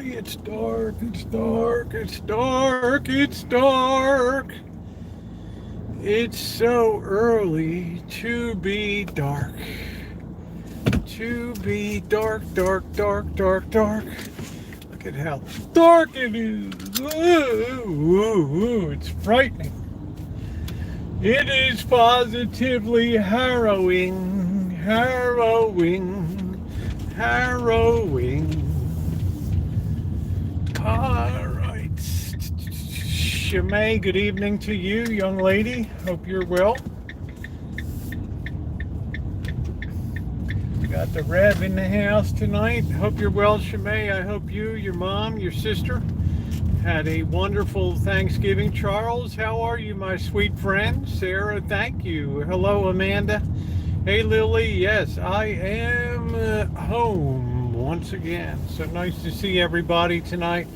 early. It's dark. It's dark. It's dark. It's dark. It's so early to be dark. To be dark, dark, dark, dark, dark. Look at how dark it is. Ooh, it's frightening. It is positively harrowing, harrowing, harrowing. All right. Shimei, good evening to you, young lady. Hope you're well. We got the Rev in the house tonight. Hope you're well, Shimei. I hope you, your mom, your sister had a wonderful Thanksgiving. Charles, how are you, my sweet friend? Sarah, thank you. Hello, Amanda. Hey, Lily. Yes, I am home once again. So nice to see everybody tonight.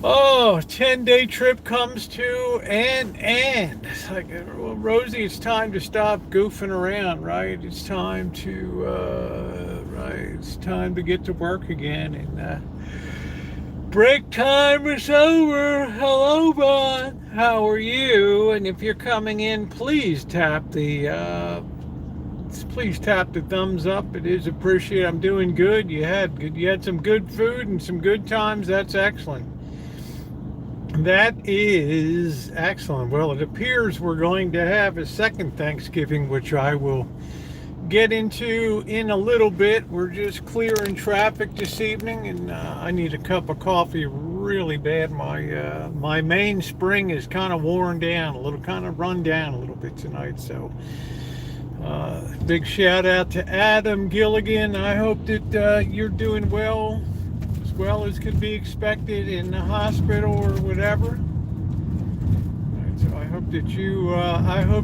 Oh, 10-day trip comes to an end. It's like, well, Rosie, it's time to stop goofing around, right? It's time to, it's time to get to work again. And break time is over. Hello, Bon. How are you? And if you're coming in, please tap the thumbs up. It is appreciated. I'm doing good. You had some good food and some good times. That's excellent. That is excellent. Well, it appears we're going to have a second Thanksgiving, which I will get into in a little bit. We're just clearing traffic this evening, and I need a cup of coffee really bad. My mainspring is kind of worn down, run down a little bit tonight. So big shout out to Adam Gilligan. I hope that you're doing well as could be expected in the hospital or whatever. Right, so I hope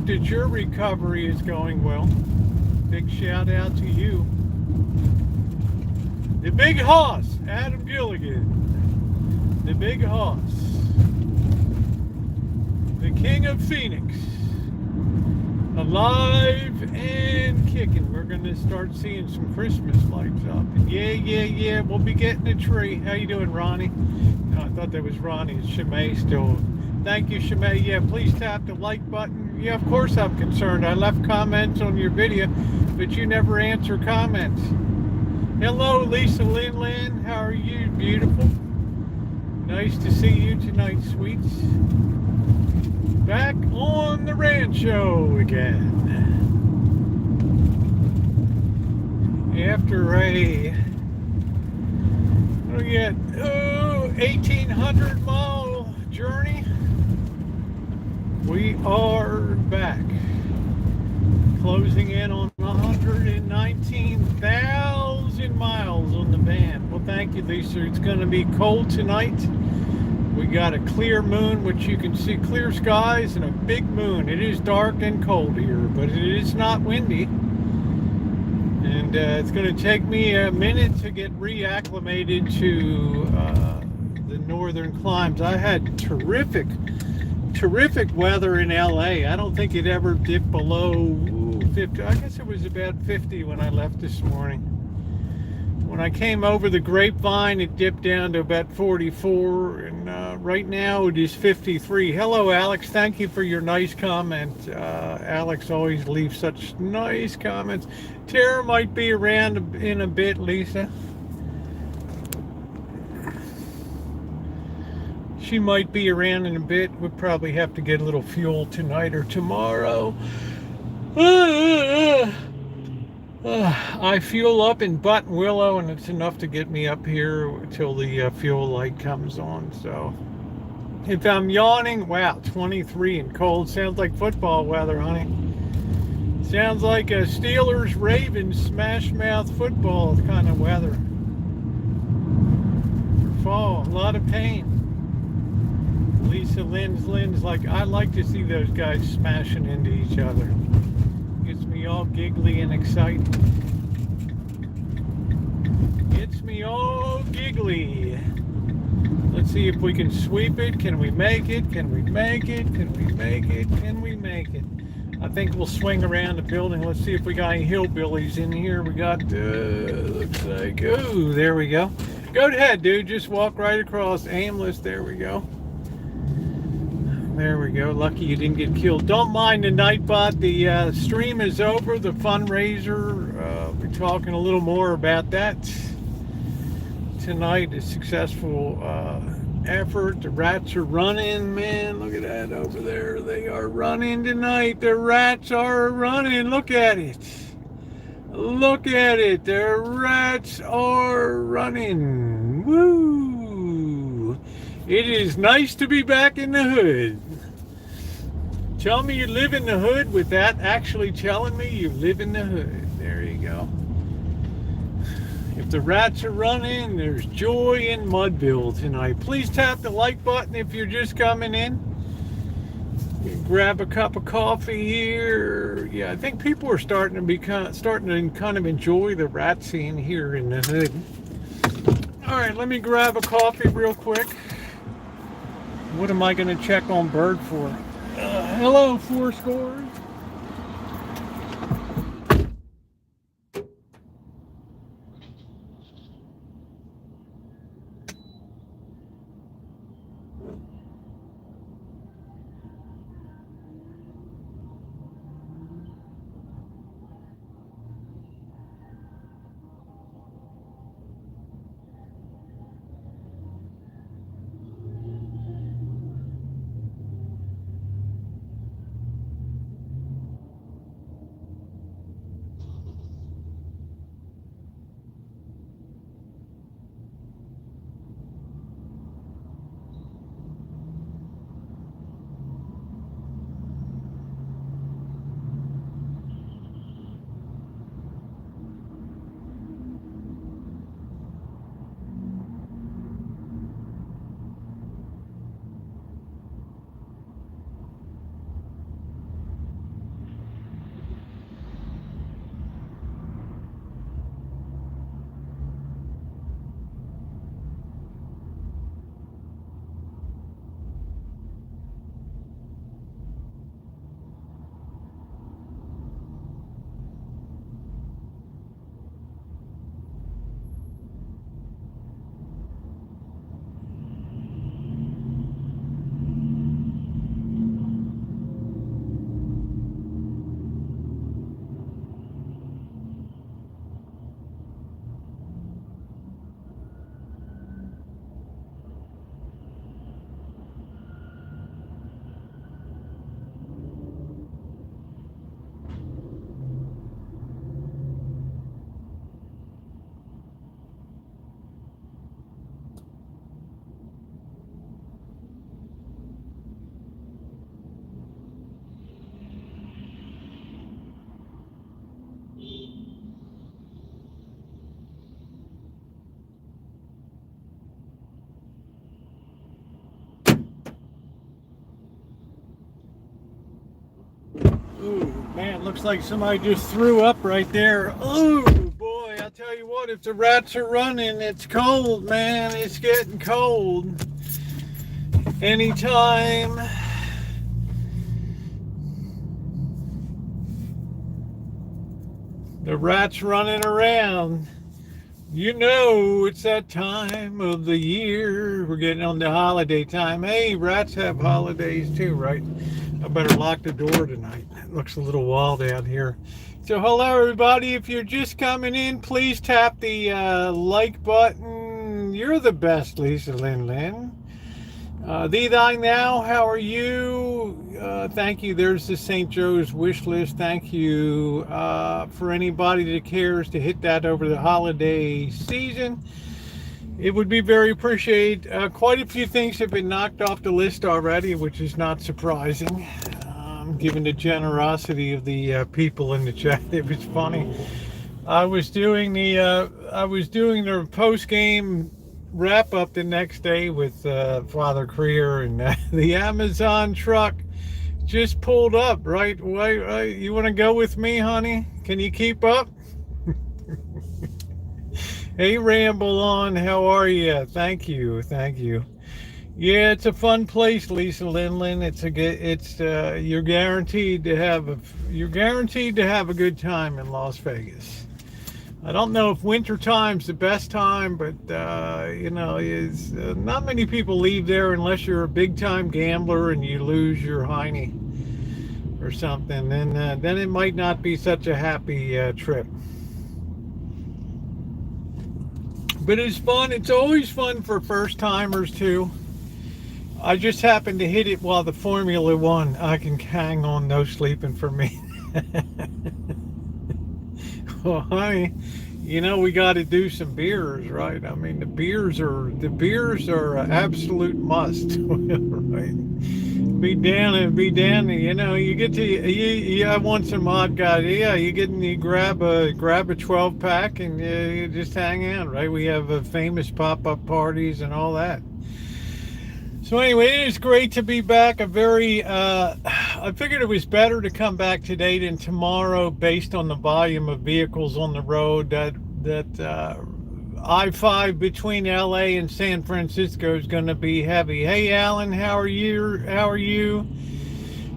that your recovery is going well. Big shout out to you. The big hoss, Adam Gilligan. The big hoss. The king of Phoenix. Alive and kicking. We're going to start seeing some Christmas lights up. Yeah. We'll be getting a tree. How you doing, Ronnie? No, I thought that was Ronnie. It's Shimei still. Thank you, Shimei. Yeah, please tap the like button. Yeah, of course I'm concerned. I left comments on your video, but you never answer comments. Hello, Lisa Lin. How are you? Beautiful. Nice to see you tonight, sweets. Back on the Rancho again. After a 1,800-mile journey, we are back. Closing in on 119,000 miles on the van. Well, thank you, Lisa. It's going to be cold tonight. We got a clear moon, which you can see, clear skies and a big moon. It is dark and cold here, but it is not windy. And it's going to take me a minute to get reacclimated to the northern climes. I had terrific weather in LA. I don't think it ever dipped below 50. I guess it was about 50 when I left this morning. When I came over the Grapevine, it dipped down to about 44, and right now it is 53. Hello, Alex. Thank you for your nice comment. Alex always leaves such nice comments. Tara might be around in a bit, Lisa. She might be around in a bit. We'll probably have to get a little fuel tonight or tomorrow. I fuel up in Buttonwillow, and it's enough to get me up here until the fuel light comes on. So if I'm yawning, wow, 23 and cold. Sounds like football weather, honey. Sounds like a Steelers-Ravens smash-mouth football kind of weather. For fall, a lot of pain. Lisa Lynn's like, I like to see those guys smashing into each other. Gets me all giggly and excited. Gets me all giggly. Let's see if we can sweep it. Can we make it? Can we make it? Can we make it? Can we make it? I think we'll swing around the building. Let's see if we got any hillbillies in here. We got, looks like, oh, there we go. Go ahead, dude. Just walk right across. Aimless. There we go. There we go. Lucky you didn't get killed. Don't mind the Nightbot. The stream is over. The fundraiser. We're talking a little more about that tonight. A successful effort. The rats are running, man. Look at that over there. They are running tonight. The rats are running. Look at it. Look at it. The rats are running. Woo! It is nice to be back in the hood. Tell me you live in the hood without actually telling me you live in the hood. There you go. If the rats are running, there's joy in Mudville tonight. Please tap the like button if you're just coming in. Grab a cup of coffee here. Yeah, I think people are starting to kind of enjoy the rat scene here in the hood. All right, let me grab a coffee real quick. What am I going to check on Bird for? Hello, Fourscore. Ooh, man, looks like somebody just threw up right there. Ooh, boy, I'll tell you what, if the rats are running, it's cold, man. It's getting cold. Anytime the rats running around, you know it's that time of the year. We're getting on the holiday time. Hey, rats have holidays too, right? I better lock the door tonight. It looks a little wild out here. So hello everybody. If you're just coming in, please tap the like button. You're the best, Lisa Lin. Thee thine now, how are you? Thank you. There's the St. Joe's wish list. Thank you for anybody that cares to hit that over the holiday season. It would be very appreciated. Quite a few things have been knocked off the list already, which is not surprising, given the generosity of the people in the chat. It was funny. I was doing the post game wrap up the next day with Father Creer, and the Amazon truck just pulled up. Right? You want to go with me, honey? Can you keep up? Hey, Ramble On, how are you? Thank you. Yeah, it's a fun place, Lisa Linlin. You're guaranteed to have a good time in Las Vegas. I don't know if winter time's the best time, but is not many people leave there unless you're a big time gambler and you lose your hiney or something. Then it might not be such a happy trip. But it's fun. It's always fun for first timers too. I just happened to hit it while the Formula One. I can hang on, no sleeping for me. Well, honey, we got to do some beers, right? I mean, the beers are an absolute must, right? Be down. You get to I want some hot guy. Yeah, you grab a 12 pack and you just hang out, right? We have famous pop-up parties and all that. So anyway, it is great to be back. I figured it was better to come back today than tomorrow based on the volume of vehicles on the road. That I-5 between LA and San Francisco is going to be heavy. Hey, Alan, how are you?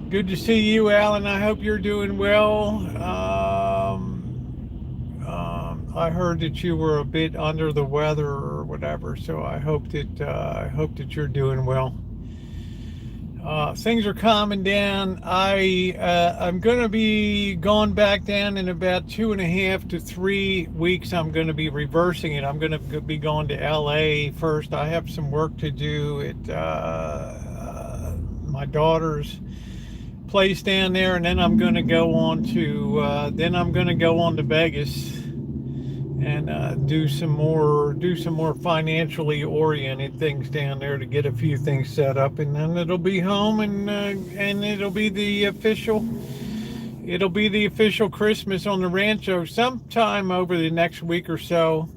Good to see you, Alan. I hope you're doing well. I heard that you were a bit under the weather or whatever, so I hope that you're doing well. Things are calming down. I'm going to be going back down in about 2.5 to 3 weeks. I'm going to be reversing it. I'm going to be going to LA first. I have some work to do at my daughter's place down there, and then I'm going to go on to Vegas and do some more financially oriented things down there to get a few things set up, and then it'll be home, and it'll be the official Christmas on the Rancho sometime over the next week or so.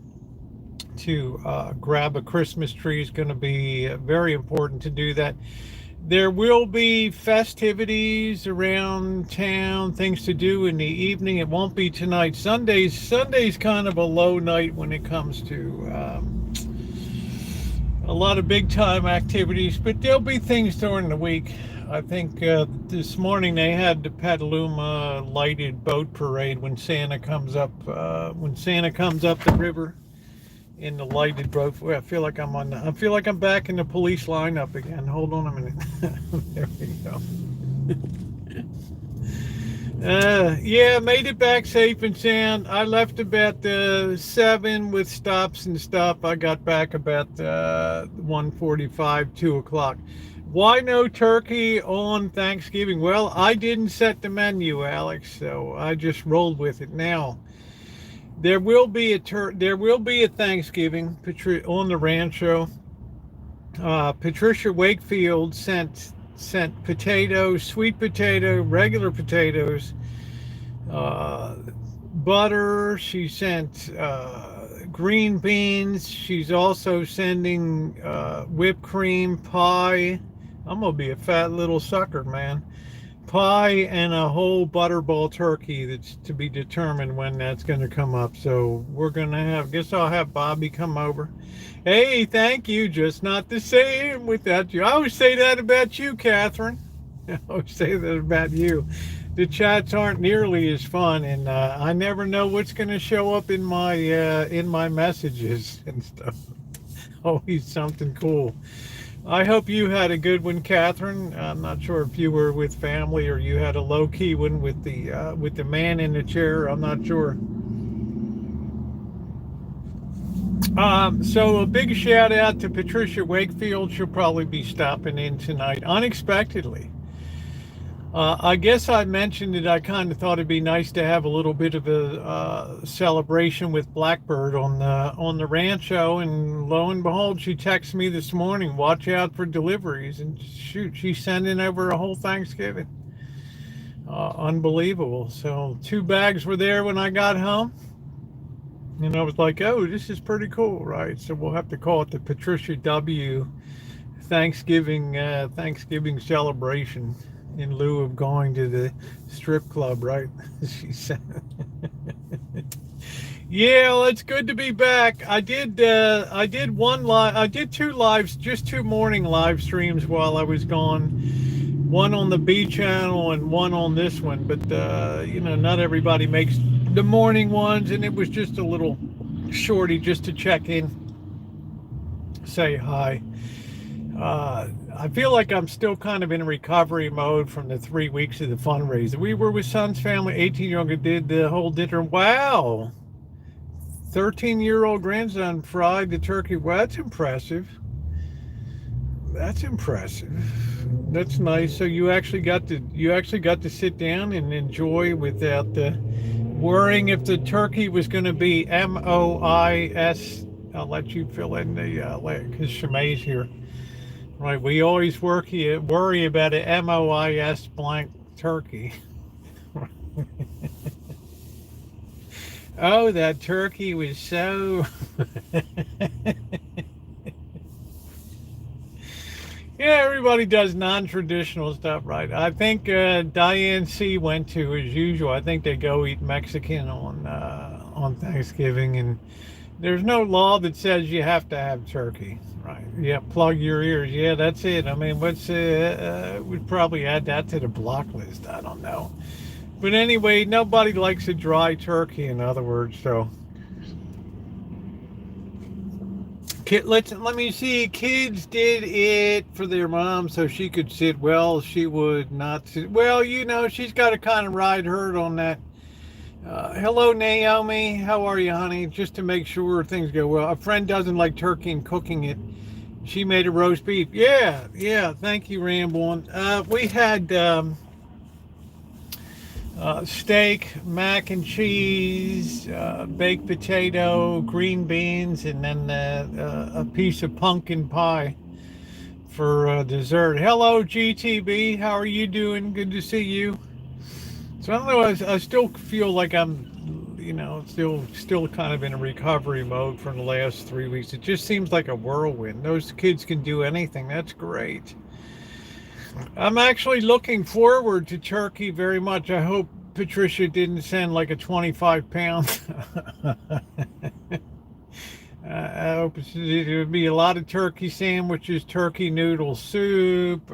To grab a Christmas tree is going to be very important to do that. There will be festivities around town, things to do in the evening. It won't be tonight. Sunday's kind of a low night when it comes to a lot of big time activities, but there'll be things during the week. I think this morning they had the Petaluma lighted boat parade when Santa comes up the river in the lighted boat. Well, I feel like I'm back in the police lineup again. Hold on a minute. There we go. Made it back safe and sound. I left about 7 with stops and stuff. I got back about 1:45, 2 o'clock. Why no turkey on Thanksgiving? Well, I didn't set the menu, Alex, so I just rolled with it. Now, there will be a Thanksgiving on the Rancho. Patricia Wakefield sent potatoes, sweet potato, regular potatoes, butter. She sent green beans. She's also sending whipped cream, pie. I'm gonna be a fat little sucker, man. Pie and a whole butterball turkey that's to be determined when that's going to come up. So we're going to guess I'll have Bobby come over. Hey, thank you. Just not the same without you. I always say that about you, Catherine. I always say that about you. The chats aren't nearly as fun, and I never know what's going to show up in my messages and stuff. Always something cool. I hope you had a good one, Catherine. I'm not sure if you were with family or you had a low-key one with the man in the chair. I'm not sure. So a big shout out to Patricia Wakefield. She'll probably be stopping in tonight unexpectedly. I guess I mentioned that I kind of thought it'd be nice to have a little bit of a celebration with Blackbird on the Rancho, and lo and behold, she texted me this morning, watch out for deliveries, and shoot, she's sending over a whole Thanksgiving. Unbelievable. So 2 bags were there when I got home, and I was like, oh, this is pretty cool, right? So we'll have to call it the Patricia W. Thanksgiving celebration, in lieu of going to the strip club, right? She said. Yeah, well, it's good to be back. I did 2 lives, just 2 morning live streams while I was gone. One on the B channel and one on this one, but not everybody makes the morning ones, and it was just a little shorty just to check in, say hi. I feel like I'm still kind of in recovery mode from the 3 weeks of the fundraiser. We were with Son's family, 18-year-old did the whole dinner. Wow. 13-year-old grandson fried the turkey. Well, that's impressive. That's impressive. That's nice. So you actually got to sit down and enjoy without the worrying if the turkey was going to be MOIS. I'll let you fill in the because Shemai's here. Right, we always worry about an MOIS blank turkey. Oh, that turkey was so. Yeah, everybody does non-traditional stuff, right? I think Diane C went to as usual. I think they go eat Mexican on Thanksgiving, and there's no law that says you have to have turkey, right? Yeah, plug your ears. Yeah, that's it. I mean, we'd probably add that to the block list. I don't know, but anyway, nobody likes a dry turkey. In other words, so. Let me see. Kids did it for their mom so she could sit well. She would not sit. Well, she's got to kind of ride herd on that. Hello, Naomi. How are you, honey? Just to make sure things go well. A friend doesn't like turkey and cooking it. She made a roast beef. Yeah. Thank you, Ramblin'. We had steak, mac and cheese, baked potato, green beans, and then a piece of pumpkin pie for dessert. Hello, GTB. How are you doing? Good to see you. So I don't know. I still feel like I'm, still kind of in a recovery mode from the last 3 weeks. It just seems like a whirlwind. Those kids can do anything. That's great. I'm actually looking forward to turkey very much. I hope Patricia didn't send like a 25-pound. I hope it would be a lot of turkey sandwiches, turkey noodle soup,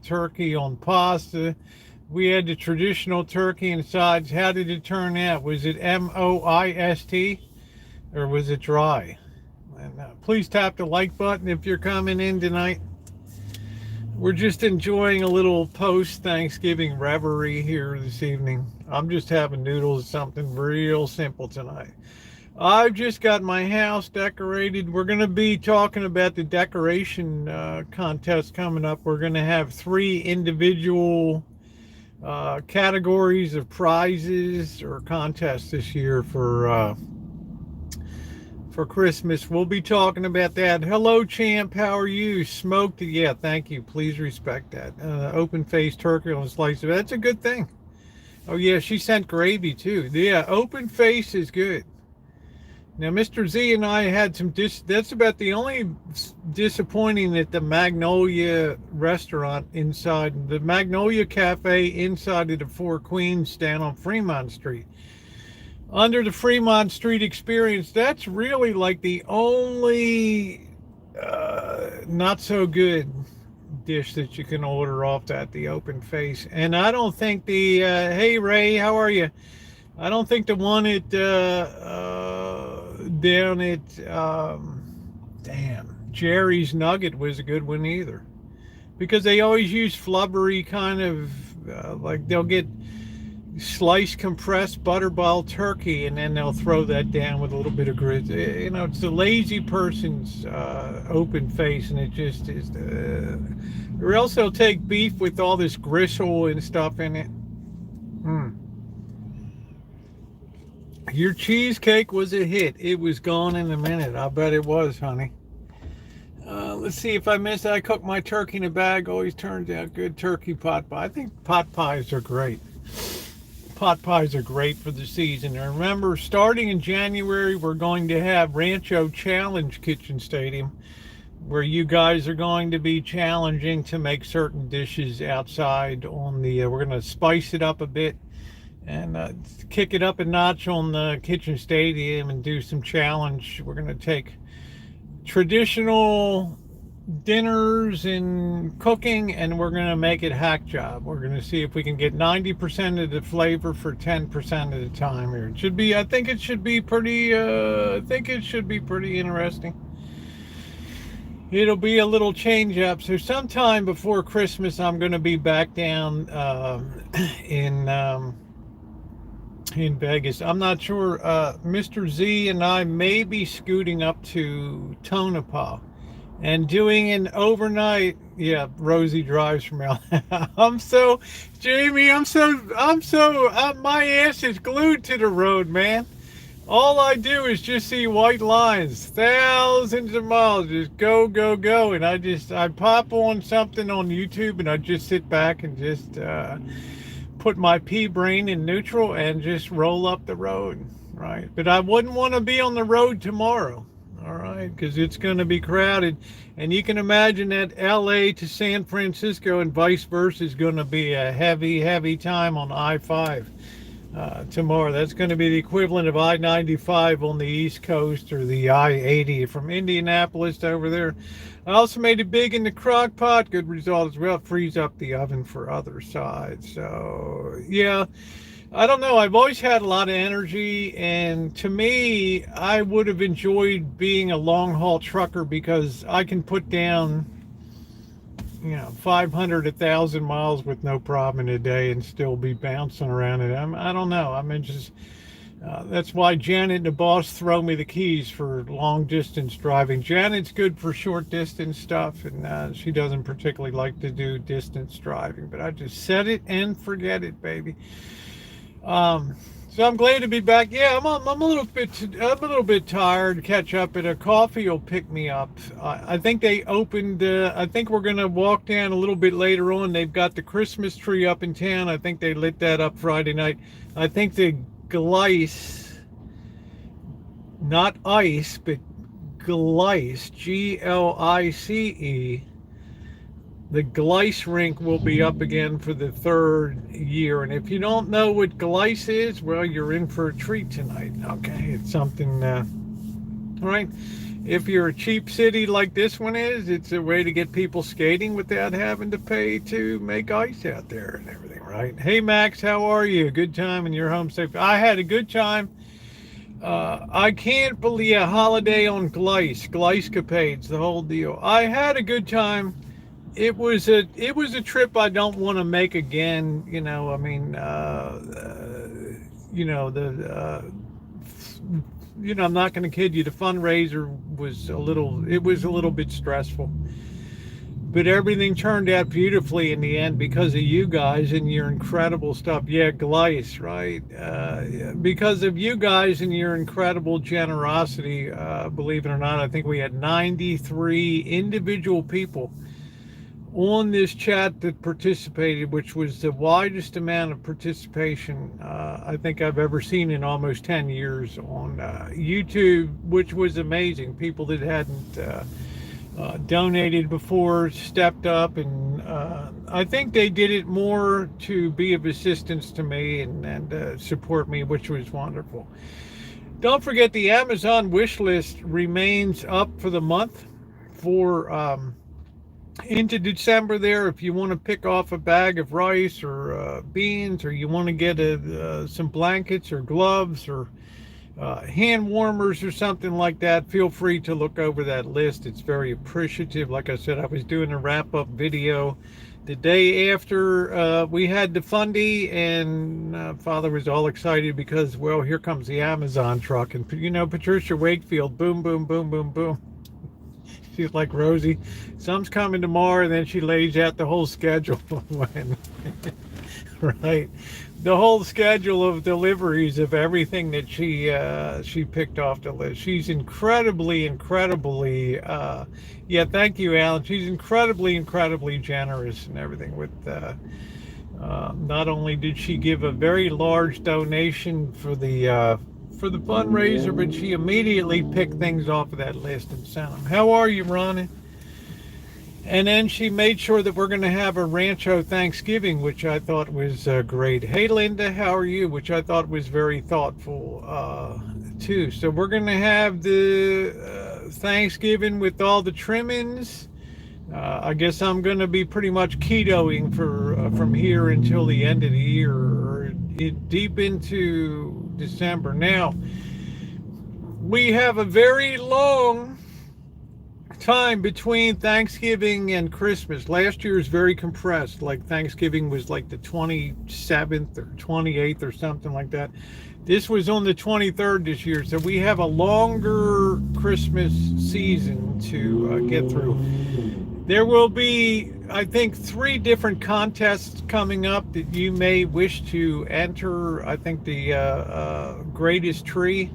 turkey on pasta. We had the traditional turkey and sides. How did it turn out? Was it MOIST or was it dry? And please tap the like button if you're coming in tonight. We're just enjoying a little post-Thanksgiving reverie here this evening. I'm just having noodles, something real simple tonight. I've just got my house decorated. We're going to be talking about the decoration contest coming up. We're going to have 3 individual categories of prizes or contests this year for Christmas. We'll be talking about that. Hello, champ. How are you? Smoked? Yeah, thank you. Please respect that. Open-faced turkey on a slice of it. That's a good thing. Oh, yeah, she sent gravy, too. Yeah, open face is good. Now, Mr. Z and I had some that's about the only disappointing at the Magnolia restaurant inside, the Magnolia Cafe inside of the Four Queens down on Fremont Street. Under the Fremont Street experience, that's really like the only not so good dish that you can order off the open face. And I don't think the hey Ray, how are you? I don't think the one at down at Jerry's Nugget was a good one either, because they always use flubbery kind of like they'll get sliced compressed butterball turkey and then they'll throw that down with a little bit of grit. It's the lazy person's open face, and it just is or else they'll take beef with all this gristle and stuff in it. Your cheesecake was a hit. It was gone in a minute. I bet it was, honey. Let's see if I missed it. I cooked my turkey in a bag. Always turns out good. Turkey pot pie. I think pot pies are great. Pot pies are great for the season. And remember, starting in January, we're going to have Rancho Challenge Kitchen Stadium, where you guys are going to be challenging to make certain dishes outside on the, we're going to spice it up a bit and kick it up a notch on the kitchen stadium and do some challenge. We're going to take traditional dinners and cooking, and we're going to make it hack job. We're going to see if we can get 90% of the flavor for 10% of the time here. It should be, I think it should be pretty, I think it should be pretty interesting. It'll be a little change up. So sometime before Christmas, I'm going to be back down in Vegas. I'm not sure. Mr. Z and I may be scooting up to Tonopah and doing an overnight. Yeah, Rosie drives from LA. Jamie, my ass is glued to the road, man. All I do is just see white lines, thousands of miles, just go, go, go. And I pop on something on YouTube and I just sit back and just put my pea brain in neutral and just roll up the road, right? But I wouldn't want to be on the road tomorrow, all right? Because it's going to be crowded. And you can imagine that LA to San Francisco and vice versa is going to be a heavy, heavy time on I-5. Tomorrow. That's going to be the equivalent of I-95 on the East Coast, or the I-80 from Indianapolis to over there. I also made it big in the crock pot. Good result as well. Freeze up the oven for other sides. So, yeah, I don't know. I've always had a lot of energy, and to me, I would have enjoyed being a long-haul trucker because I can put down 500, 1,000 miles with no problem in a day and still be bouncing around it. I don't know. I mean, just that's why Janet and the boss throw me the keys for long distance driving. Janet's good for short distance stuff, and she doesn't particularly like to do distance driving. But I just set it and forget it, baby. So I'm glad to be back. Yeah, I'm a little bit tired. Catch up, and a coffee will pick me up. I think they opened. I think we're gonna walk down a little bit later on. They've got the Christmas tree up in town. I think they lit that up Friday night. I think the Glice, not ice, but Glice, Glice. The Glice rink will be up again for the 3rd year. And if you don't know what Glice is, well, you're in for a treat tonight. Okay, it's something, right? If you're a cheap city like this one is, it's a way to get people skating without having to pay to make ice out there and everything, right? Hey, Max, how are you? Good time and you're home safe. I had a good time. I can't believe a holiday on Glice capades, the whole deal. I had a good time. It was a trip I don't want to make again. I mean, I'm not going to kid you. The fundraiser was a little bit stressful, but everything turned out beautifully in the end because of you guys and your incredible stuff. Yeah, Glice, right? Because of you guys and your incredible generosity, believe it or not, I think we had 93 individual people on this chat that participated, which was the widest amount of participation I think I've ever seen in almost 10 years on YouTube, which was amazing. People that hadn't donated before stepped up, and I think they did it more to be of assistance to me and support me, which was wonderful. Don't forget, the Amazon wish list remains up for the month for into December there. If you want to pick off a bag of rice or beans, or you want to get some blankets or gloves or hand warmers or something like that, feel free to look over that list. It's very appreciative. Like I said, I was doing a wrap-up video the day after we had the fundy, and Father was all excited because, well, here comes the Amazon truck, and Patricia Wakefield, boom, boom, boom, boom, boom. She's like, Rosie, some's coming tomorrow, and then she lays out the whole schedule. Right, the whole schedule of deliveries of everything that she picked off the list. She's incredibly yeah, thank you, Alan. She's incredibly generous and everything. With not only did she give a very large donation for the fundraiser, but she immediately picked things off of that list and sent them. How are you, Ronnie? And then she made sure that we're going to have a Rancho Thanksgiving, which I thought was great. Hey, Linda, how are you? Which I thought was very thoughtful, too. So we're going to have the Thanksgiving with all the trimmings I guess I'm going to be pretty much ketoing for from here until the end of the year, or deep into December. Now, we have a very long time between Thanksgiving and Christmas. Last year is very compressed. Like Thanksgiving was like the 27th or 28th or something like that. This was on the 23rd this year, so we have a longer Christmas season to get through. There will be, I think, 3 different contests coming up that you may wish to enter. I think the greatest tree.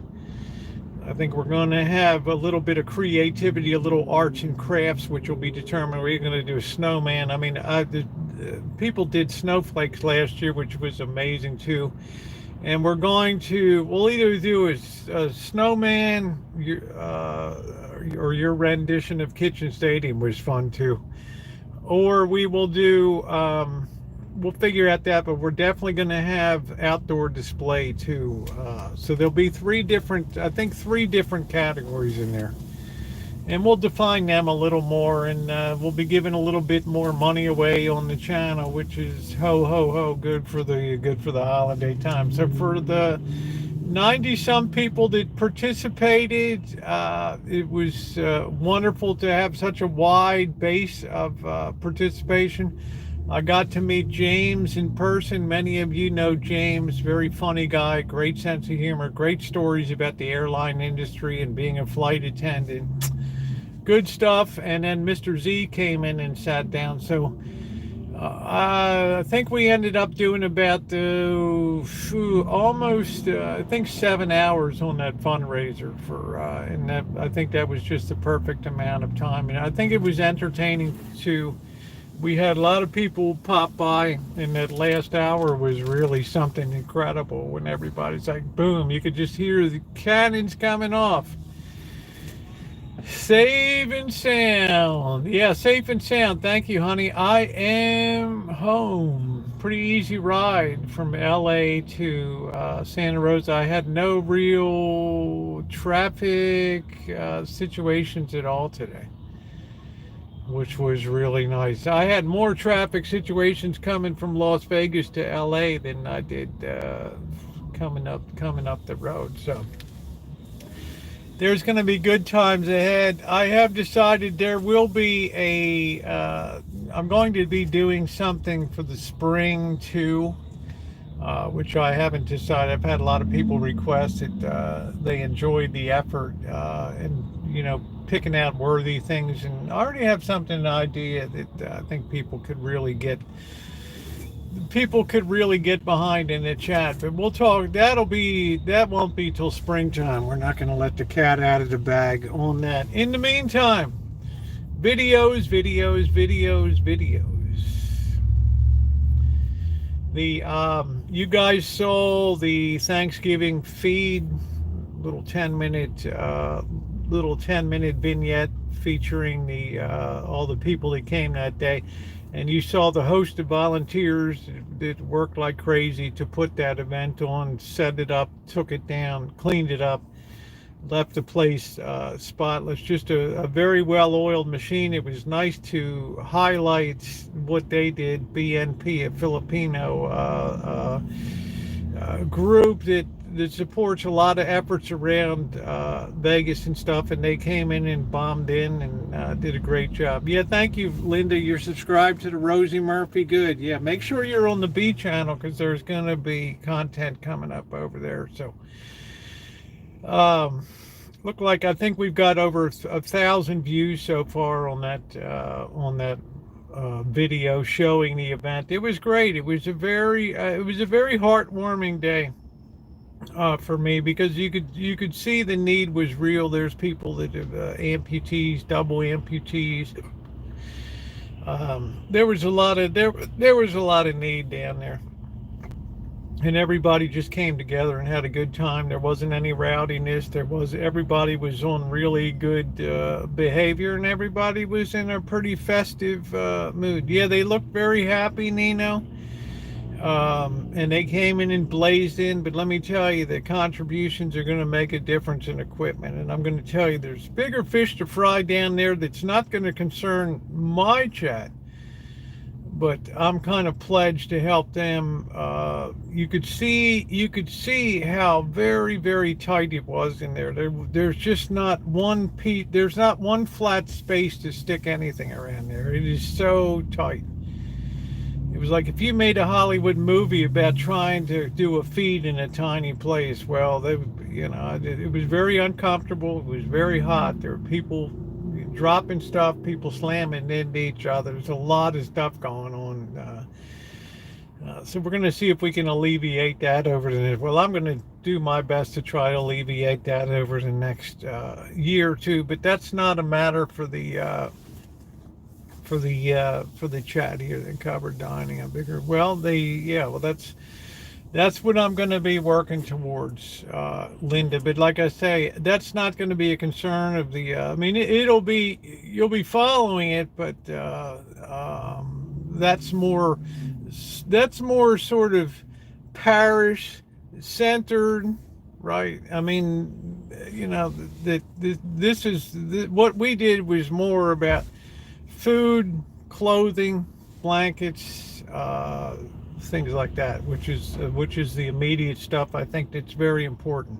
I think we're going to have a little bit of creativity, a little arts and crafts, which will be determined. We're going to do a snowman. I mean, people did snowflakes last year, which was amazing too. And we'll either do a snowman, or your rendition of Kitchen Stadium was fun too. Or we will do, we'll figure out that, but we're definitely going to have outdoor display too. So there'll be 3 different categories in there. And we'll define them a little more, and we'll be giving a little bit more money away on the channel, which is ho ho ho good for the holiday time. So for the 90 some people that participated, it was wonderful to have such a wide base of participation. I got to meet James in person. Many of you know James, very funny guy, great sense of humor, great stories about the airline industry and being a flight attendant. Good stuff. And then Mr. Z came in and sat down. So I think we ended up doing about almost, I think 7 hours on that fundraiser for, and that, I think that was just the perfect amount of time. And I think it was entertaining too. We had a lot of people pop by, and that last hour was really something incredible when everybody's like, boom, you could just hear the cannons coming off. Safe and sound. Yeah, safe and sound. Thank you, honey. I am home. Pretty easy ride from LA to Santa Rosa. I had no real traffic situations at all today, which was really nice. I had more traffic situations coming from Las Vegas to LA than I did coming up the road. So there's going to be good times ahead. I have decided there will be I'm going to be doing something for the spring too, which I haven't decided. I've had a lot of people request it. They enjoyed the effort and, picking out worthy things. And I already have an idea that I think people could really get behind in the chat. But we'll talk. That won't be till springtime. We're not going to let the cat out of the bag on that. In the meantime, videos. You guys saw the Thanksgiving feed, little 10-minute vignette featuring all the people that came that day. And you saw the host of volunteers that worked like crazy to put that event on, set it up, took it down, cleaned it up, left the place spotless. Just a very well-oiled machine. It was nice to highlight what they did. BNP, a Filipino group that supports a lot of efforts around Vegas and stuff, and they came in and bombed in and did a great job. Yeah, thank you, Linda. You're subscribed to the Rosie Murphy. Good. Yeah, make sure you're on the B channel, because there's going to be content coming up over there. So look like I think we've got over 1,000 views so far on that video showing the event. It was great. It was a very heartwarming day for me, because you could see the need was real. There's people that have amputees, double amputees. There was a lot of need down there, and everybody just came together and had a good time. There wasn't any rowdiness. Everybody was on really good behavior, and everybody was in a pretty festive mood. Yeah, they looked very happy, Nino. And they came in and blazed in, but let me tell you, the contributions are going to make a difference in equipment. And I'm going to tell you, there's bigger fish to fry down there that's not going to concern my chat, but I'm kind of pledged to help them. You could see how very, very tight it was in there. There's just not one piece, there's not one flat space to stick anything around there. It is so tight. It was like if you made a Hollywood movie about trying to do a feed in a tiny place. Well, it was very uncomfortable. It was very hot. There were people dropping stuff, people slamming into each other. There's a lot of stuff going on. So we're going to see if we can alleviate that over the. Well, I'm going to do my best to try to alleviate that over the next year or two. But that's not a matter for the chat here, the covered dining. A bigger, well, that's what I'm going to be working towards, Linda. But like I say, that's not going to be a concern of the. I mean, you'll be following it, but that's more sort of parish centered, right? I mean, that this is what we did was more about food, clothing, blankets, things like that, which is the immediate stuff. I think that's very important,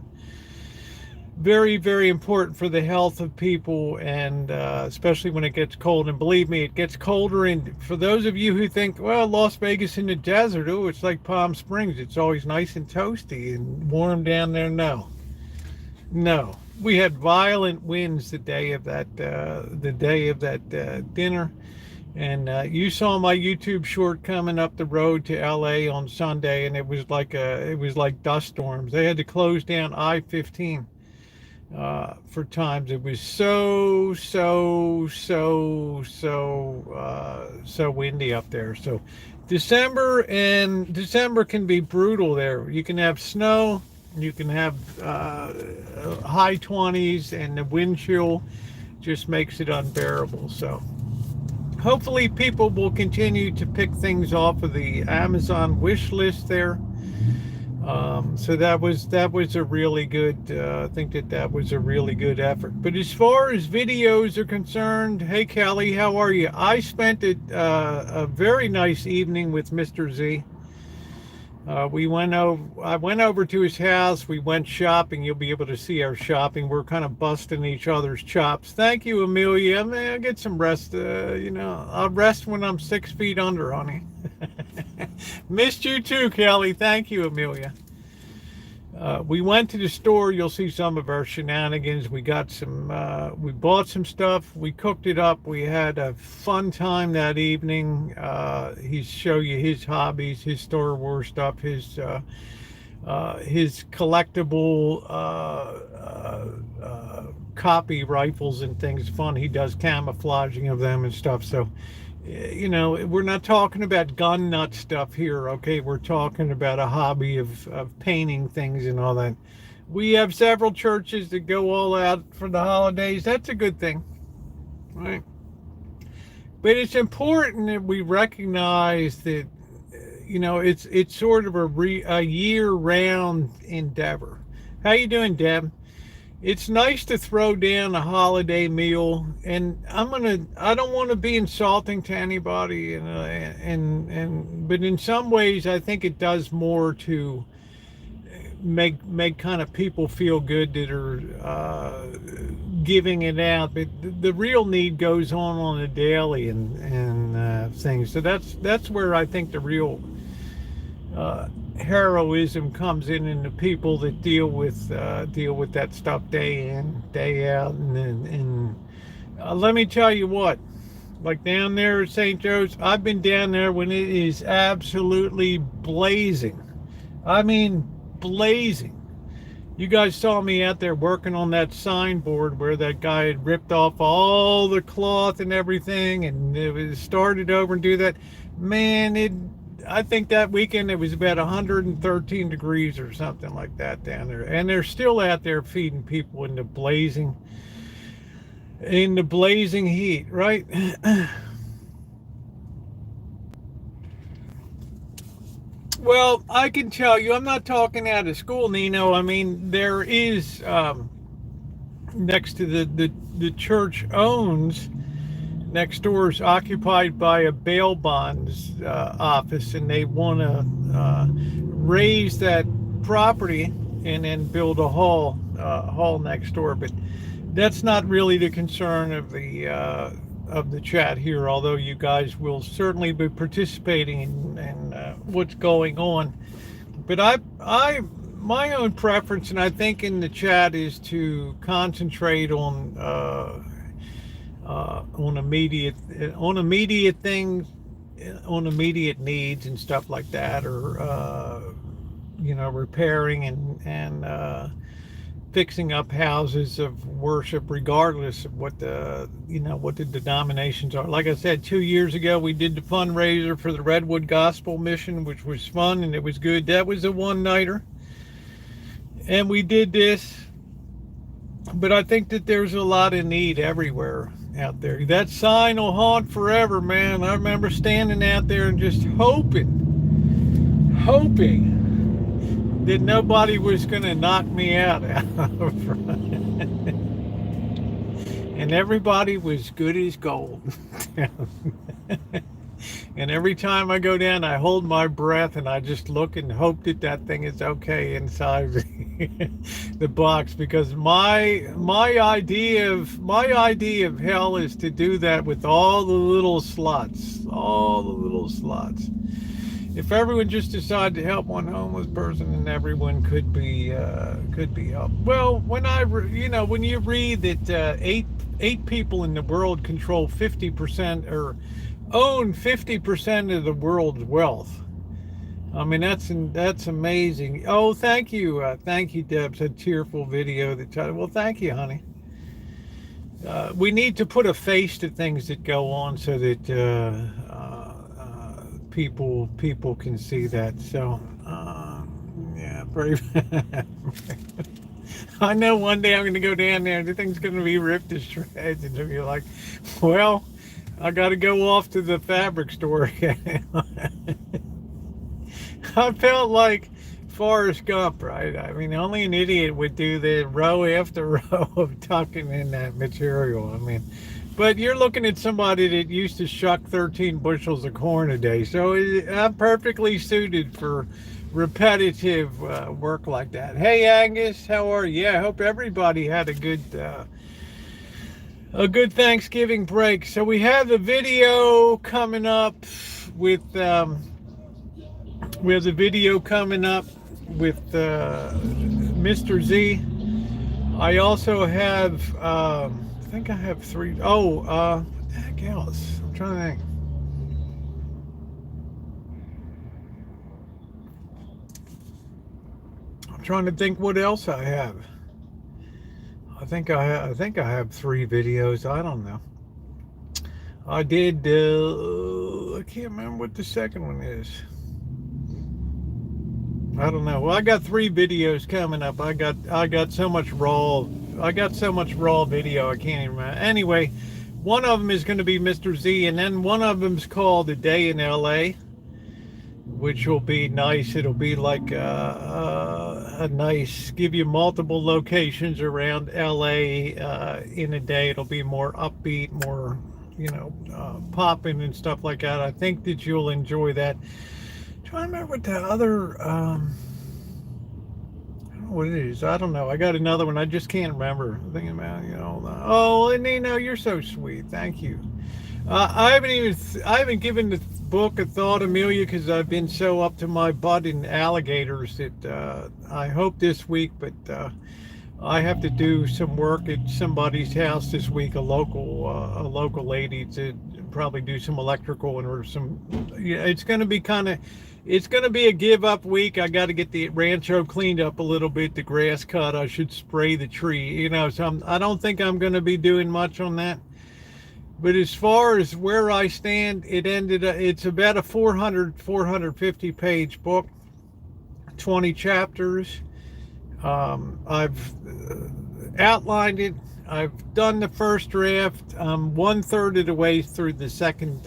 very, very important for the health of people, and especially when it gets cold. And believe me, it gets colder. And for those of you who think, well, Las Vegas in the desert, oh, it's like Palm Springs, it's always nice and toasty and warm down there. No, we had violent winds the day of that dinner, and you saw my YouTube short coming up the road to LA on Sunday, and it was like dust storms. They had to close down I-15 for times. It was so windy up there. So December can be brutal there. You can have snow. You can have high 20s, and the wind chill just makes it unbearable. So hopefully people will continue to pick things off of the Amazon wish list there. So that was a really good, I think that was a really good effort. But as far as videos are concerned, hey Kelly, how are you? I spent a very nice evening with Mr. Z. I went over to his house. We went shopping. You'll be able to see our shopping. We're kind of busting each other's chops. Thank you, Amelia. I'll get some rest. I'll rest when I'm 6 feet under, honey. Missed you too, Kelly. Thank you, Amelia. We went to the store. You'll see some of our shenanigans. We got we bought some stuff. We cooked it up. We had a fun time that evening. He's show you his hobbies, his Star Wars stuff, his collectible copy rifles and things. Fun. He does camouflaging of them and stuff. So, we're not talking about gun nut stuff here, okay? We're talking about a hobby of painting things and all that. We have several churches that go all out for the holidays. That's a good thing, right? But it's important that we recognize that, it's sort of a year-round endeavor. How you doing, Deb? It's nice to throw down a holiday meal, and I don't want to be insulting to anybody, but in some ways I think it does more to make kind of people feel good that are giving it out. But the real need goes on a daily and things. So that's where I think the real heroism comes in the people that deal with that stuff day in, day out. And let me tell you what, like down there at St. Joe's, I've been down there when it is absolutely blazing. I mean blazing. You guys saw me out there working on that signboard where that guy had ripped off all the cloth and everything, and it was started over and do that. Man, I think that weekend it was about 113 degrees or something like that down there, and they're still out there feeding people in the blazing heat, right? Well, I can tell you, I'm not talking out of school, Nino. I mean, there is next to the church owns next door is occupied by a bail bonds office, and they want to raise that property and then build a hall next door. But that's not really the concern of the chat here. Although you guys will certainly be participating in what's going on. But my own preference, and I think in the chat, is to concentrate on immediate things, on immediate needs and stuff like that, or repairing and fixing up houses of worship, regardless of what the denominations are. Like I said, 2 years ago we did the fundraiser for the Redwood Gospel Mission, which was fun and it was good. That was a one-nighter, and we did this. But I think that there's a lot of need everywhere out there. That sign will haunt forever, man. I remember standing out there and just hoping that nobody was going to knock me out and everybody was good as gold. And every time I go down, I hold my breath and I just look and hope that that thing is okay inside the box, because my idea of hell is to do that with all the little slots. If everyone just decided to help one homeless person, then everyone could be helped. Well, when you read that eight people in the world control 50% or own 50% of the world's wealth. I mean, that's amazing. Oh, thank you, Deb. A tearful video well, thank you, honey. We need to put a face to things that go on so that people can see that. So yeah, very. I know one day I'm going to go down there and the thing's going to be ripped to shreds, and you're like, well, I got to go off to the fabric store again. I felt like Forrest Gump, right? I mean, only an idiot would do the row after row of tucking in that material. I mean, but you're looking at somebody that used to shuck 13 bushels of corn a day. So I'm perfectly suited for repetitive work like that. Hey, Angus, how are you? Yeah, I hope everybody had a good Thanksgiving break. So we have the video coming up with Mr. Z. I also have I think I have three. What the heck else? I'm trying to think. Trying to think what else I have. I think I have three videos. I don't know. I did. I can't remember what the second one is. I don't know. Well, I got three videos coming up. I got so much raw video. I can't even remember. Anyway, one of them is going to be Mr. Z, and then one of them's called A Day in LA, which will be nice. It'll be like a nice, give you multiple locations around LA in a day. It'll be more upbeat, more, popping and stuff like that. I think that you'll enjoy that. I'm trying to remember what the other, I don't know what it is. I don't know. I got another one. I just can't remember. I'm thinking about, oh, and you're so sweet. Thank you. I haven't given the book a thought, Amelia, because I've been so up to my butt in alligators that I hope this week, but I have to do some work at somebody's house this week, a local lady, to probably do some electrical or some. It's going to be a give up week. I got to get the Rancho cleaned up a little bit, the grass cut. I should spray the tree, so I don't think I'm going to be doing much on that. But as far as where I stand, it's about a 450 page book, 20 chapters. outlined it. I've done the first draft. I'm 1/3 of the way through the second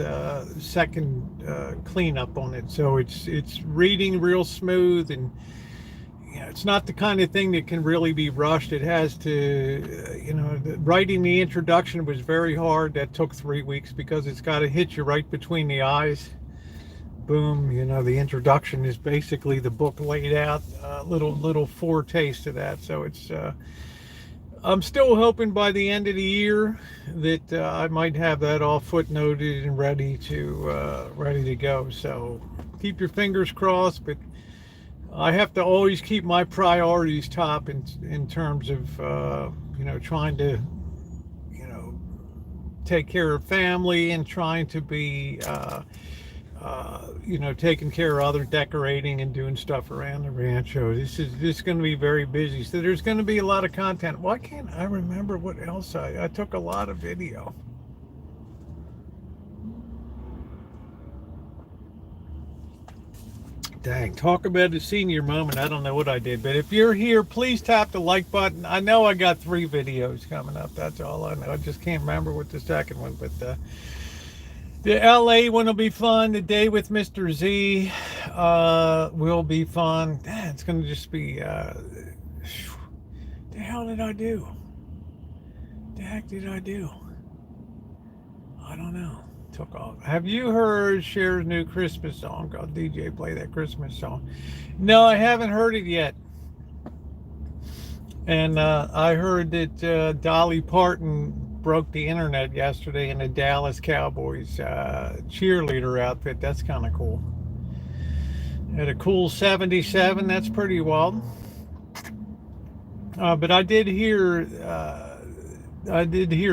cleanup on it, so it's reading real smooth, and it's not the kind of thing that can really be rushed. It has to, writing the introduction was very hard. That took 3 weeks because it's got to hit you right between the eyes. Boom, the introduction is basically the book laid out, little foretaste of that. So it's I'm still hoping by the end of the year that I might have that all footnoted and ready to go. So keep your fingers crossed, but I have to always keep my priorities top in terms of trying to take care of family and trying to be taking care of other decorating and doing stuff around the Rancho. This is going to be very busy, so there's going to be a lot of content. Why can't I remember what else I took a lot of video? Dang, talk about a senior moment. I don't know what I did, but if you're here, please tap the like button. I know I got 3 videos coming up. That's all I know. I just can't remember what the second one, but the LA one will be fun. The day with Mr. Z will be fun. It's going to just be, the hell did I do? The heck did I do? I don't know. Took off. Have you heard Cher's new Christmas song? I'll DJ play that Christmas song. No, I haven't heard it yet. And I heard that Dolly Parton broke the internet yesterday in the Dallas Cowboys cheerleader outfit. That's kind of cool. Had a cool 77. That's pretty wild. But I did hear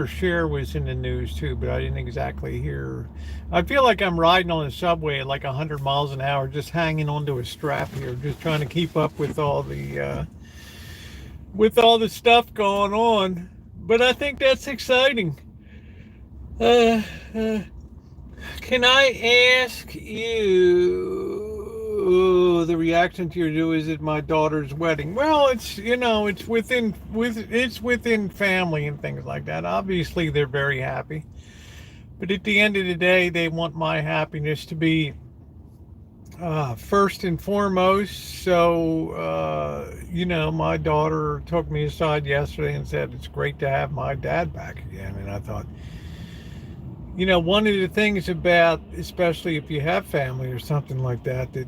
Cher was in the news too, but I didn't exactly hear. I feel like I'm riding on the subway at like 100 miles an hour, just hanging onto a strap here, just trying to keep up with all the stuff going on. But I think that's exciting. Can I ask you the reaction to your do is at my daughter's wedding? Well, it's within family and things like that. Obviously, they're very happy, but at the end of the day, they want my happiness to be first and foremost. So my daughter took me aside yesterday and said it's great to have my dad back again. And I thought, one of the things about, especially if you have family or something like that, there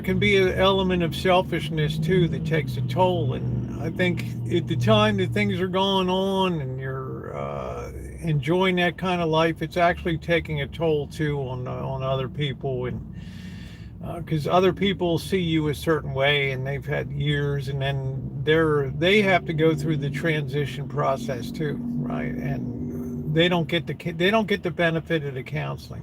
can be an element of selfishness too that takes a toll. And I think at the time that things are going on and you're enjoying that kind of life, it's actually taking a toll too on other people, and because other people see you a certain way and they've had years, and then they have to go through the transition process too, right? And they don't get the benefit of the counseling.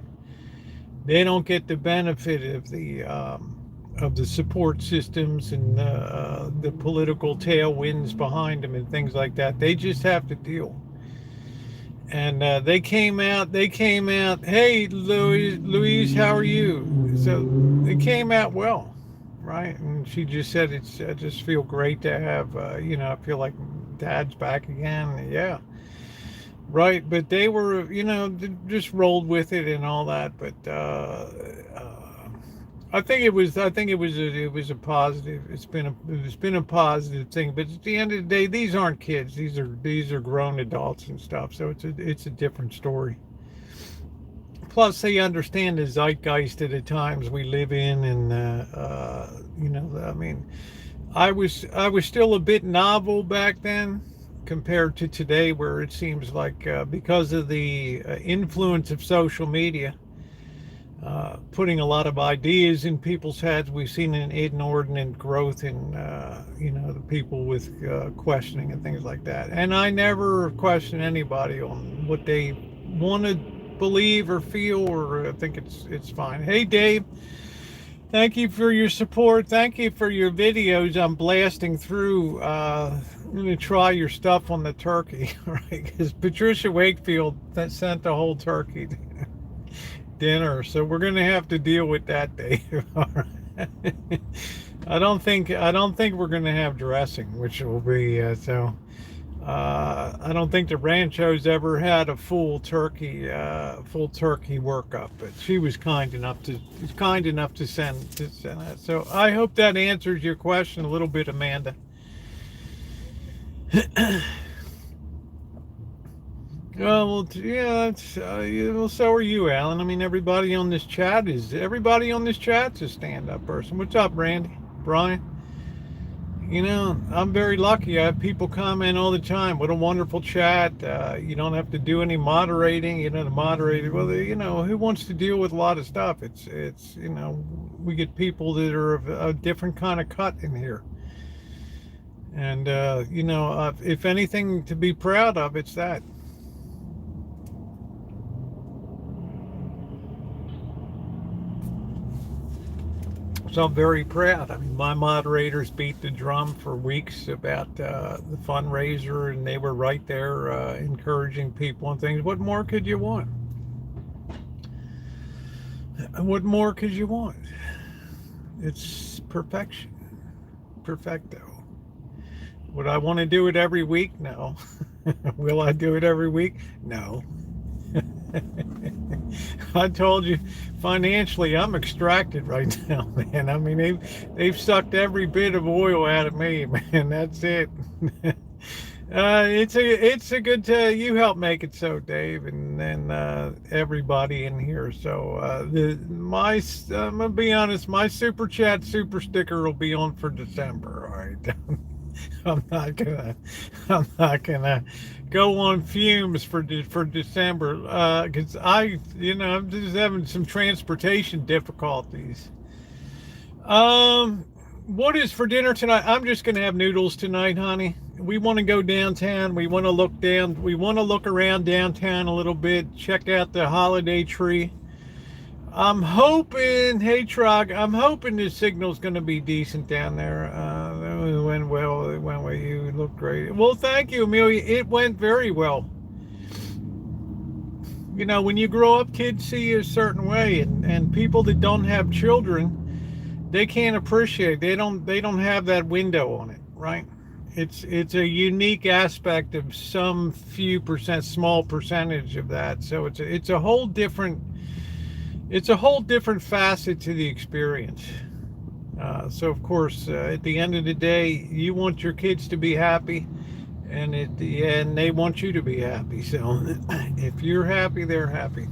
They don't get the benefit of the support systems and the political tailwinds behind them and things like that. They just have to deal. And they came out, hey, Louise, how are you? So it came out well, right? And she just said, I just feel great to have, I feel like Dad's back again. Yeah, right. But they were, just rolled with it and all that. But I think it was a positive. It's been a positive thing. But at the end of the day, these aren't kids. These are grown adults and stuff. So it's a different story. Plus, they understand the zeitgeist of the times we live in, and I was still a bit novel back then compared to today, where it seems like because of the influence of social media. Putting a lot of ideas in people's heads. We've seen an inordinate growth in, the people with questioning and things like that. And I never question anybody on what they want to believe or feel, or I think it's fine. Hey, Dave, thank you for your support. Thank you for your videos. I'm blasting through. I'm going to try your stuff on the turkey, right? Because Patricia Wakefield sent the whole turkey dinner, so we're going to have to deal with that, Dave. All right. I don't think we're going to have dressing, which will be so. I don't think the Rancho's ever had a full turkey workup, but she was kind enough to send that. So I hope that answers your question a little bit, Amanda. Well, yeah, well, so are you, Alan. I mean, everybody on this chat's a stand-up person. What's up, Randy, Brian? You know, I'm very lucky. I have people comment all the time. What a wonderful chat. You don't have to do any moderating. You know, the moderator, well, you know, who wants to deal with a lot of stuff? You know, we get people that are of a different kind of cut in here. And, you know, if anything to be proud of, it's that. So I'm very proud. I mean, my moderators beat the drum for weeks about the fundraiser, and they were right there encouraging people and things. What more could you want? What more could you want? It's perfection, perfecto. Would I want to do it every week? No. Will I do it every week? No. I told you, financially, I'm extracted right now, man. I mean, they've sucked every bit of oil out of me, man. That's it. It's a good you help make it so, Dave, and then everybody in here. So I'm gonna be honest, my super chat super sticker will be on for December. All right. I'm not gonna I'm not gonna go on fumes for December because I'm just having some transportation difficulties. What is for dinner tonight? I'm just gonna have noodles tonight, honey. We want to go downtown. We want to look down. We want to look around downtown a little bit. Check out the holiday tree. I'm hoping, hey Trog, I'm hoping the signal's going to be decent down there. It went well. It went well. You look great. Well, thank you, Amelia. It went very well. You know, when you grow up, kids see you a certain way, and people that don't have children, they can't appreciate. They don't have that window on it, right? It's a unique aspect of some few small percentage of that. So it's a whole different facet to the experience. So of course, at the end of the day, you want your kids to be happy, and at the end, they want you to be happy. So if you're happy, they're happy.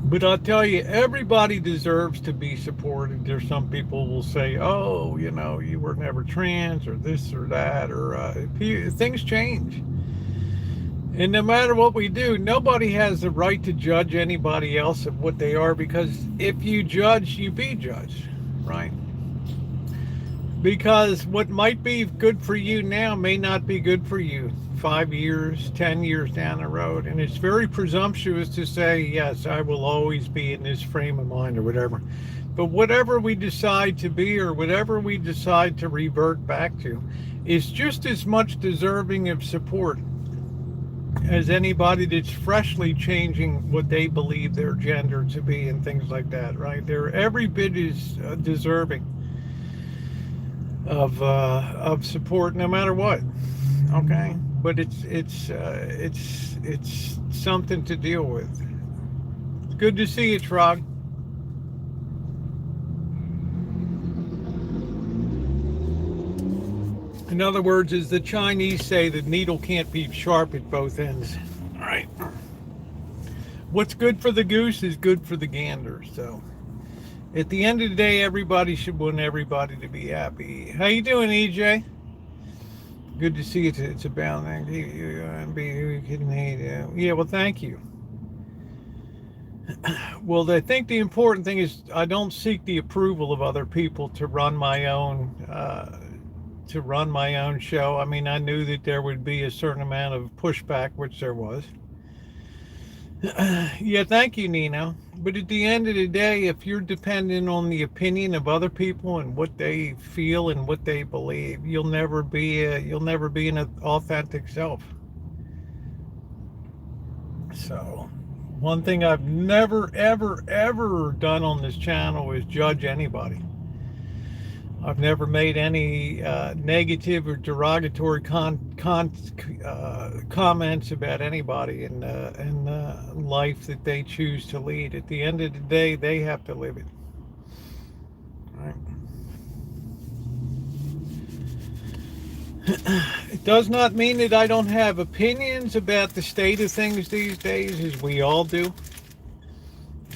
But I'll tell you, everybody deserves to be supported. There's some people will say, "Oh, you know, you were never trans, or this or that," or things change. And no matter what we do, nobody has the right to judge anybody else of what they are, because if you judge, you be judged, right? Because what might be good for you now may not be good for you 5 years, 10 years down the road. And it's very presumptuous to say, yes, I will always be in this frame of mind or whatever. But whatever we decide to be, or whatever we decide to revert back to, is just as much deserving of support as anybody that's freshly changing what they believe their gender to be and things like that, right? They're every bit as deserving of support, no matter what. Okay, but it's something to deal with. It's good to see you, Trog. In other words, as the Chinese say, the needle can't be sharp at both ends. All right. What's good for the goose is good for the gander. So at the end of the day, everybody should want everybody to be happy. How you doing, EJ? Good to see you. It's about yeah, well, thank you. Well, I think the important thing is I don't seek the approval of other people to run my own show. I mean, I knew that there would be a certain amount of pushback, which there was. Yeah, thank you, Nino. But at the end of the day, if you're dependent on the opinion of other people and what they feel and what they believe, you'll never be an authentic self. So, One thing I've never, ever, ever done on this channel is judge anybody. I've never made any negative or derogatory comments about anybody in life that they choose to lead. At the end of the day, they have to live it. Right? It does not mean that I don't have opinions about the state of things these days, as we all do.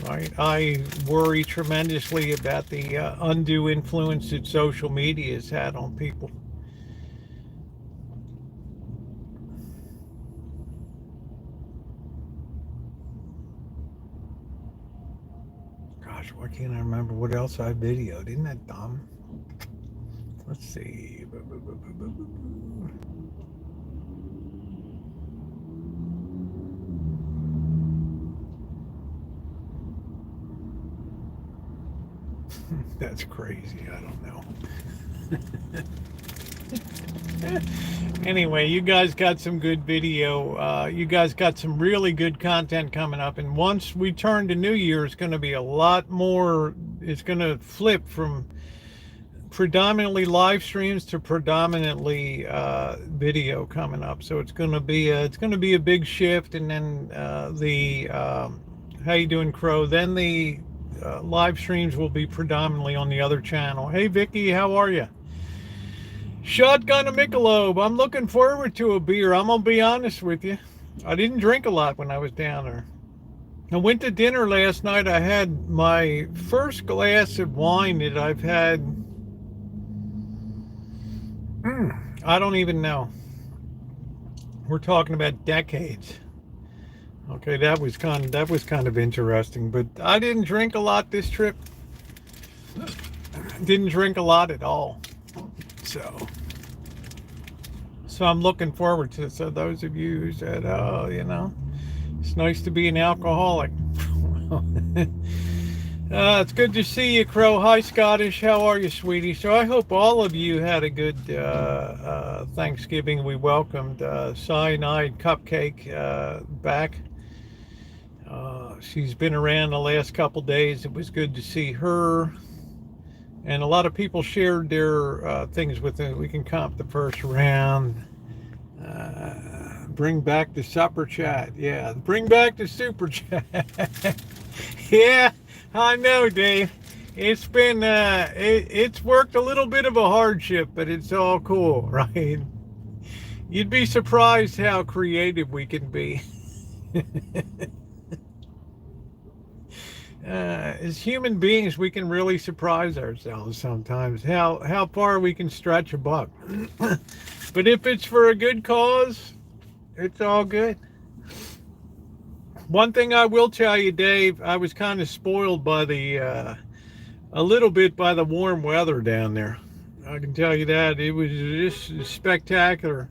Right? I worry tremendously about the undue influence that social media has had on people. Gosh, why can't I remember what else I videoed? Isn't that dumb? Let's see. That's crazy. I don't know. Anyway, you guys got some good video. You guys got some really good content coming up. And once we turn to New Year, it's going to be a lot more. It's going to flip from predominantly live streams to predominantly video coming up. So it's going to be a big shift. And then how you doing, Crow? Then the live streams will be predominantly on the other channel. Hey Vicky, how are you? Shotgun a Michelob. I'm looking forward to a beer. I'm gonna be honest with you, I didn't drink a lot when I was down there. I went to dinner last night. I had my first glass of wine that I've had, I don't even know, we're talking about decades. Okay, that was kind of interesting, but I didn't drink a lot this trip. Didn't drink a lot at all. So I'm looking forward to it. So those of you who said, oh, it's nice to be an alcoholic. It's good to see you, Crow. Hi, Scottish. How are you, sweetie? So I hope all of you had a good Thanksgiving. We welcomed Cyanide Cupcake back. She's been around the last couple days. It was good to see her. And a lot of people shared their things with it. We can comp the first round. Bring back the supper chat. Yeah, bring back the super chat. Yeah, I know, Dave. It's been, it's worked a little bit of a hardship, but it's all cool, right? You'd be surprised how creative we can be. As human beings, we can really surprise ourselves sometimes, how far we can stretch a buck. But if it's for a good cause, it's all good. One thing I will tell you, Dave, I was kind of spoiled by a little bit by the warm weather down there. I can tell you that. It was just spectacular.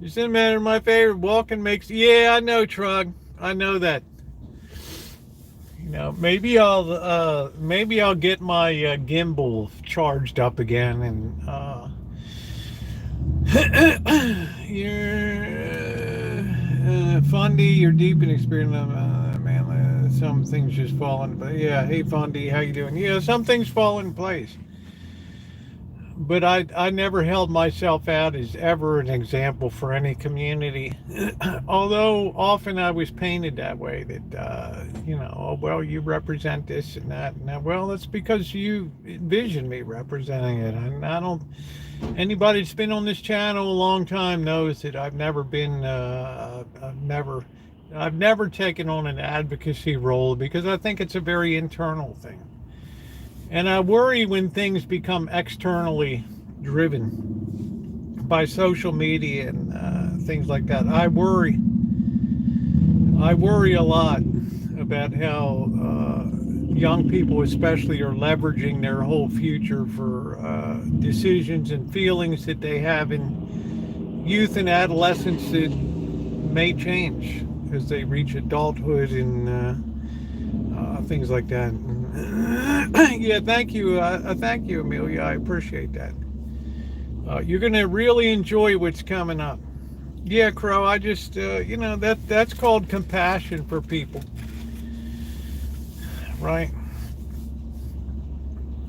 It doesn't matter, my favorite walking makes, yeah, I know, Trug. I know that. Maybe I'll get my gimbal charged up again, and you're Fundy, you're deep in experience, man. Some things just fall in. But yeah, hey Fundy, how you doing? Yeah, some things fall in place. But I never held myself out as ever an example for any community. Although often I was painted that way, that, oh, well, you represent this and that. And well, that's because you envision me representing it. And anybody that's been on this channel a long time knows that I've never been, I've never taken on an advocacy role, because I think it's a very internal thing. And I worry when things become externally driven by social media and things like that. I worry a lot about how young people especially are leveraging their whole future for decisions and feelings that they have in youth and adolescence that may change as they reach adulthood and things like that. Yeah, thank you, Amelia. I appreciate that. You're gonna really enjoy what's coming up. Yeah, Crow. I just, that's called compassion for people. right?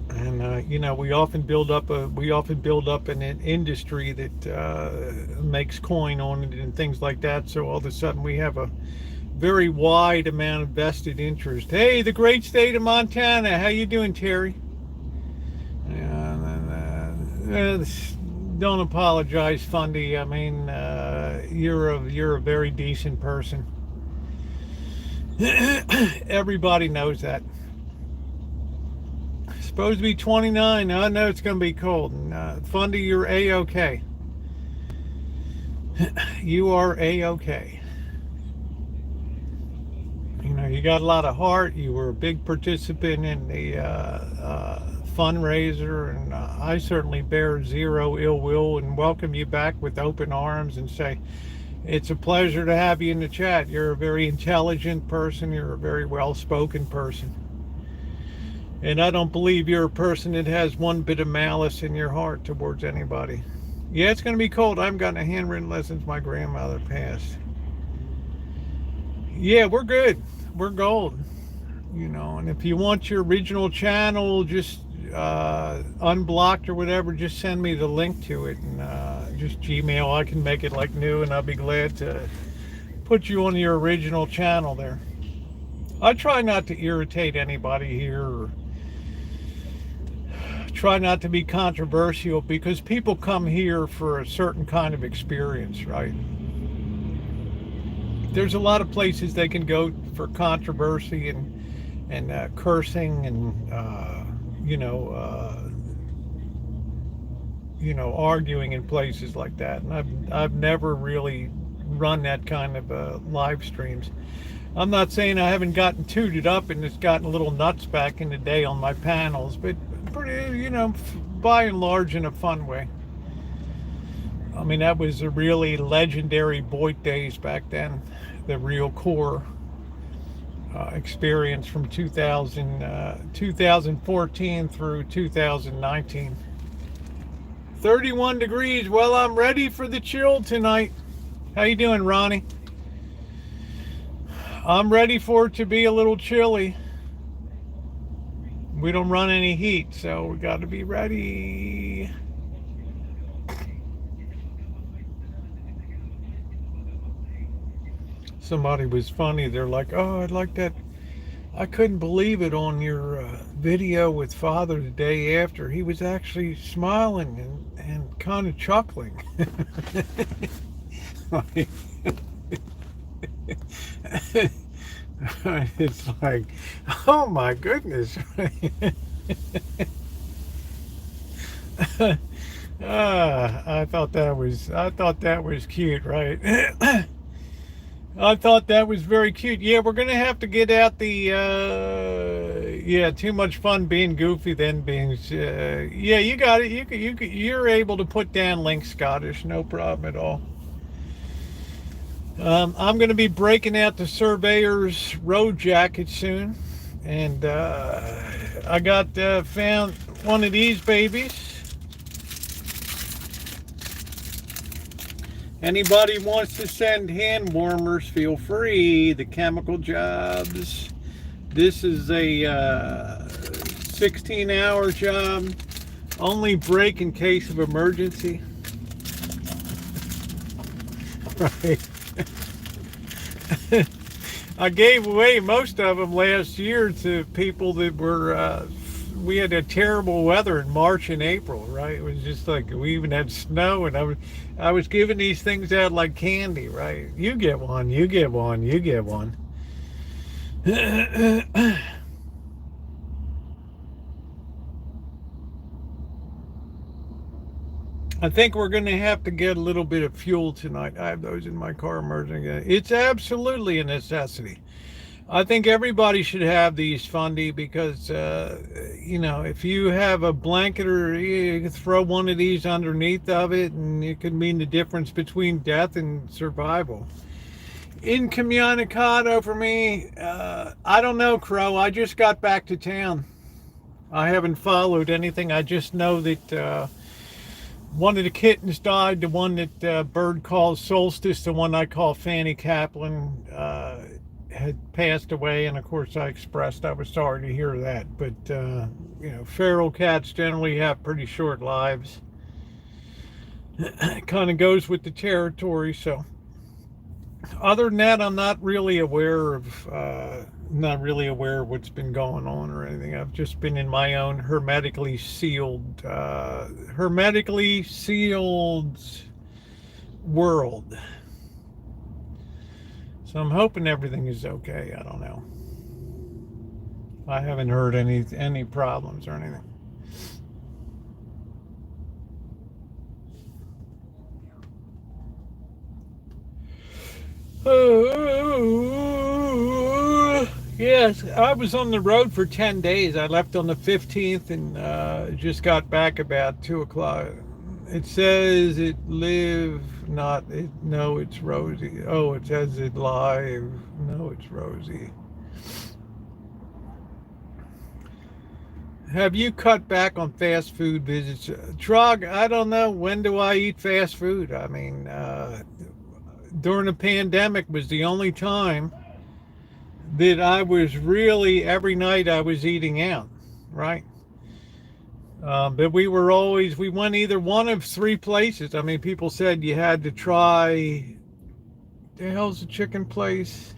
And you know, we often build up an industry that makes coin on it and things like that. So all of a sudden we have a very wide amount of vested interest. Hey, the great state of Montana, how you doing, Terry? Don't apologize, Fundy. I mean, you're a very decent person. Everybody knows that. Supposed to be 29. I know it's going to be cold. And, Fundy, you're A-okay. You are A-okay. You know, you got a lot of heart. You were a big participant in the fundraiser, and I certainly bear zero ill will and welcome you back with open arms and say it's a pleasure to have you in the chat. You're a very intelligent person. You're a very well-spoken person. And I don't believe you're a person that has one bit of malice in your heart towards anybody. Yeah, it's going to be cold. I haven't gotten a handwritten lesson since my grandmother passed. Yeah, we're good. We're gold. You know, and if you want your original channel just unblocked or whatever, just send me the link to it, and just Gmail. I can make it like new, and I'll be glad to put you on your original channel there. I try not to irritate anybody here, or try not to be controversial, because people come here for a certain kind of experience, right? There's a lot of places they can go for controversy and cursing and arguing in places like that. And I've never really run that kind of live streams. I'm not saying I haven't gotten tooted up and it's gotten a little nuts back in the day on my panels, but pretty, you know, by and large in a fun way. I mean, that was the really legendary Boyd days back then, the real core experience from 2014 through 2019. 31 degrees. Well, I'm ready for the chill tonight. How you doing, Ronnie? I'm ready for it to be a little chilly. We don't run any heat, so we got to be ready. Somebody was funny. They're like, oh, I'd like that. I couldn't believe it on your video with Father the day after. He was actually smiling and kind of chuckling. It's like, oh my goodness. I thought that was cute, right? I thought that was very cute. Yeah, we're gonna have to get out the too much fun being goofy than being yeah, you got it. You're able to put down Link Scottish, no problem at all. I'm going to be breaking out the Surveyor's road jacket soon, and I got found one of these babies. Anybody wants to send hand warmers, feel free. The Chemical Jobs. This is a 16-hour job. Only break in case of emergency. Right. I gave away most of them last year to people that were, we had a terrible weather in March and April, right? It was just like, we even had snow, and I was giving these things out like candy, right? You get one, you get one, you get one. I think we're going to have to get a little bit of fuel tonight. I have those in my car emerging. It's absolutely a necessity. I think everybody should have these, Fundy, because, you know, if you have a blanket, or you can throw one of these underneath of it, and it could mean the difference between death and survival. Incommunicado for me, I don't know, Crow. I just got back to town. I haven't followed anything. I just know that one of the kittens died, the one that Bird calls Solstice, the one I call Fanny Kaplan, had passed away, and of course I expressed I was sorry to hear that. But you know, feral cats generally have pretty short lives. It kind of goes with the territory. So other than that, I'm not really aware of what's been going on or anything. I've just been in my own hermetically sealed world. So I'm hoping everything is okay. I don't know. I haven't heard any problems or anything. Yes, I was on the road for 10 days. I left on the 15th and just got back about 2 o'clock. It says it live, not it. No, it's Rosie. Oh, it says it live. No, it's Rosie. Have you cut back on fast food visits? Trog, I don't know. When do I eat fast food? I mean, during the pandemic was the only time that I was really, every night I was eating out, right? But we went either one of three places. I mean, people said you had to try, the hell's the chicken place?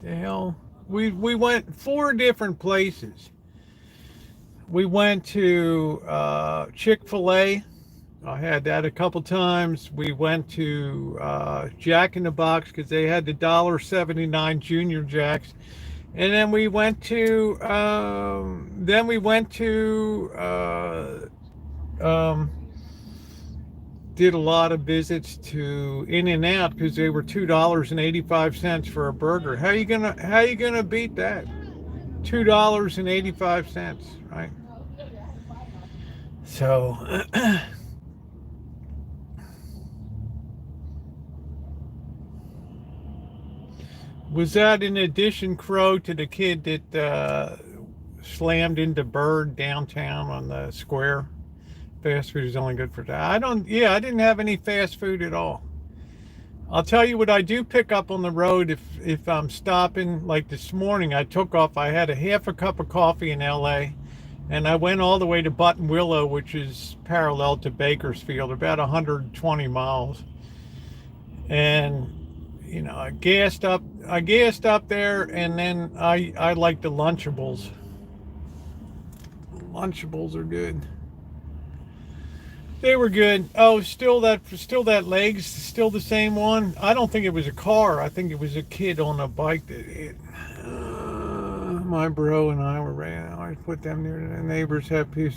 The hell? We went four different places. We went to Chick-fil-A. I had that a couple times. We went to Jack in the Box because they had the $1.79 Junior Jacks. And then we went to did a lot of visits to In-N-Out because they were $2.85 for a burger. How you gonna beat that? $2.85, right? So was that in addition, Crow, to the kid that slammed into Bird downtown on the square? Fast food is only good for that. I didn't have any fast food at all. I'll tell you what I do pick up on the road if I'm stopping. Like this morning, I took off. I had a half a cup of coffee in LA, and I went all the way to Buttonwillow, which is parallel to Bakersfield, about 120 miles. And you know, I gassed up there, and then I like the Lunchables. Lunchables are good. They were good. Oh, still that legs, still the same one. I don't think it was a car. I think it was a kid on a bike that hit. My bro and I were ran. I put them near the neighbors.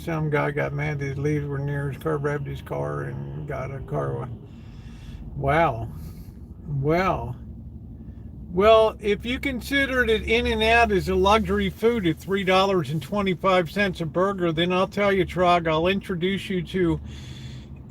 Some guy got mad that his leaves were near his car, revved his car, and got a car. Wow. Well, if you consider that In-N-Out is a luxury food at $3.25 a burger, then I'll tell you, Trog, I'll introduce you to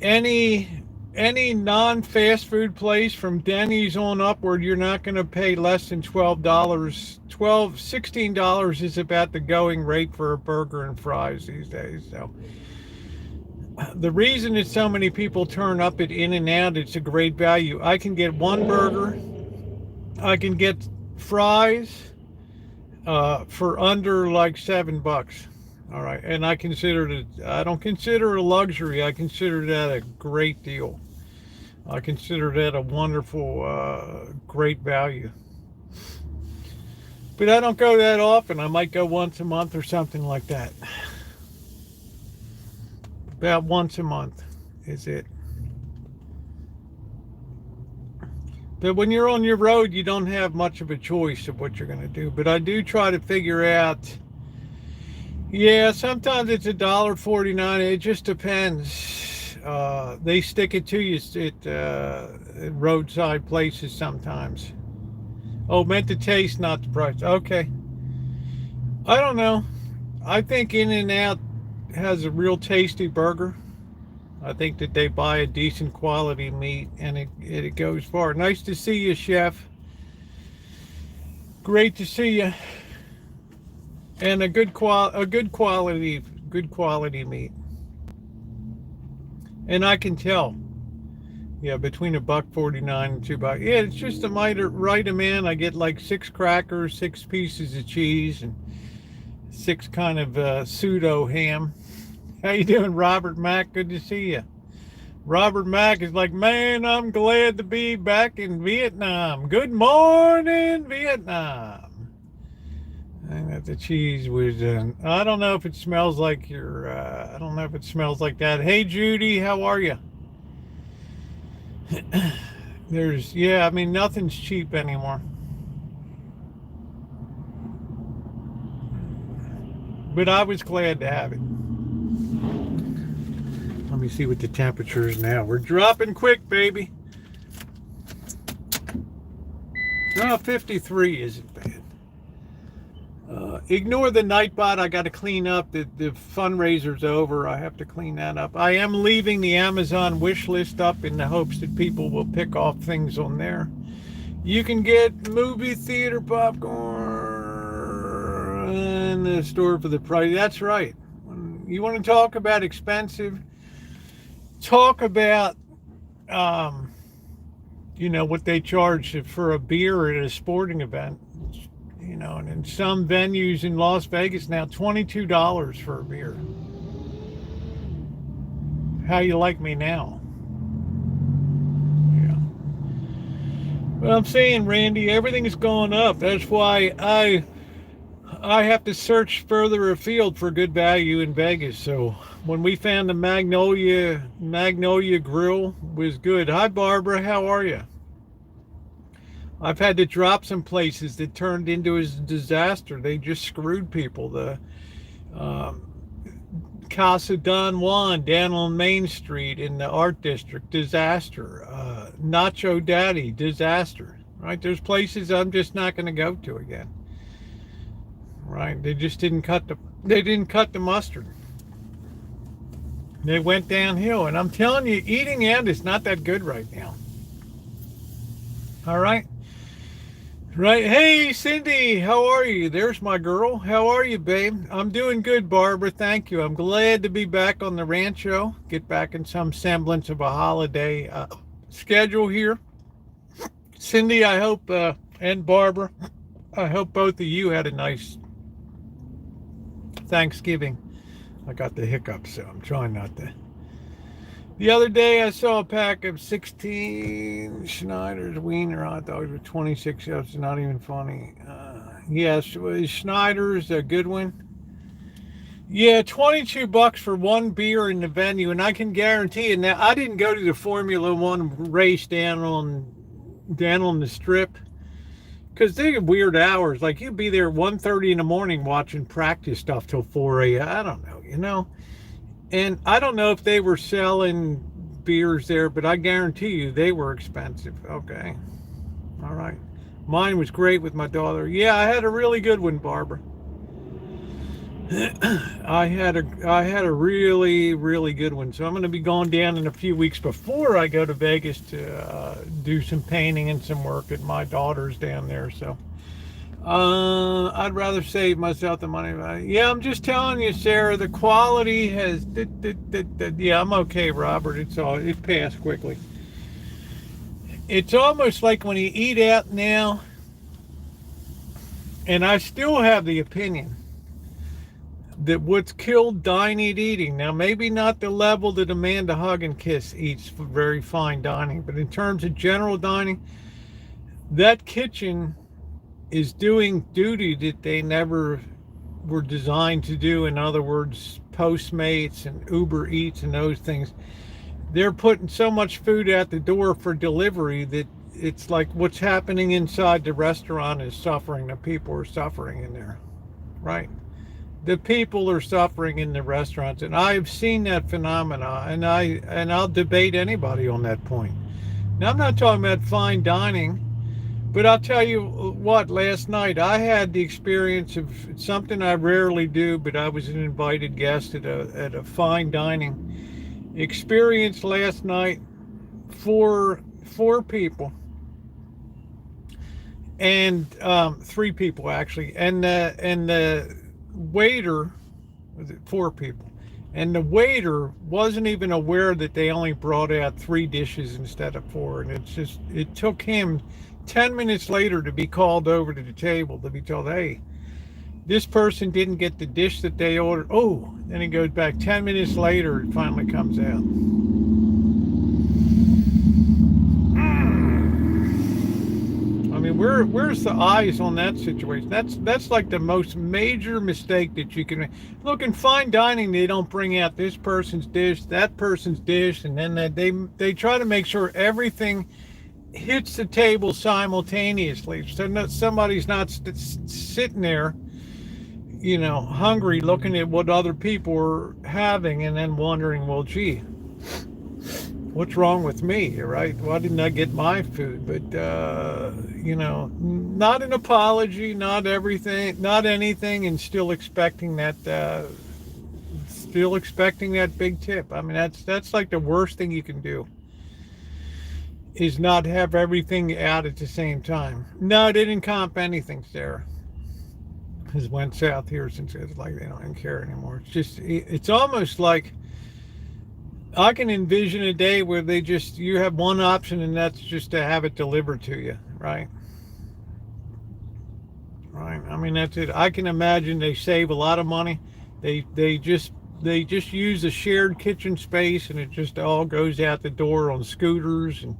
any non-fast food place from Denny's on upward. You're not going to pay less than $16 is about the going rate for a burger and fries these days. So the reason that so many people turn up at In-N-Out, it's a great value. I can get one burger, I can get fries for under like $7. All right, and I don't consider it a luxury. I consider that a great deal. I consider that a wonderful, great value. But I don't go that often. I might go once a month or something like that. About once a month is it. But when you're on your road, you don't have much of a choice of what you're going to do. But I do try to figure out. Yeah, sometimes it's $1.49. It just depends. They stick it to you at roadside places sometimes. Oh, meant to taste, not the price. Okay. I don't know. I think In-N-Out has a real tasty burger. I think that they buy a decent quality meat, and it goes far. Nice to see you, Chef. Great to see you. And a good quality meat. And I can tell, Yeah, between $1.49 and $2. Yeah, it's just the right amount. I get like 6 crackers, 6 pieces of cheese, and 6 kind of pseudo ham. How you doing, Robert Mack? Good to see you. Robert Mack is like, man, I'm glad to be back in Vietnam. Good morning, Vietnam. And that the cheese was, I don't know if it smells like I don't know if it smells like that. Hey, Judy, how are you? Yeah, I mean, nothing's cheap anymore. But I was glad to have it. Let me see what the temperature is now. We're dropping quick, baby. Oh, 53 isn't bad. Ignore the Nightbot. I got to clean up. The fundraiser's over. I have to clean that up. I am leaving the Amazon wish list up in the hopes that people will pick off things on there. You can get movie theater popcorn in the store for the price. That's right. You want to talk about expensive? Talk about, what they charge for a beer at a sporting event. And in some venues in Las Vegas now, $22 for a beer. How you like me now? Yeah. Well, I'm saying, Randy, everything is going up. That's why I have to search further afield for good value in Vegas. So when we found the Magnolia Grill was good. Hi, Barbara. How are you? I've had to drop some places that turned into a disaster. They just screwed people. The Casa Don Juan down on Main Street in the Art District, disaster. Nacho Daddy, disaster. Right? There's places I'm just not going to go to again. Right? They just didn't cut the mustard. They went downhill, and I'm telling you, eating out is not that good right now. All right. Right. Hey, Cindy, how are you? There's my girl. How are you, babe? I'm doing good, Barbara. Thank you. I'm glad to be back on the Rancho. Get back in some semblance of a holiday schedule here. Cindy, I hope, and Barbara, I hope both of you had a nice Thanksgiving. I got the hiccups, so I'm trying not to. The other day, I saw a pack of 16 Schneider's Wiener hot dogs with 26. That's not even funny. Yes, Schneider's a good one. Yeah, $22 for one beer in the venue, and I can guarantee you. Now, I didn't go to the Formula One race down on the strip because they have weird hours. Like you'd be there at 1:30 in the morning watching practice stuff till 4 a.m. I don't know, And I don't know if they were selling beers there, but I guarantee you they were expensive. Okay. All right. Mine was great with my daughter. Yeah, I had a really good one, Barbara. I had a really, really good one. So I'm going to be going down in a few weeks before I go to Vegas to do some painting and some work at my daughter's down there. So I'd rather save myself the money. Yeah, I'm just telling you, Sarah, the quality has, yeah, I'm okay, Robert. It passed quickly. It's almost like when you eat out now, and I still have the opinion that what's killed dine-eat eating, now maybe not the level that Amanda Hug and Kiss eats for very fine dining, but in terms of general dining, that kitchen is doing duty that they never were designed to do. In other words, Postmates and Uber Eats and those things. They're putting so much food out the door for delivery that it's like what's happening inside the restaurant is suffering. The people are suffering in there, right? The people are suffering in the restaurants, and I've seen that phenomena, and I'll debate anybody on that point. Now, I'm not talking about fine dining, but I'll tell you what, last night I had the experience of something I rarely do, but I was an invited guest at a fine dining experience last night for four people, and 3 people actually, and the waiter, was it 4 people, And the waiter wasn't even aware that they only brought out 3 dishes instead of 4. And it took him 10 minutes later to be called over to the table to be told, hey, this person didn't get the dish that they ordered. Oh, then he goes back 10 minutes later, it finally comes out. I mean, where's the eyes on that situation? That's like the most major mistake that you can make. Look, in fine dining, they don't bring out this person's dish, that person's dish, and then they try to make sure everything hits the table simultaneously, so somebody's not sitting there, hungry, looking at what other people are having, and then wondering, well, gee, what's wrong with me, right? Why didn't I get my food? But not an apology, not everything, not anything, and still expecting that big tip. I mean, that's like the worst thing you can do, is not have everything out at the same time. No, they didn't comp anything, Sarah. Has went south here since it's like they don't even care anymore. It's almost like I can envision a day where you have one option, and that's just to have it delivered to you, right? Right. I mean, that's it. I can imagine they save a lot of money. They just use a shared kitchen space, and it just all goes out the door on scooters and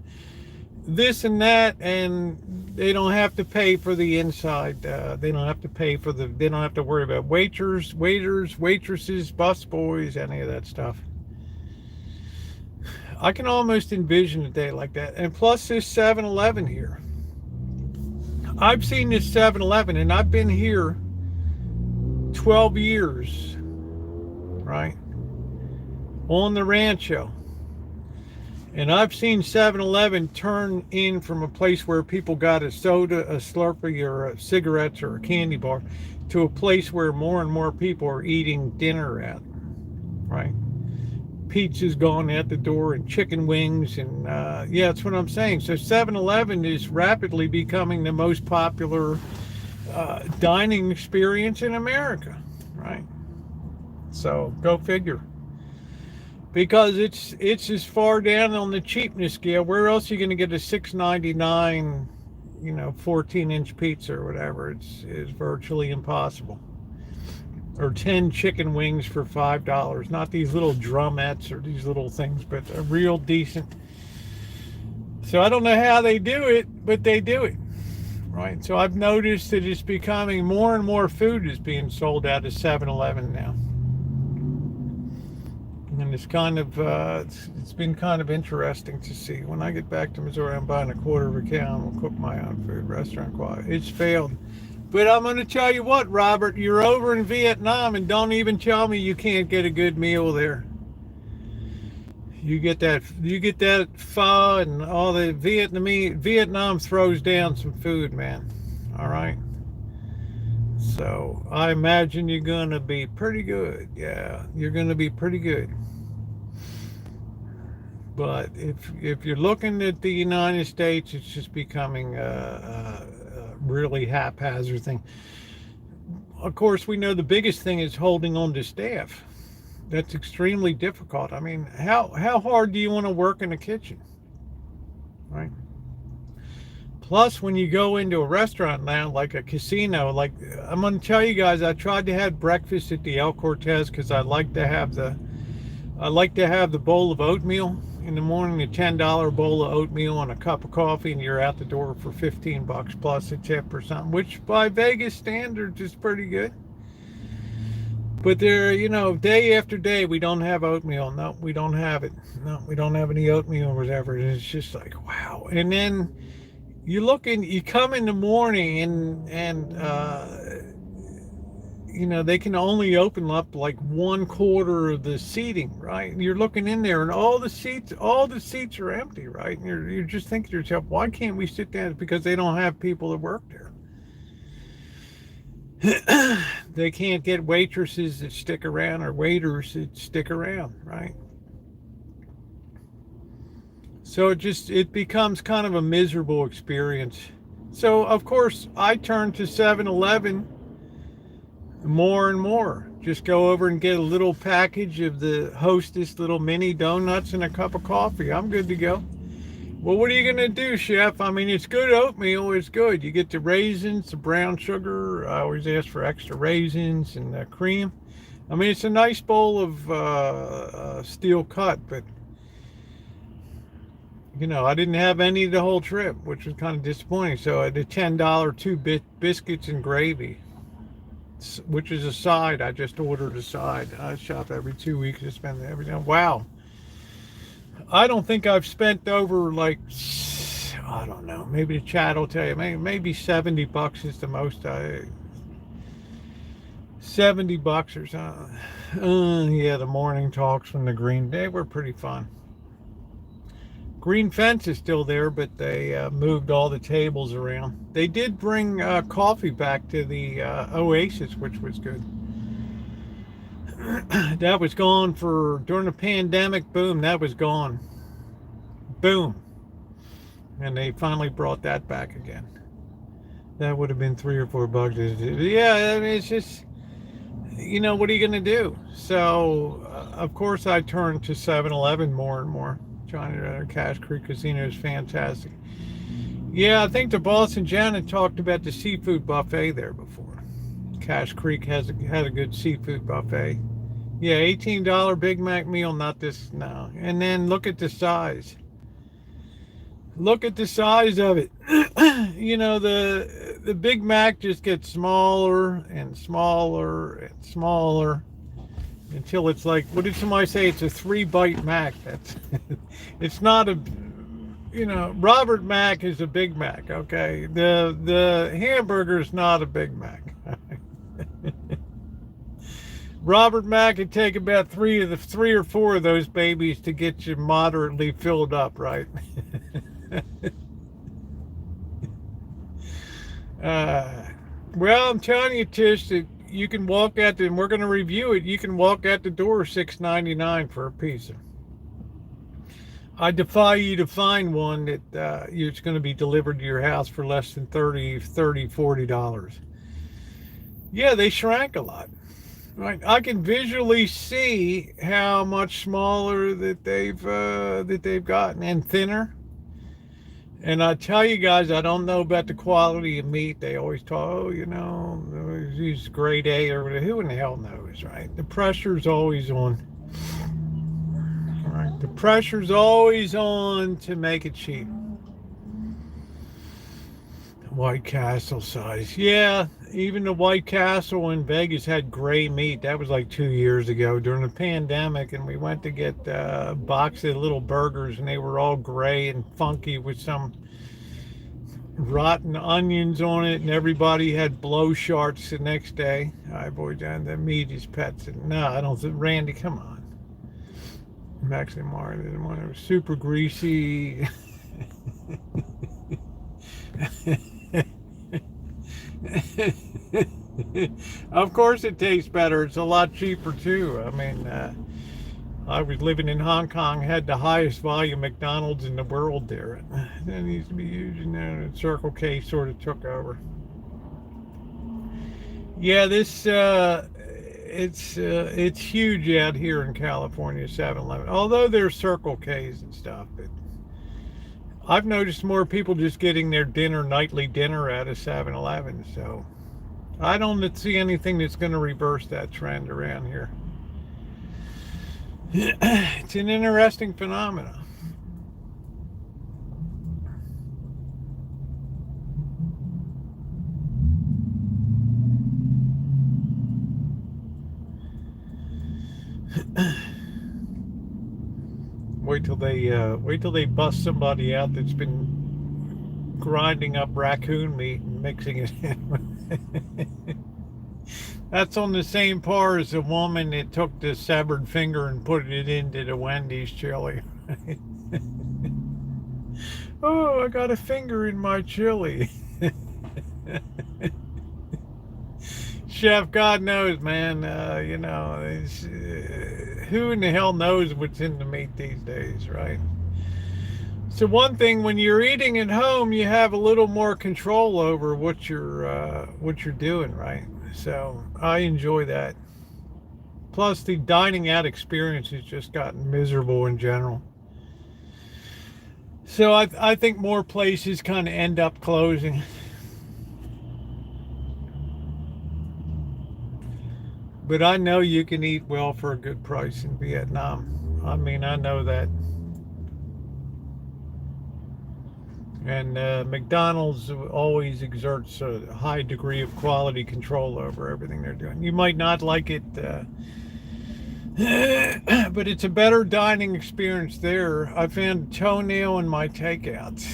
this and that, and they don't have to pay for the inside. They don't have to pay for they don't have to worry about waiters, waitresses, busboys, any of that stuff. I can almost envision a day like that. And plus this 7-Eleven here. I've seen this 7-Eleven, and I've been here 12 years, right? On the Rancho. And I've seen 7-Eleven turn in from a place where people got a soda, a Slurpee, or a cigarettes, or a candy bar, to a place where more and more people are eating dinner at, right? Pizza's gone out the door, and chicken wings, and yeah, that's what I'm saying. So 7-Eleven is rapidly becoming the most popular dining experience in America, right? So go figure. Because it's as far down on the cheapness scale. Where else are you going to get a $6.99, 14-inch pizza or whatever? It's virtually impossible. Or 10 chicken wings for $5. Not these little drumettes or these little things, but a real decent. So I don't know how they do it, but they do it, right? So I've noticed that it's becoming more and more food is being sold out of 7-Eleven now. And it's kind of it's been kind of interesting to see. When I get back to Missouri, I'm buying a quarter of a cow and we'll cook my own food, restaurant quiet. It's failed. But I'm going to tell you what, Robert, you're over in Vietnam, and don't even tell me you can't get a good meal there. You get that pho and all the Vietnam throws down some food, man. All right. So I imagine you're going to be pretty good. Yeah, you're going to be pretty good. But if you're looking at the United States, it's just becoming a really haphazard thing. Of course, we know the biggest thing is holding on to staff. That's extremely difficult. I mean, how hard do you want to work in a kitchen, right? Plus, when you go into a restaurant now, like a casino, like I'm going to tell you guys, I tried to have breakfast at the El Cortez because I like to have the bowl of oatmeal in the morning, a $10 bowl of oatmeal and a cup of coffee, and you're out the door for $15 plus a tip or something, which by Vegas standards is pretty good. But there, day after day, we don't have oatmeal. No, we don't have it. No, we don't have any oatmeal or whatever. And it's just like, wow. And then you come in the morning and they can only open up like 1/4 of the seating, right? And you're looking in there, and all the seats are empty, right? And you're just thinking to yourself, why can't we sit down? It's because they don't have people that work there. They can't get waitresses that stick around or waiters that stick around, right? So it becomes kind of a miserable experience. So of course I turn to 7-Eleven more and more, Just go over and get a little package of the Hostess little mini donuts and a cup of coffee. I'm good to go. Well, what are you going to do, Chef? I mean, it's good oatmeal. It's good. You get the raisins, the brown sugar. I always ask for extra raisins and cream. I mean, it's a nice bowl of steel cut, but, you know, I didn't have any the whole trip, which was kind of disappointing. So I did $10 biscuits and gravy, which is a side. I just ordered a side. I shop every 2 weeks to spend every day. Wow. I don't think I've spent over, like, I don't know, maybe the chat will tell you, maybe $70 is the most. $70 or something. Yeah, the morning talks from the Green, they were pretty fun. Green fence is still there, but they moved all the tables around. They did bring coffee back to the Oasis, which was good. That was gone during the pandemic. Boom, that was gone. Boom. And they finally brought that back again. That would have been $3 or $4. Yeah, I mean, it's just, you know, what are you going to do? So, of course, I turned to 7-Eleven more and more. China Cache Creek Casino is fantastic. Yeah, I think the boss and Janet talked about the seafood buffet there before. Cache Creek had a good seafood buffet. Yeah, $18 Big Mac meal, not this, no. And then look at the size. Look at the size of it. You know, the Big Mac just gets smaller and smaller and smaller until it's like, what did somebody say? It's a 3-bite Mac. That's it's not a, you know, Robert Mac is a Big Mac, okay? The hamburger is not a Big Mac. Robert Mac could take about three or four of those babies to get you moderately filled up, right? Well, I'm telling you, Tish, that you can walk out and we're going to review it. You can walk out the door $6.99 for a pizza. I defy you to find one that it's going to be delivered to your house for less than $40. Yeah, they shrank a lot. Right, I can visually see how much smaller that they've gotten and thinner. And I tell you guys, I don't know about the quality of meat. They always talk, oh, you know, use grade A or whatever. Who in the hell knows, right? The pressure's always on. All right, the pressure's always on to make it cheap. White Castle size. Yeah, even the White Castle in Vegas had gray meat. That was like 2 years ago during the pandemic, and we went to get a box of little burgers, and they were all gray and funky with some rotten onions on it, and everybody had blow sharts the next day. I boy, John, the meat is pets. No, I don't think, Randy, come on. Actually, Martin, one that was super greasy. Of course it tastes better. It's a lot cheaper too. I mean, I was living in Hong Kong, had the highest volume McDonald's in the world there. That needs to be huge, and then Circle K sort of took over. Yeah, this it's huge out here in California, 7-Eleven. Although there's Circle K's and stuff, but I've noticed more people just getting their nightly dinner out of 7-Eleven, so I don't see anything that's going to reverse that trend around here. It's an interesting phenomenon. Wait till they bust somebody out that's been grinding up raccoon meat and mixing it in. That's on the same par as the woman that took the severed finger and put it into the Wendy's chili. Oh, I got a finger in my chili. Chef, God knows, man. You know, who in the hell knows what's in the meat these days, right? So one thing, when you're eating at home, you have a little more control over what you're doing, right? So I enjoy that. Plus, the dining out experience has just gotten miserable in general. So I think more places kind of end up closing. But I know you can eat well for a good price in Vietnam. I mean, I know that. And McDonald's always exerts a high degree of quality control over everything they're doing. You might not like it, but it's a better dining experience there. I found toenail in my takeouts.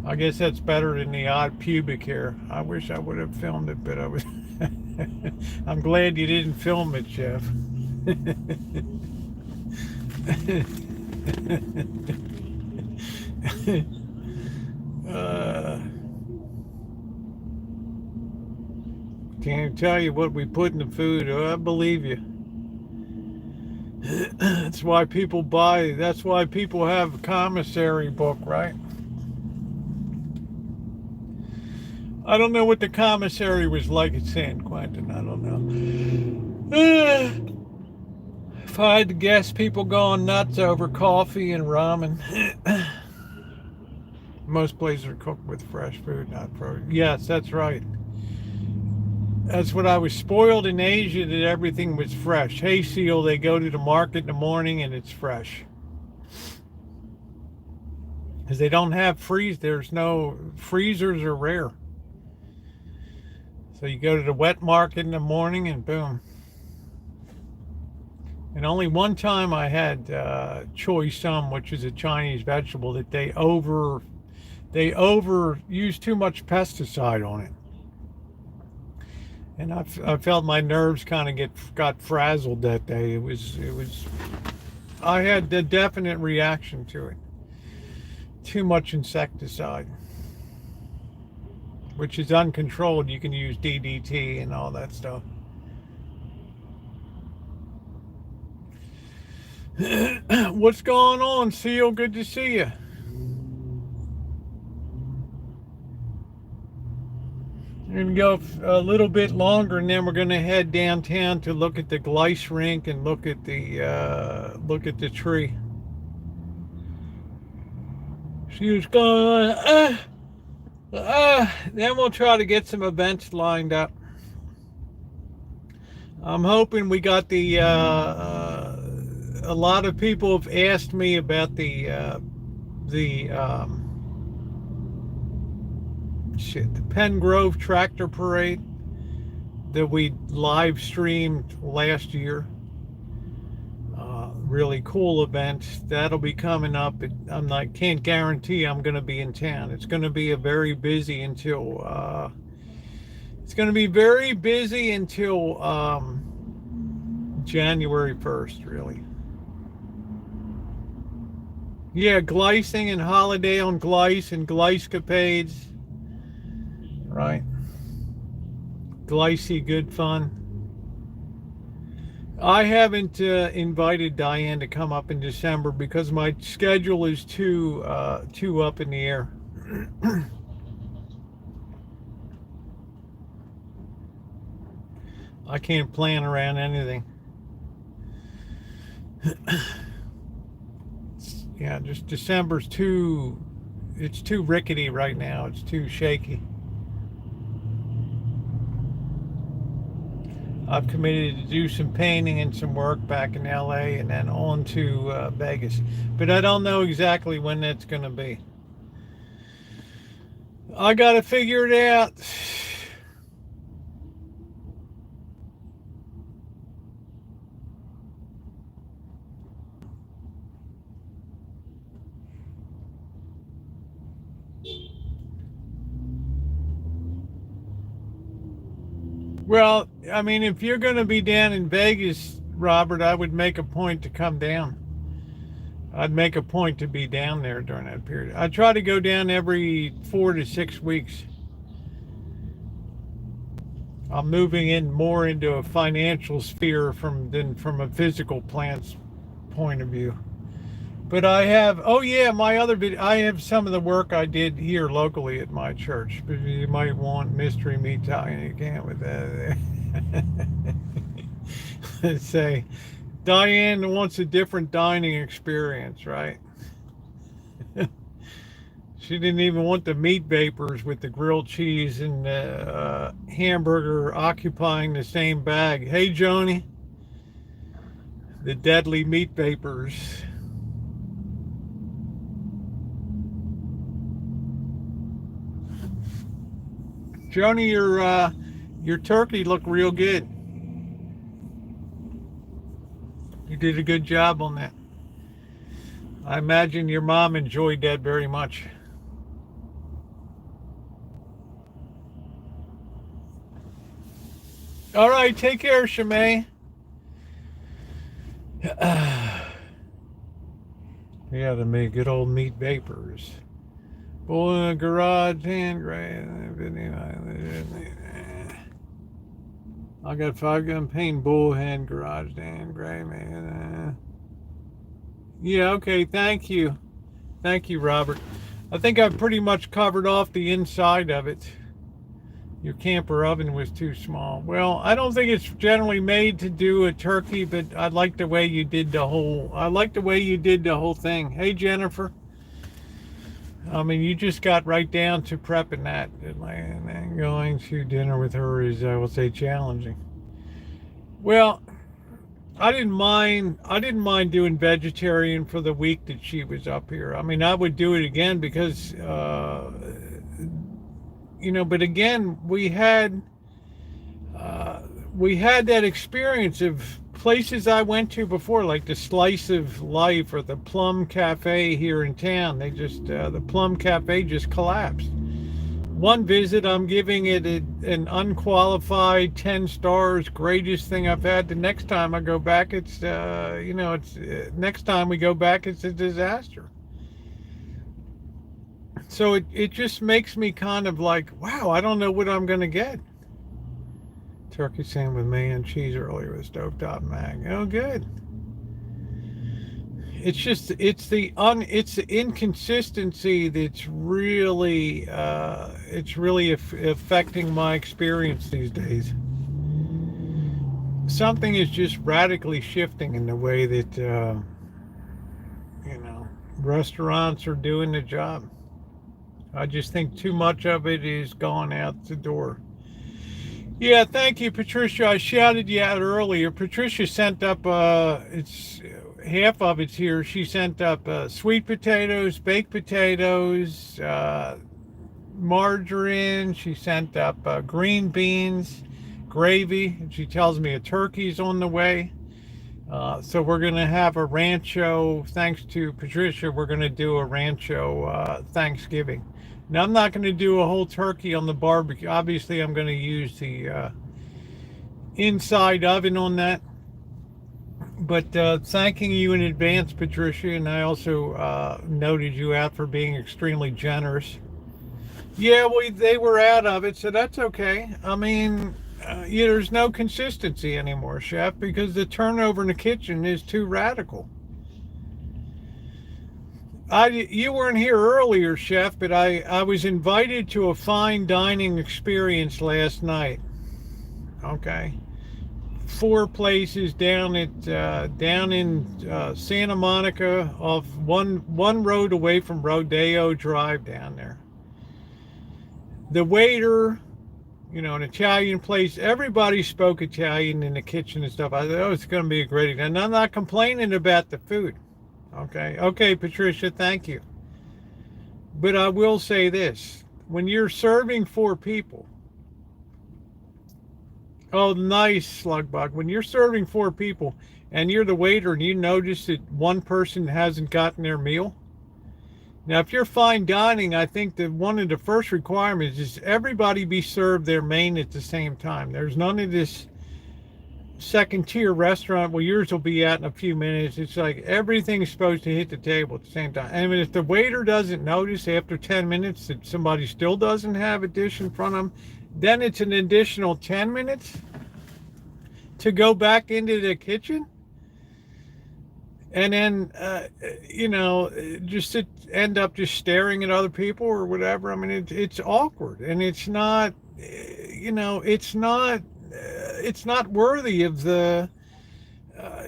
I guess that's better than the odd pubic hair. I wish I would have filmed it, but I was. I'm glad you didn't film it, Jeff. Can't tell you what we put in the food. Oh, I believe you. That's why people buy. That's why people have a commissary book, right? I don't know what the commissary was like at San Quentin. I don't know. If I had to guess, people going nuts over coffee and ramen. Most places are cooked with fresh food, not frozen. Yes, that's right. That's what I was spoiled in Asia, that everything was fresh. Hay seal, they go to the market in the morning and it's fresh. Because they don't have there's no, freezers are rare. So you go to the wet market in the morning and boom. And only one time I had choy sum, which is a Chinese vegetable that they use too much pesticide on it. And I felt my nerves kind of got frazzled that day. I had a definite reaction to it. Too much insecticide, which is uncontrolled. You can use DDT and all that stuff. What's going on, Seal? Good to see you. We're going to go a little bit longer, and then we're going to head downtown to look at the glice rink and look at the tree. She was going, then we'll try to get some events lined up. I'm hoping we got a lot of people have asked me about the Penn Grove Tractor Parade that we live streamed last year. Really cool event. That'll be coming up. Can't guarantee I'm going to be in town. It's going to be very busy until January 1st, really. Yeah, glicing and holiday on glice and glicecapades. Right. Glicey, good fun. I haven't invited Diane to come up in December because my schedule is too up in the air. I can't plan around anything. Yeah, just December's it's too rickety right now. It's too shaky. I've committed to do some painting and some work back in LA and then on to Vegas. But I don't know exactly when that's going to be. I got to figure it out. Well, I mean, if you're going to be down in Vegas, Robert, I would make a point to come down. I'd make a point to be down there during that period. I try to go down every 4 to 6 weeks. I'm moving in more into a financial sphere than from a physical plant's point of view. But I have, oh yeah, my other video, I have some of the work I did here locally at my church. But you might want mystery meat Italian, you can't with that. Let's say, Diane wants a different dining experience, right? She didn't even want the meat vapors with the grilled cheese and hamburger occupying the same bag. Hey, Joni, the deadly meat vapors. Joni, your turkey looked real good. You did a good job on that. I imagine your mom enjoyed that very much. All right, take care, Shimei. Yeah, to make good old meat vapors. Boy, garage hand gray. I got 5-gun paint bullhead garage hand gray, man. Yeah, okay, thank you. Thank you, Robert. I think I've pretty much covered off the inside of it. Your camper oven was too small. Well, I don't think it's generally made to do a turkey, but I like the way you did the whole, thing. Hey, Jennifer. I mean, you just got right down to prepping that. And going to dinner with her is, I will say, challenging. Well, I didn't mind doing vegetarian for the week that she was up here. I mean, I would do it again because, but again, we had that experience of places I went to before, like the Slice of Life or the Plum Cafe here in town. They just, the Plum Cafe just collapsed. One visit, I'm giving it an unqualified 10 stars, greatest thing I've had. The next time I go back, next time we go back, it's a disaster. So it just makes me kind of like, wow, I don't know what I'm going to get. Turkey sandwich with mayo and cheese earlier with stovetop mag. Oh, good. It's just, it's the inconsistency that's really, affecting my experience these days. Something is just radically shifting in the way that, restaurants are doing the job. I just think too much of it is gone out the door. Yeah, thank you, Patricia. I shouted you out earlier. Patricia sent up, it's half of it's here. She sent up sweet potatoes, baked potatoes, margarine. She sent up green beans, gravy. And she tells me a turkey's on the way. So we're going to have a Rancho, thanks to Patricia, we're going to do a Rancho Thanksgiving. Now, I'm not going to do a whole turkey on the barbecue. Obviously, I'm going to use the inside oven on that. But thanking you in advance, Patricia, and I also noted you out for being extremely generous. Yeah, they were out of it, so that's okay. I mean, there's no consistency anymore, Chef, because the turnover in the kitchen is too radical. You weren't here earlier, Chef, but I was invited to a fine dining experience last night. Okay. 4 places down in Santa Monica, off one road away from Rodeo Drive down there. The waiter, an Italian place, everybody spoke Italian in the kitchen and stuff. I thought, oh, it's going to be a great event. And I'm not complaining about the food. Okay, Patricia, thank you. But I will say this. When you're serving 4 people, oh, nice, Slugbug. When you're serving 4 people and you're the waiter and you notice that one person hasn't gotten their meal, now, if you're fine dining, I think that one of the first requirements is everybody be served their main at the same time. There's none of this second-tier restaurant, well, yours will be out in a few minutes. It's like everything's supposed to hit the table at the same time. And if the waiter doesn't notice after 10 minutes that somebody still doesn't have a dish in front of them, then it's an additional 10 minutes to go back into the kitchen. and then just to end up just staring at other people or whatever. I mean, it's awkward, and it's not, it's not worthy of the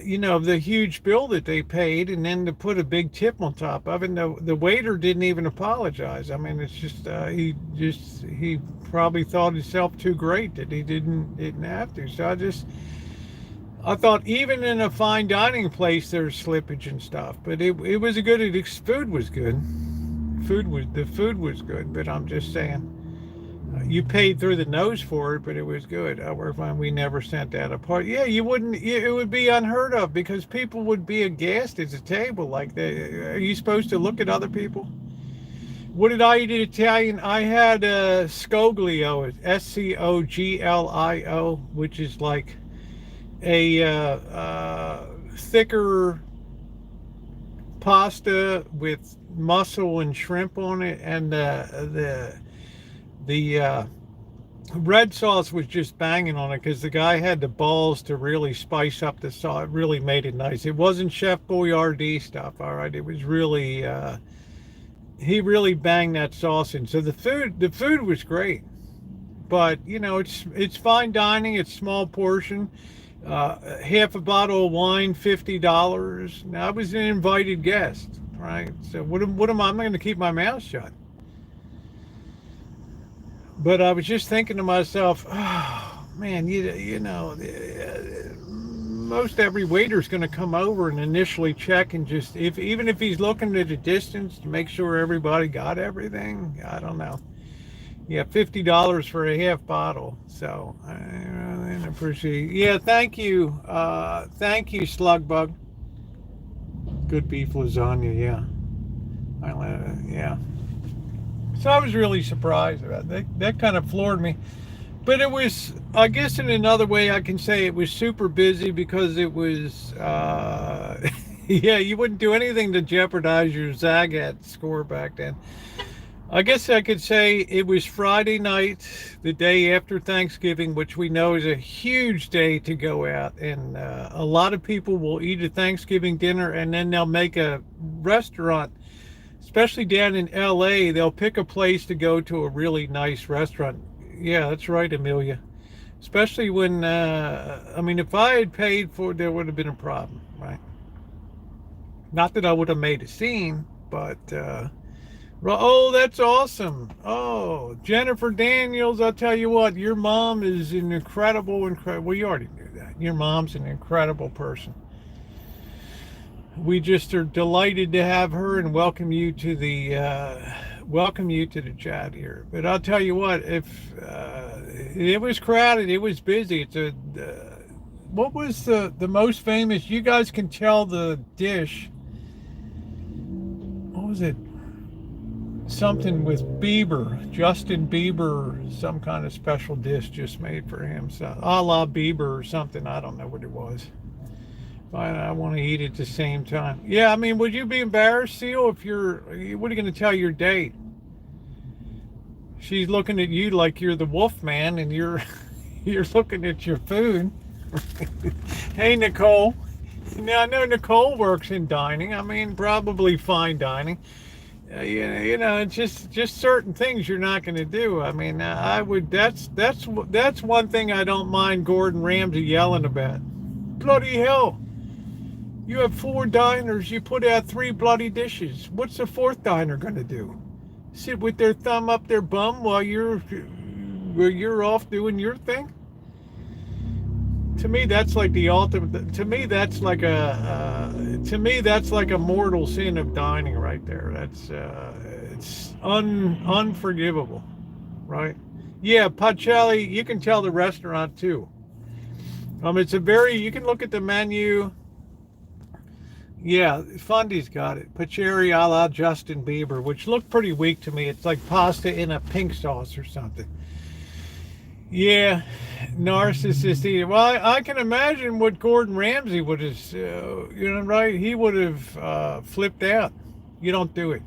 the huge bill that they paid, and then to put a big tip on top of it. And the waiter didn't even apologize. I mean, it's just he probably thought himself too great that he didn't have to. So I thought even in a fine dining place there's slippage and stuff, but it was a good. Food was good. The food was good, but I'm just saying. You paid through the nose for it, but it was good. We're fine. We never sent that apart. Yeah, you wouldn't. It would be unheard of because people would be aghast at the table. Like, are you supposed to look at other people? What did I eat at Italian? I had scoglio, Scoglio, which is like a thicker pasta with mussel and shrimp on it, and the red sauce was just banging on it because the guy had the balls to really spice up the sauce. It really made it nice. It wasn't Chef Boyardee stuff, all right. It was really he really banged that sauce in. So the food was great, but it's fine dining. It's small portion. Half a bottle of wine, $50. Now I was an invited guest, right? So what am I'm going to keep my mouth shut. But I was just thinking to myself, oh man, most every waiter's going to come over and initially check and just even if he's looking at a distance to make sure everybody got everything. I don't know. Yeah, $50 for a half bottle. So I really appreciate. Yeah, thank you, Slugbug. Good beef lasagna. Yeah, yeah. So I was really surprised about that. That kind of floored me. But it was, I guess in another way I can say it was super busy because it was, yeah, you wouldn't do anything to jeopardize your Zagat score back then. I guess I could say it was Friday night, the day after Thanksgiving, which we know is a huge day to go out. And a lot of people will eat a Thanksgiving dinner and then they'll make a restaurant. Especially down in LA, they'll pick a place to go to a really nice restaurant. Yeah, that's right, Amelia. Especially when, I mean, if I had paid for it, there would have been a problem, right? Not that I would have made a scene, but, oh, that's awesome. Oh, Jennifer Daniels, I'll tell you what, your mom is an incredible, well, you already knew that. Your mom's an incredible person. We just are delighted to have her and welcome you to the chat here. But I'll tell you what, if it was crowded, it was busy. It's what was the most famous? You guys can tell the dish. What was it? Something with Bieber, Justin Bieber, some kind of special dish just made for him. So a la Bieber or something. I don't know what it was. I want to eat at the same time. Yeah, I mean, would you be embarrassed, Seal, if what are you going to tell your date? She's looking at you like you're the wolf man and you're looking at your food. Hey, Nicole. Now, I know Nicole works in dining. I mean, probably fine dining. It's just certain things you're not going to do. I mean, I would, that's one thing I don't mind Gordon Ramsay yelling about. Bloody hell. You have 4 diners, you put out 3 bloody dishes. What's the 4th diner going to do? Sit with their thumb up their bum while you're off doing your thing? To me, that's like the ultimate. To me, that's like a mortal sin of dining right there. That's it's unforgivable, right? Yeah, Pacelli, you can tell the restaurant too. It's you can look at the menu. Yeah, Fundy's got it. Pacheri a la Justin Bieber, which looked pretty weak to me. It's like pasta in a pink sauce or something. Yeah, narcissist eating. Well, I can imagine what Gordon Ramsay would have, right? He would have flipped out. You don't do it.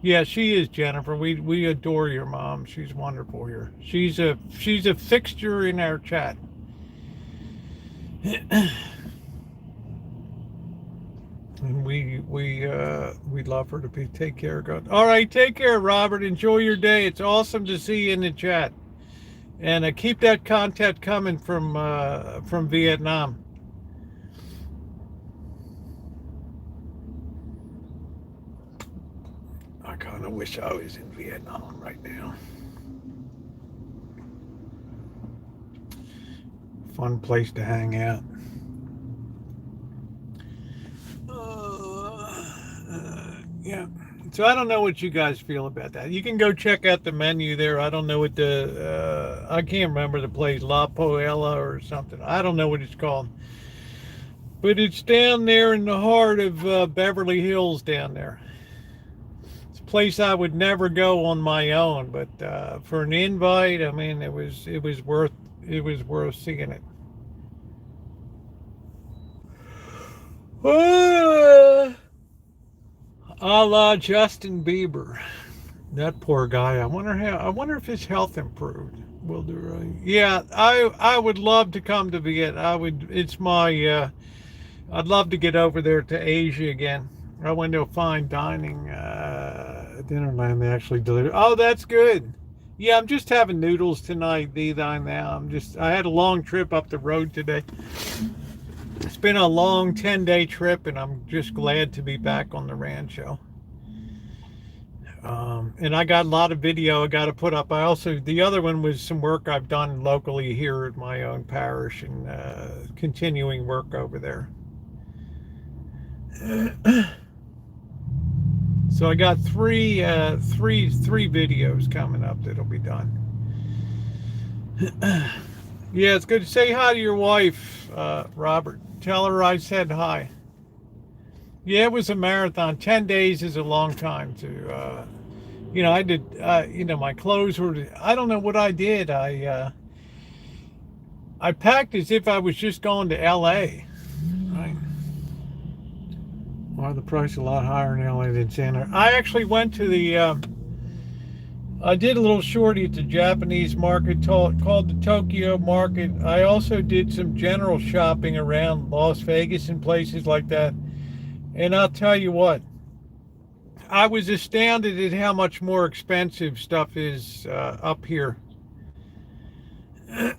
Yeah, she is, Jennifer. We adore your mom. She's wonderful here. She's a fixture in our chat. And we love her to be. Take care, God. All right, take care, Robert. Enjoy your day. It's awesome to see you in the chat, and keep that content coming from Vietnam. I kind of wish I was in Vietnam right now. Fun place to hang out. Yeah. So I don't know what you guys feel about that. You can go check out the menu there. I don't know what I can't remember the place, La Poela or something. I don't know what it's called. But it's down there in the heart of Beverly Hills down there. It's a place I would never go on my own, but for an invite, I mean, it was worth seeing it. A la Justin Bieber, that poor guy. I wonder if his health improved. Will do right. Yeah, I would love to come to Vietnam. I'd love to get over there to Asia again. I went to a fine dining dinner line. They actually delivered. Oh, that's good. Yeah, I'm just having noodles tonight. Now. I had a long trip up the road today. It's been a long 10-day trip, and I'm just glad to be back on the Rancho. And I got a lot of video I got to put up. The other one was some work I've done locally here at my own parish, and continuing work over there. So I got three videos coming up that'll be done. Yeah, it's good to say hi to your wife, Robert. Tell her I said hi. Yeah, it was a marathon. 10 days is a long time to, I did, my clothes were, I don't know what I did. I packed as if I was just going to LA. Right. Well, the price is a lot higher in LA than Santa. I actually went to I did a little shorty at the Japanese market called the Tokyo Market. I also did some general shopping around Las Vegas and places like that. And I'll tell you what, I was astounded at how much more expensive stuff is up here.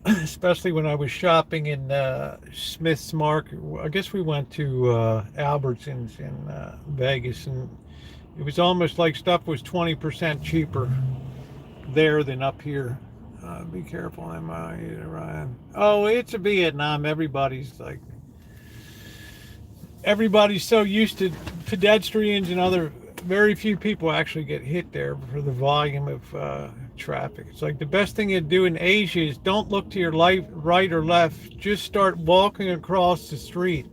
Especially when I was shopping in Smith's Market. I guess we went to Albertsons in Vegas, and it was almost like stuff was 20% cheaper there than up here. Be careful, Ryan. Oh, it's a Vietnam. Everybody's so used to pedestrians and other. Very few people actually get hit there for the volume of traffic. It's like the best thing to do in Asia is don't look to your right or left. Just start walking across the street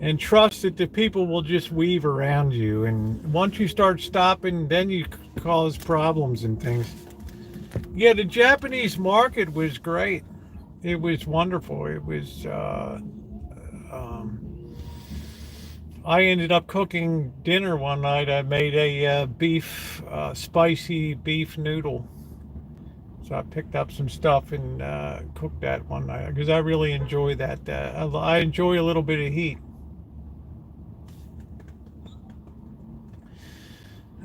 and trust that the people will just weave around you. And once you start stopping, then you cause problems and things. Yeah, the Japanese market was great. It was wonderful. It was, I ended up cooking dinner one night. I made a spicy beef noodle. So I picked up some stuff and cooked that one night because I really enjoy that. I enjoy a little bit of heat.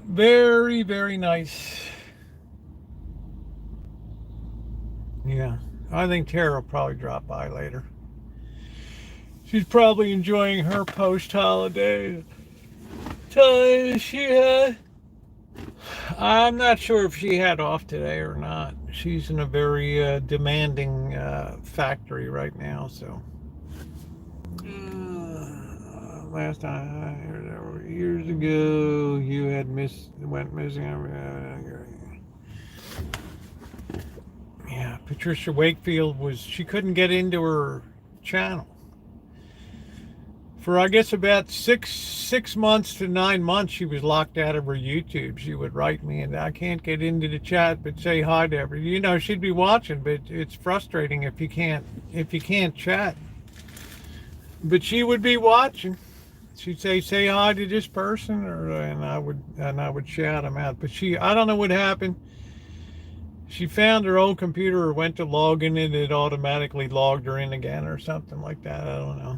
Very, very nice. Yeah, I think Tara will probably drop by later. She's probably enjoying her post-holiday time she had. I'm not sure if she had off today or not. She's in a very demanding factory right now, so. Last time I heard years ago, you had went missing. Yeah, Patricia Wakefield she couldn't get into her channel. For I guess about six months to 9 months, she was locked out of her YouTube. She would write me, and I can't get into the chat, but say hi to her. She'd be watching, but it's frustrating if you can't chat. But she would be watching. She'd say hi to this person, and I would shout them out. But I don't know what happened. She found her old computer or went to log in, and it automatically logged her in again or something like that. I don't know.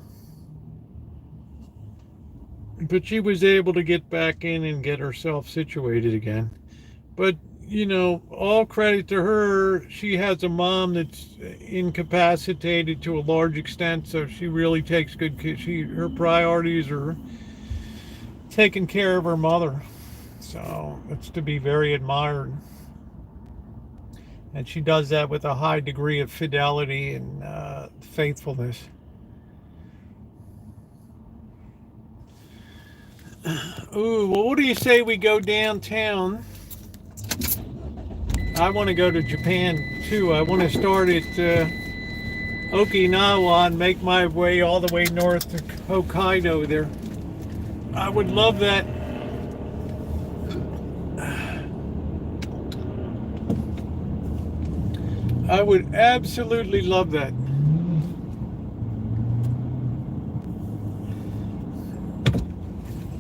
But she was able to get back in and get herself situated again. But, you know, all credit to her. She has a mom that's incapacitated to a large extent, so she really takes good care. Her priorities are taking care of her mother. So it's to be very admired. And she does that with a high degree of fidelity and faithfulness. Ooh, well, what do you say we go downtown? I want to go to Japan too. I want to start at Okinawa and make my way all the way north to Hokkaido there. I would love that. I would absolutely love that.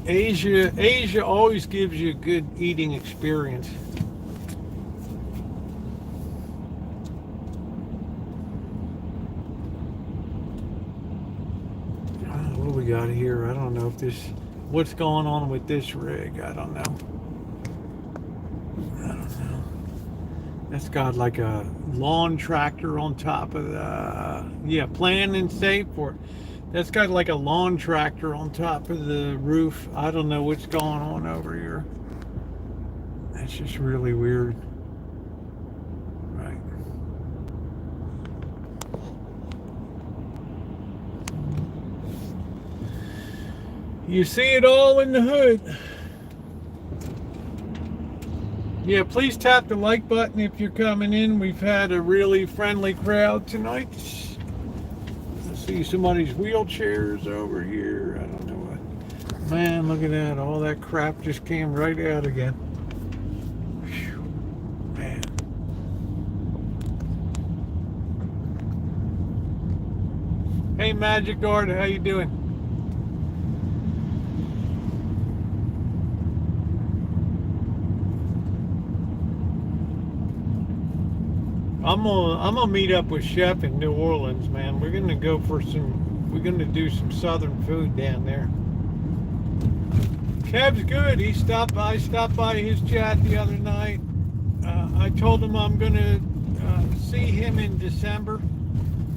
Asia always gives you a good eating experience. What do we got here? I don't know if this, what's going on with this rig? I don't know. That's got like a lawn tractor on top of the, yeah, plan and save for it. That's got like a lawn tractor on top of the roof. I don't know what's going on over here. That's just really weird. Right. You see it all in the hood. Yeah, please tap the like button if you're coming in. We've had a really friendly crowd tonight. I see somebody's wheelchairs over here. I don't know what. Man, look at that. All that crap just came right out again. Whew, man. Hey, Magic Guard, how you doing? I'm gonna meet up with Chef in New Orleans, man. We're gonna go for we're gonna do some southern food down there. Kev's good. I stopped by his chat the other night. I told him I'm gonna see him in December.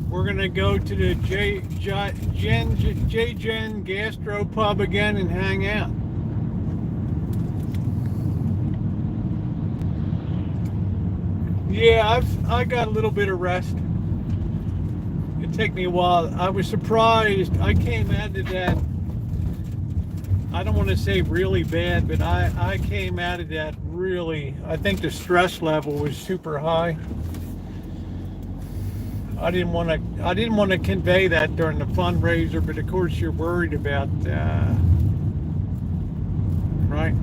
We're gonna go to the J Gen Gastro Pub again and hang out. Yeah, I got a little bit of rest. It took me a while. I was surprised. I came out of that, I don't want to say really bad, but I came out of that really, I think the stress level was super high. I didn't want to convey that during the fundraiser, but of course you're worried about, right?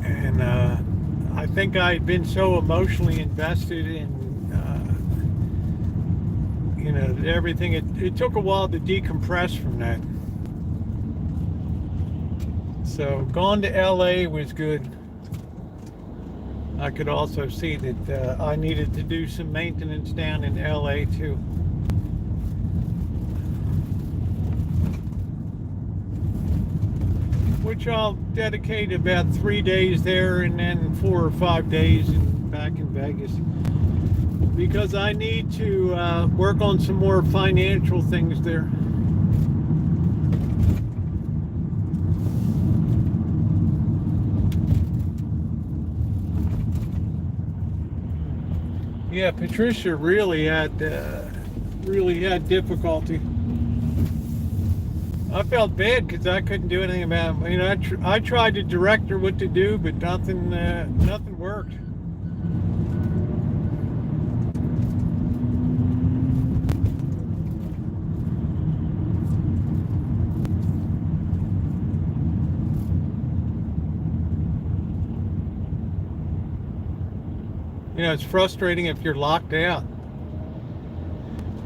And I think I had been so emotionally invested in, you know, everything. It took a while to decompress from that. So going to LA was good. I could also see that I needed to do some maintenance down in LA too. Which I'll dedicate about 3 days there and then 4 or 5 days back in Vegas. Because I need to work on some more financial things there. Yeah, Patricia really had difficulty. I felt bad because I couldn't do anything about it. You know, I tried to direct her what to do, but nothing worked. You know, it's frustrating if you're locked out.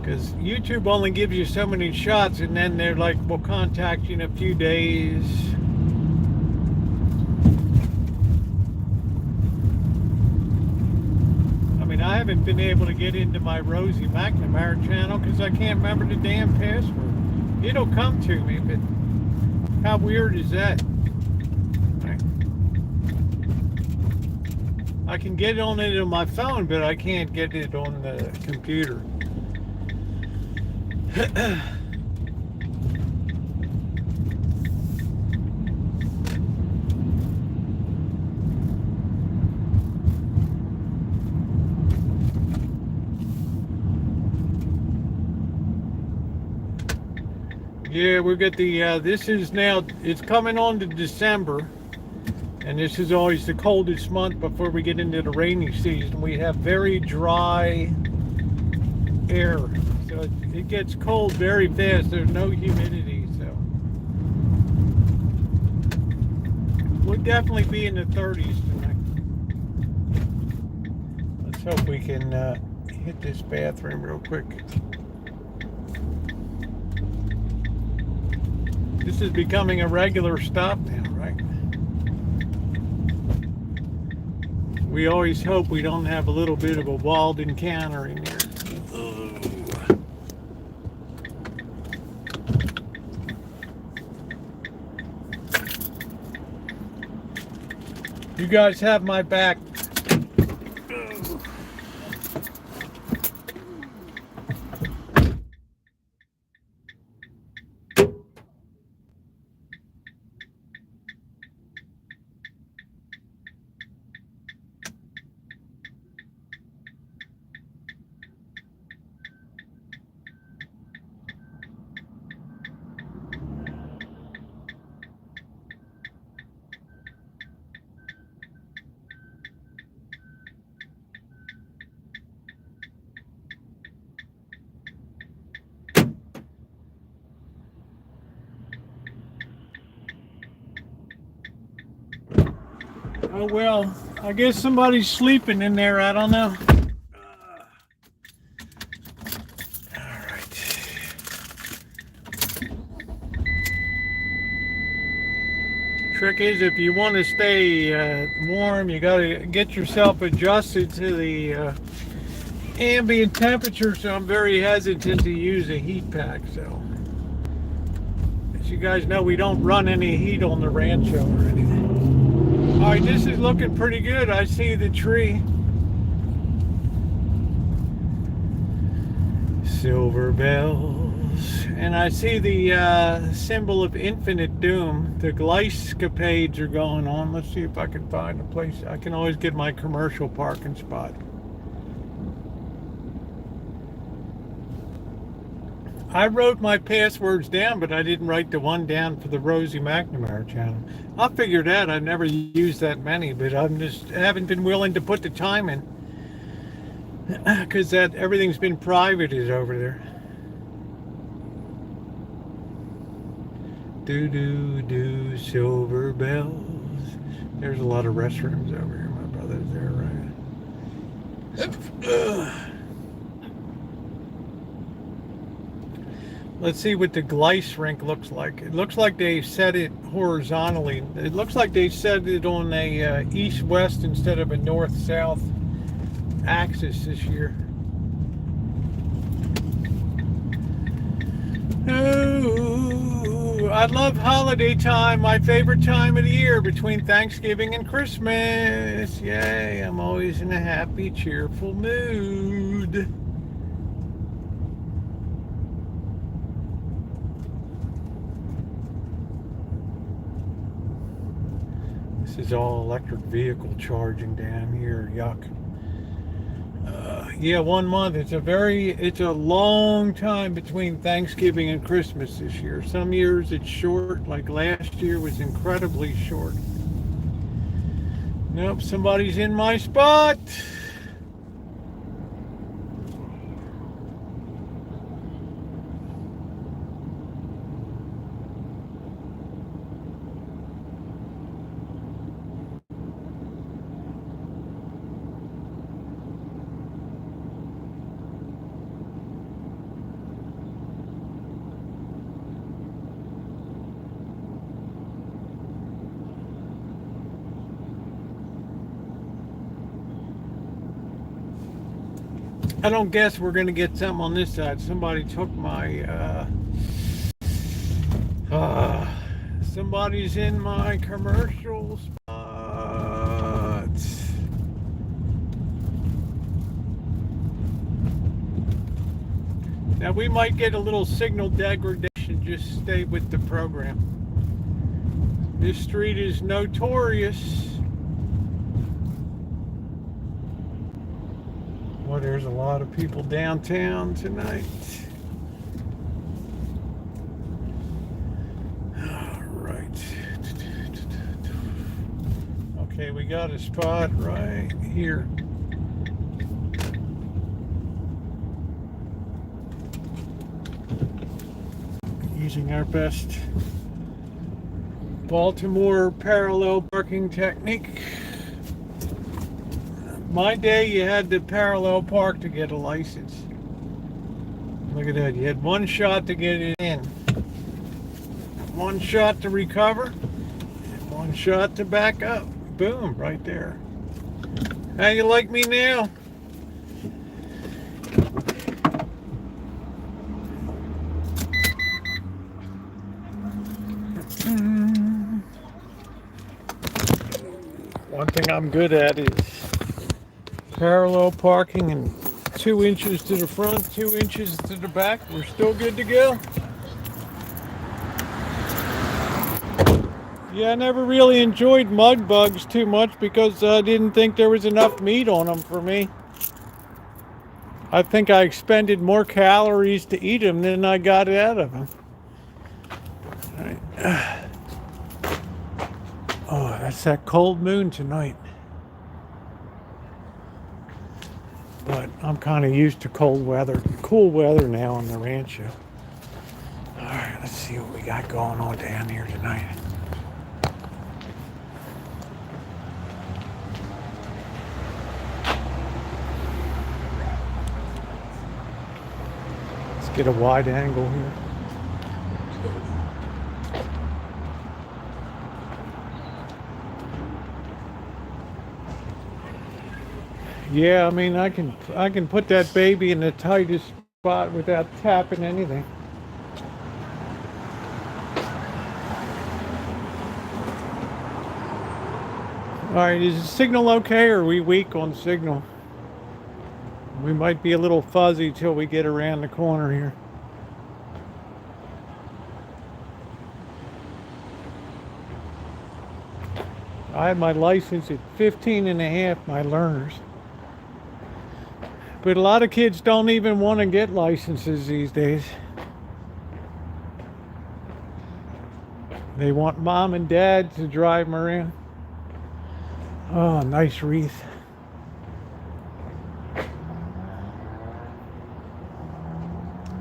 Because YouTube only gives you so many shots, and then they're like, we'll contact you in a few days. I mean, I haven't been able to get into my Rosie McNamara channel because I can't remember the damn password. It'll come to me, but how weird is that? I can get on it on my phone, but I can't get it on the computer. Yeah, we got the, this is now, it's coming on to December, and this is always the coldest month before we get into the rainy season. We have very dry air, so it gets cold very fast. There's no humidity, so we'll definitely be in the 30s tonight. Let's hope we can hit this bathroom real quick. This is becoming a regular stop now, right? We always hope we don't have a little bit of a wild encounter in here. You guys have my back. Oh well, I guess somebody's sleeping in there, I don't know. Alright. Trick is, if you want to stay warm, you gotta get yourself adjusted to the ambient temperature, so I'm very hesitant to use a heat pack, so. As you guys know, we don't run any heat on the Rancho or anything. All right, this is looking pretty good. I see the tree. Silver bells. And I see the symbol of infinite doom. The glycapades are going on. Let's see if I can find a place. I can always get my commercial parking spot. I wrote my passwords down, but I didn't write the one down for the Rosie McNamara channel. I'll figure it out. I've never used that many, but I'm just haven't been willing to put the time in because that everything's been privated over there. Do do do silver bells. There's a lot of restrooms over here. My brother's there, right? Let's see what the glice rink looks like. It looks like they set it horizontally. It looks like they set it on a east-west instead of a north-south axis this year. Oh, I love holiday time, my favorite time of the year between Thanksgiving and Christmas. Yay, I'm always in a happy, cheerful mood. This is all electric vehicle charging down here. Yuck. Yeah, 1 month. It's a long time between Thanksgiving and Christmas this year. Some years it's short, like last year was incredibly short. Nope, somebody's in my spot. I don't guess we're going to get something on this side. Somebody took my Somebody's in my commercial spot. Now we might get a little signal degradation, just stay with the program. This street is notorious. Well, there's a lot of people downtown tonight. All right. Okay, we got a spot right here. Using our best Baltimore parallel parking technique. My day, you had to parallel park to get a license. Look at that. You had one shot to get it in, one shot to recover, and one shot to back up. Boom, right there. How you like me now? One thing I'm good at is parallel parking, and 2 inches to the front, 2 inches to the back. We're still good to go. Yeah, I never really enjoyed mud bugs too much because I didn't think there was enough meat on them for me. I think I expended more calories to eat them than I got out of them. All right. Oh, that's that cold moon tonight. But I'm kind of used to cool weather now on the Rancho. All right, let's see what we got going on down here tonight. Let's get a wide angle here. Yeah, I mean, I can put that baby in the tightest spot without tapping anything. All right, is the signal okay, or are we weak on signal? We might be a little fuzzy till we get around the corner here. I had my license at 15 and a half, my learners. But a lot of kids don't even want to get licenses these days. They want mom and dad to drive them around. Oh, nice wreath.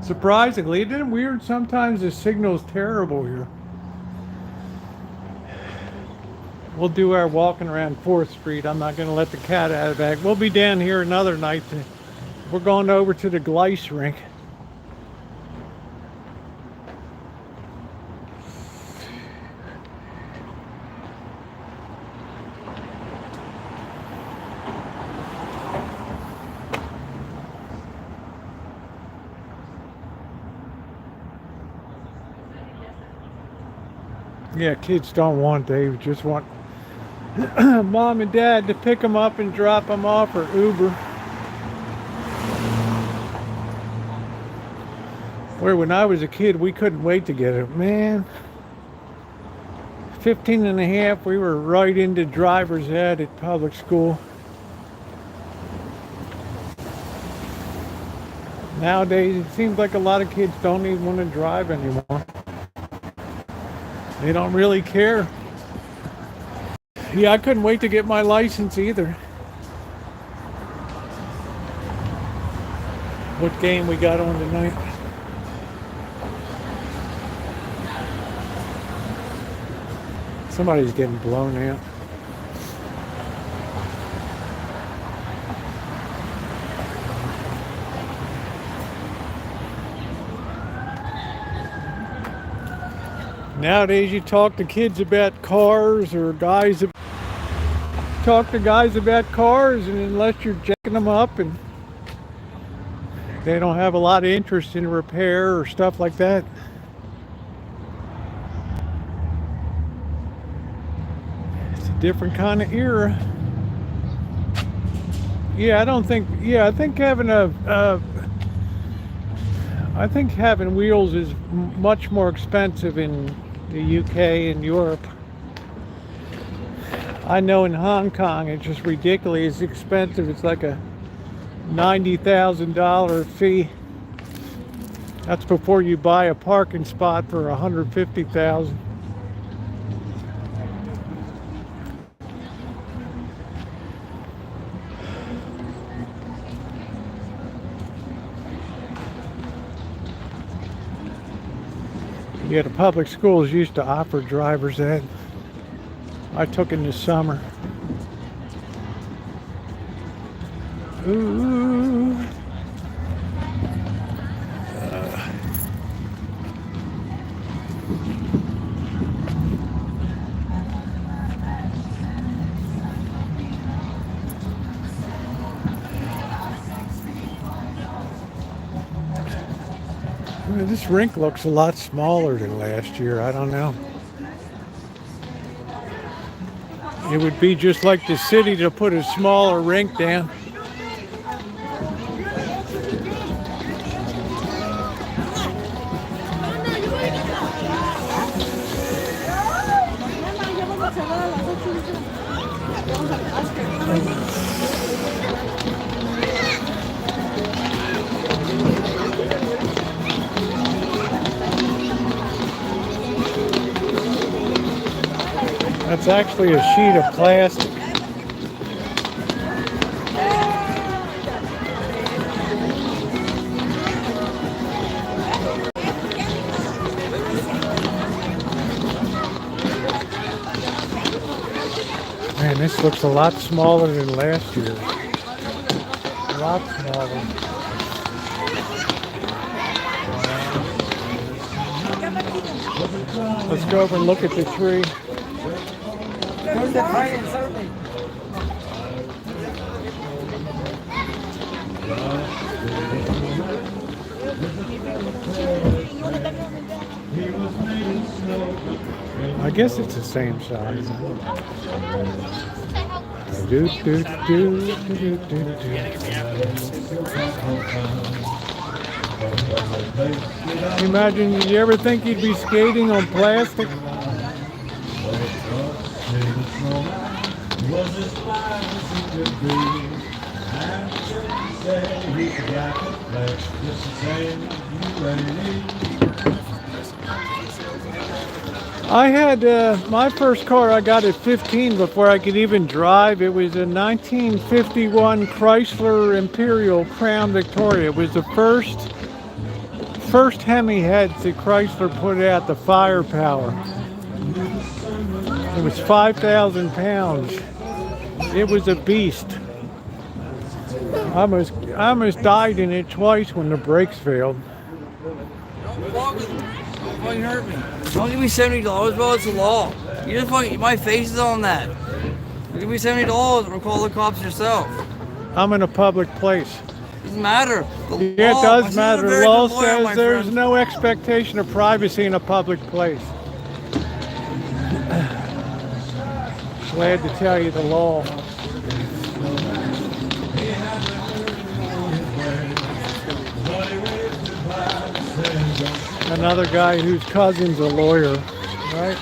Surprisingly, isn't it weird? Sometimes the signal's terrible here. We'll do our walking around 4th Street. I'm not going to let the cat out of the bag. We'll be down here another night. We're going over to the glice rink. Yeah, kids don't want, they just want mom and dad to pick them up and drop them off, or Uber. Where when I was a kid, we couldn't wait to get it. Man, 15 and a half, we were right into driver's ed at public school. Nowadays, it seems like a lot of kids don't even want to drive anymore. They don't really care. Yeah, I couldn't wait to get my license either. What game we got on tonight? Somebody's getting blown out. Nowadays, you talk to kids about cars, or talk to guys about cars, and unless you're jacking them up and they don't have a lot of interest in repair or stuff like that. different kind of era. Yeah, I don't think. Yeah, I think having wheels is much more expensive in the UK and Europe. I know in Hong Kong it's just ridiculously expensive. It's like a $90,000 fee. That's before you buy a parking spot for $150,000. Yeah, the public schools used to offer driver's ed. I took in the summer. Ooh. This rink looks a lot smaller than last year. I don't know. It would be just like the city to put a smaller rink down. That's actually a sheet of plastic. Man, this looks a lot smaller than last year. A lot smaller. Let's go over and look at the tree. I guess it's the same size. Imagine, you ever think you'd be skating on plastic? I had my first car I got at 15 before I could even drive. It was a 1951 Chrysler Imperial Crown Victoria. It was the first Hemi heads that Chrysler put out, the firepower. It was 5,000 pounds. It was a beast. I almost died in it twice when the brakes failed. Don't hurt me. Don't give me $70, bro. It's the law. You just fucking, my face is on that. Give me $70 or call the cops yourself. I'm in a public place. Doesn't matter. Yeah, it does matter. The law says there's no expectation of privacy in a public place. Glad to tell you the law. Another guy whose cousin's a lawyer, right?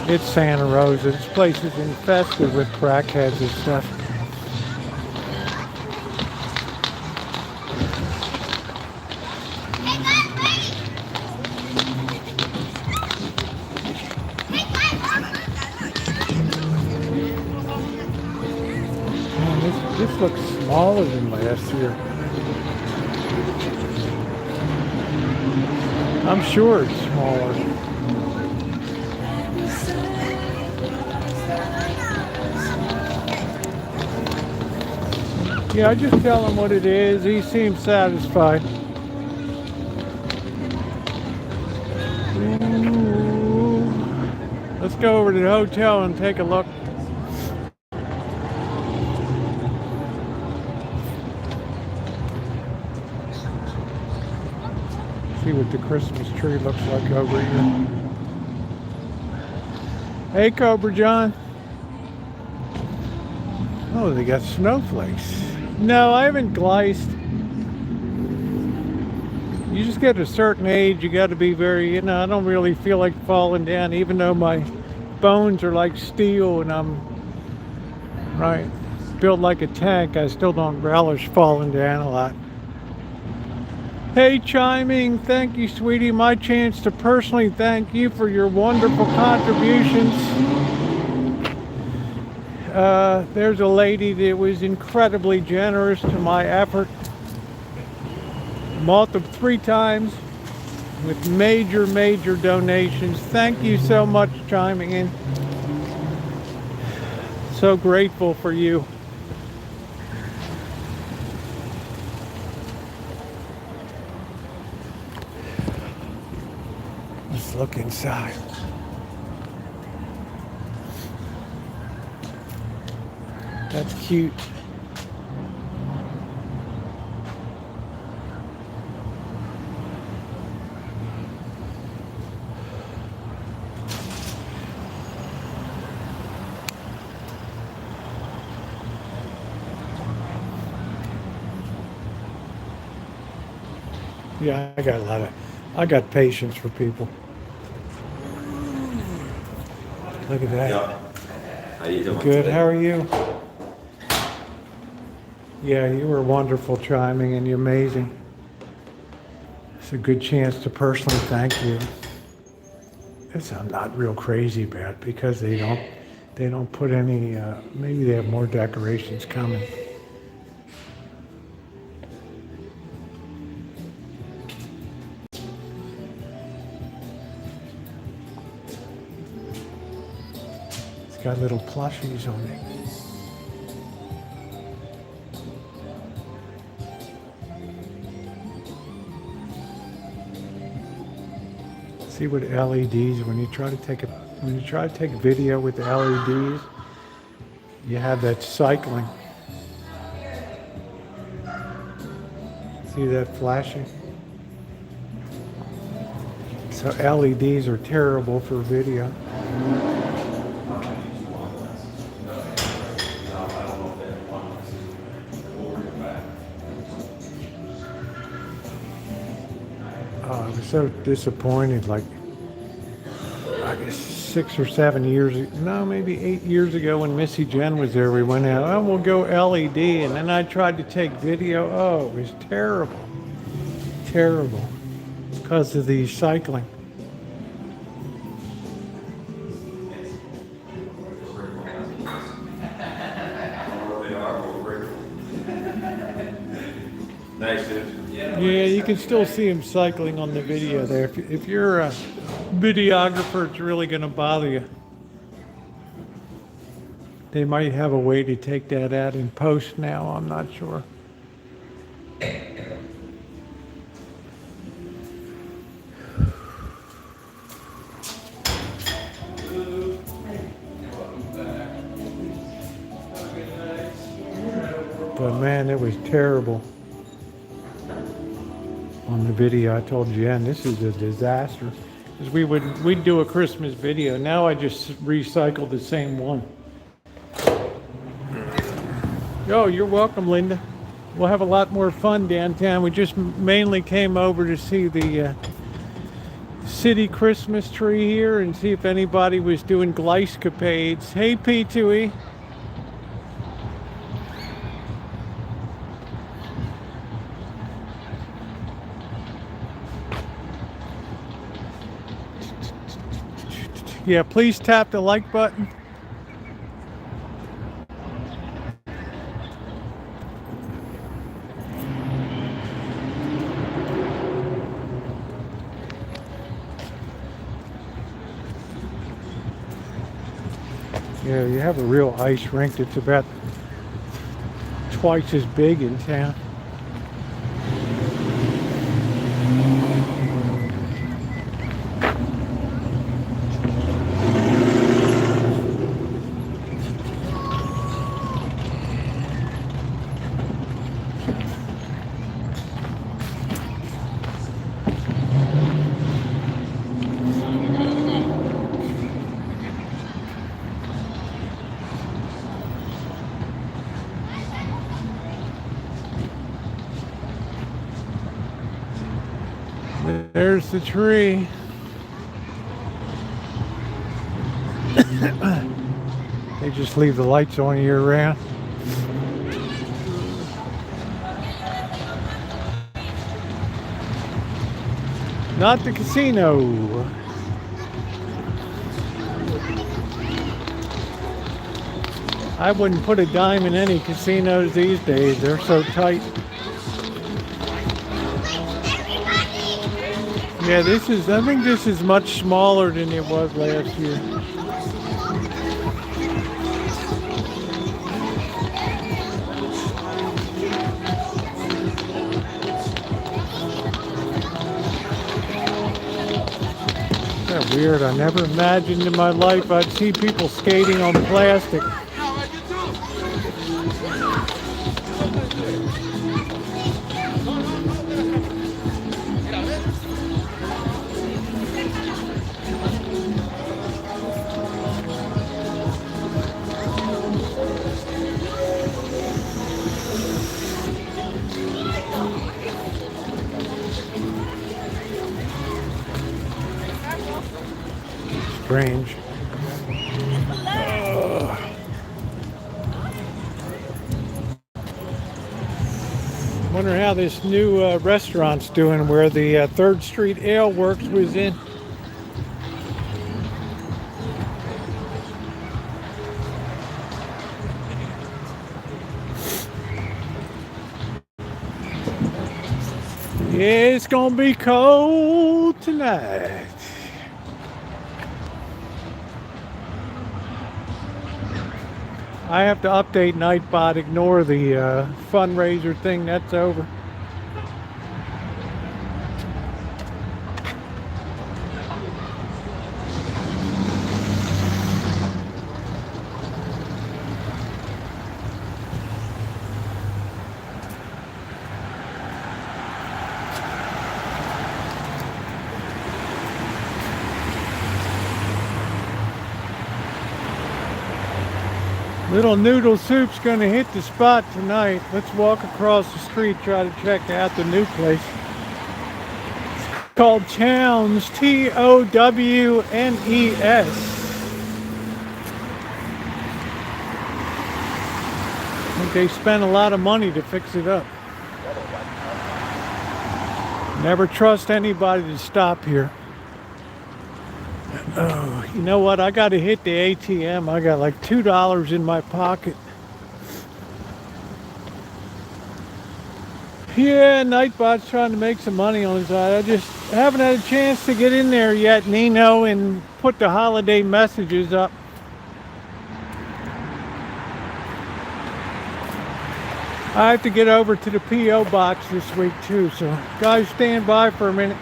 It's Santa Rosa. This place is infested with crackheads and stuff. This looks smaller than last year. I'm sure it's smaller. Yeah, I just tell him what it is. He seems satisfied. Ooh. Let's go over to the hotel and take a look. See what the Christmas tree looks like over here. Hey, Cobra John. Oh, they got snowflakes. No, I haven't gliced. You just get a certain age, you got to be very, I don't really feel like falling down, even though my bones are like steel and I'm built like a tank. I still don't relish falling down a lot. Hey, Chiming, thank you, sweetie. My chance to personally thank you for your wonderful contributions. There's a lady that was incredibly generous to my effort. Multiple 3 times with major donations. Thank you so much, chiming in. So grateful for you. Let's look inside. That's cute. Yeah, I got patience for people. Look at that. Yeah. How you doing? Good, today? how are you? Yeah, you were wonderful chiming and you're amazing. It's a good chance to personally thank you. This I'm not real crazy about because they don't put any, maybe they have more decorations coming. It's got little plushies on it. See what LEDs, when you try to take a video with the LEDs, you have that cycling. See that flashing? So LEDs are terrible for video. I was so disappointed, like, I guess 6 or 7 years, no, maybe 8 years ago when Missy Jen was there, we went out, oh, we'll go LED, and then I tried to take video, oh, it was terrible, terrible, because of the cycling. Nice, dude. Yeah, you can still see him cycling on the video there. If you're a videographer, it's really going to bother you. They might have a way to take that out in post now, I'm not sure. But man, it was terrible. On the video, I told Jen, this is a disaster. Because we'd do a Christmas video. Now I just recycled the same one. Oh, you're welcome, Linda. We'll have a lot more fun downtown. We just mainly came over to see the city Christmas tree here and see if anybody was doing glycapades. Hey, P2E. Yeah, please tap the like button. Yeah, you have a real ice rink that's about twice as big in town. There's the tree. They just leave the lights on year round. Not the casino. I wouldn't put a dime in any casinos these days. They're so tight. Yeah, I think this is much smaller than it was last year. Isn't that weird? I never imagined in my life I'd see people skating on plastic. Strange. Wonder how this new restaurant's doing where the 3rd Street Ale Works was in. Yeah, it's gonna be cold tonight. I have to update Nightbot, ignore the fundraiser thing, that's over. Little Noodle Soup's gonna hit the spot tonight. Let's walk across the street, try to check out the new place. It's called Towns, Townes. I think they spent a lot of money to fix it up. Never trust anybody to stop here. Oh, you know what? I got to hit the ATM. I got like $2 in my pocket. Yeah, Nightbot's trying to make some money on his side. I just haven't had a chance to get in there yet, Nino, and put the holiday messages up. I have to get over to the P.O. box this week too, so guys, stand by for a minute.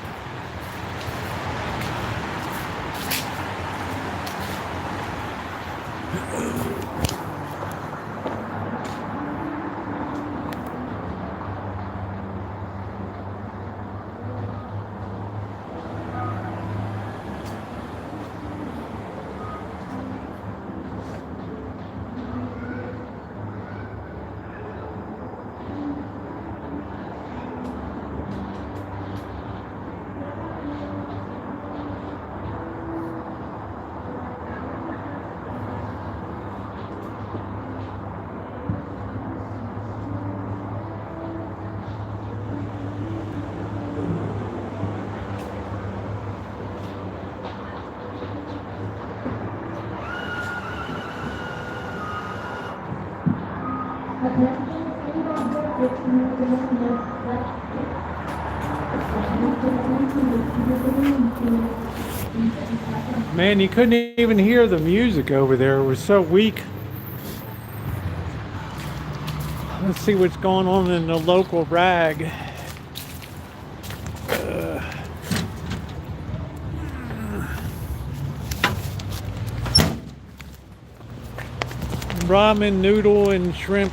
Man, you couldn't even hear the music over there. It was so weak. Let's see what's going on in the local rag. Ramen, noodle, and shrimp.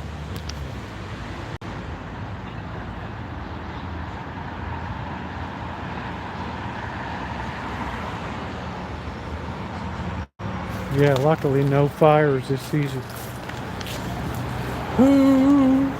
Yeah, luckily no fires this season. Ooh.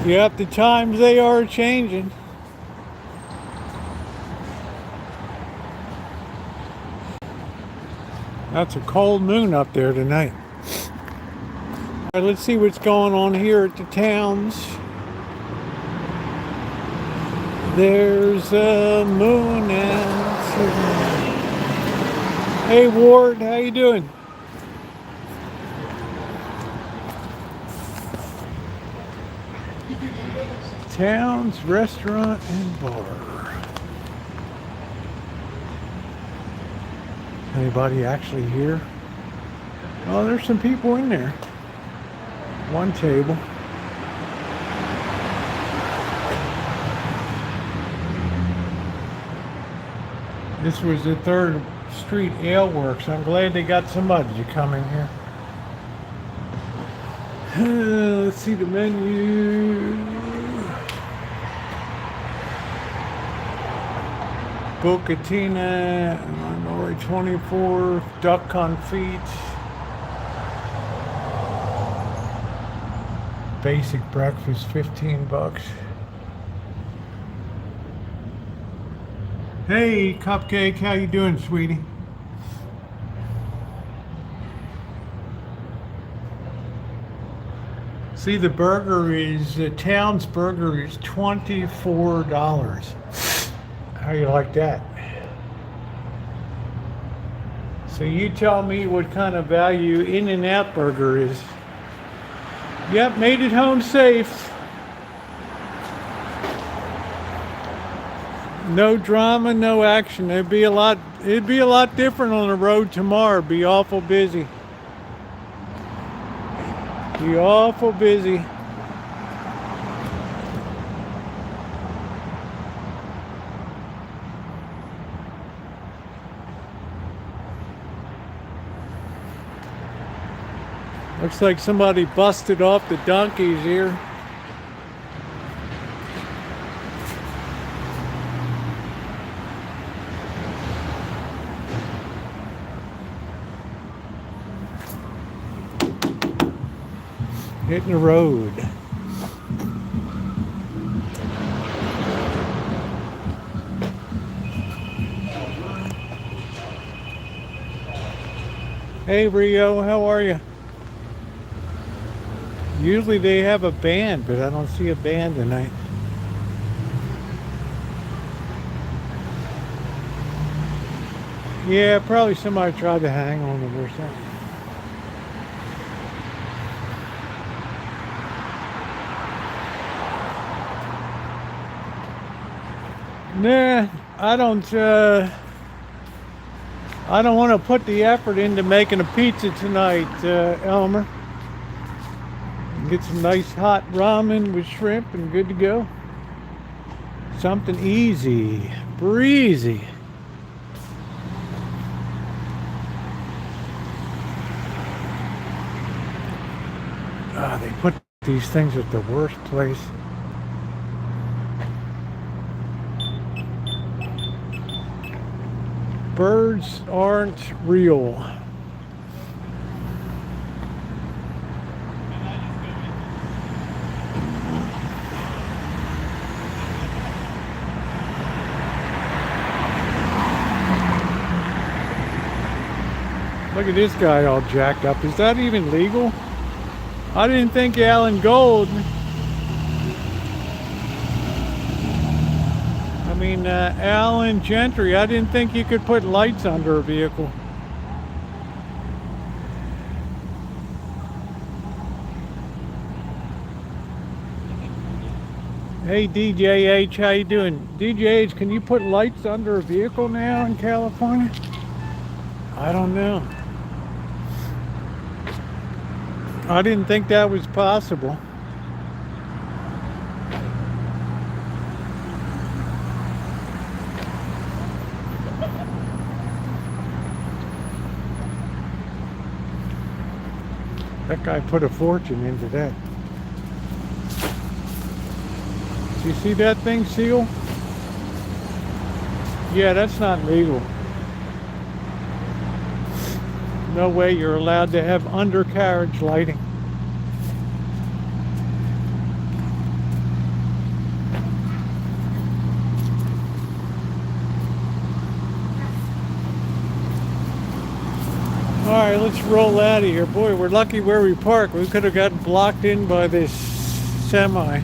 Yep, the times they are changing. That's a cold moon up there tonight. All right, let's see what's going on here at the towns. There's a moon and... Hey Ward, how you doing? Towns, restaurant, and bar. Anybody actually here? Oh, there's some people in there. One table. This was the 3rd Street Ale Works. I'm glad they got somebody to come in here. Let's see the menu. Bucatina, Monroe 24, duck confit. Basic breakfast, $15. Hey, Cupcake, how you doing, sweetie? See, the burger is, the Town's burger is $24. How you like that? So you tell me what kind of value In-N-Out burger is. Yep, made it home safe. No drama, no action. It'd be a lot different on the road tomorrow. Be awful busy. Be awful busy. Looks like somebody busted off the donkeys here. Hitting the road. Hey Rio, how are you? Usually they have a band, but I don't see a band tonight. Yeah, probably somebody tried to hang on them or something. Nah, I don't want to put the effort into making a pizza tonight, Elmer. Get some nice hot ramen with shrimp and good to go. Something easy, breezy. They put these things at the worst place. Birds aren't real. Look at this guy all jacked up. Is that even legal? I didn't think Alan Gold. Alan Gentry. I didn't think you could put lights under a vehicle. Hey DJH, how you doing? DJH, can you put lights under a vehicle now in California? I don't know. I didn't think that was possible. That guy put a fortune into that. Do you see that thing, Seal? Yeah, that's not legal. No way you're allowed to have undercarriage lighting. right, let's roll out of here. Boy, we're lucky where we park. We could have gotten blocked in by this semi.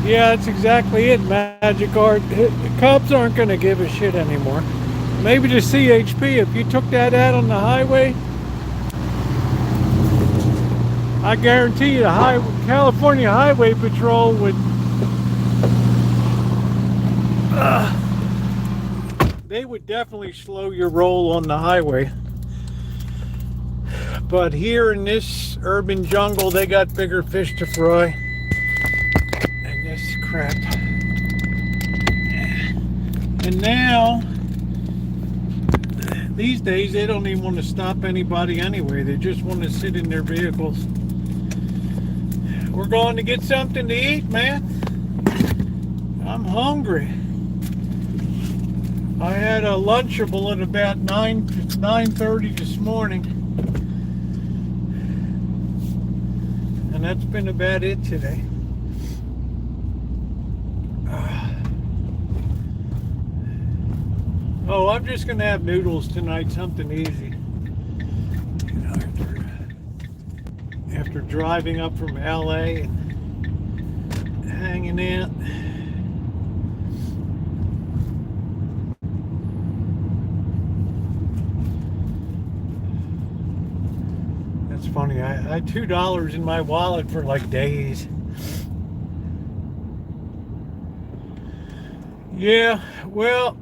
Yeah, that's exactly it, Magic Art. Cops aren't going to give a shit anymore. Maybe the CHP, if you took that out on the highway, I guarantee you the California Highway Patrol would... they would definitely slow your roll on the highway. But here in this urban jungle, they got bigger fish to fry. And this crap. And now, these days, they don't even want to stop anybody anyway. They just want to sit in their vehicles. We're going to get something to eat, man. I'm hungry. I had a Lunchable at about 9:30 this morning. And that's been about it today. Oh, I'm just going to have noodles tonight, something easy. You know, after driving up from LA and hanging out. That's funny. I had $2 in my wallet for like days. Yeah, well...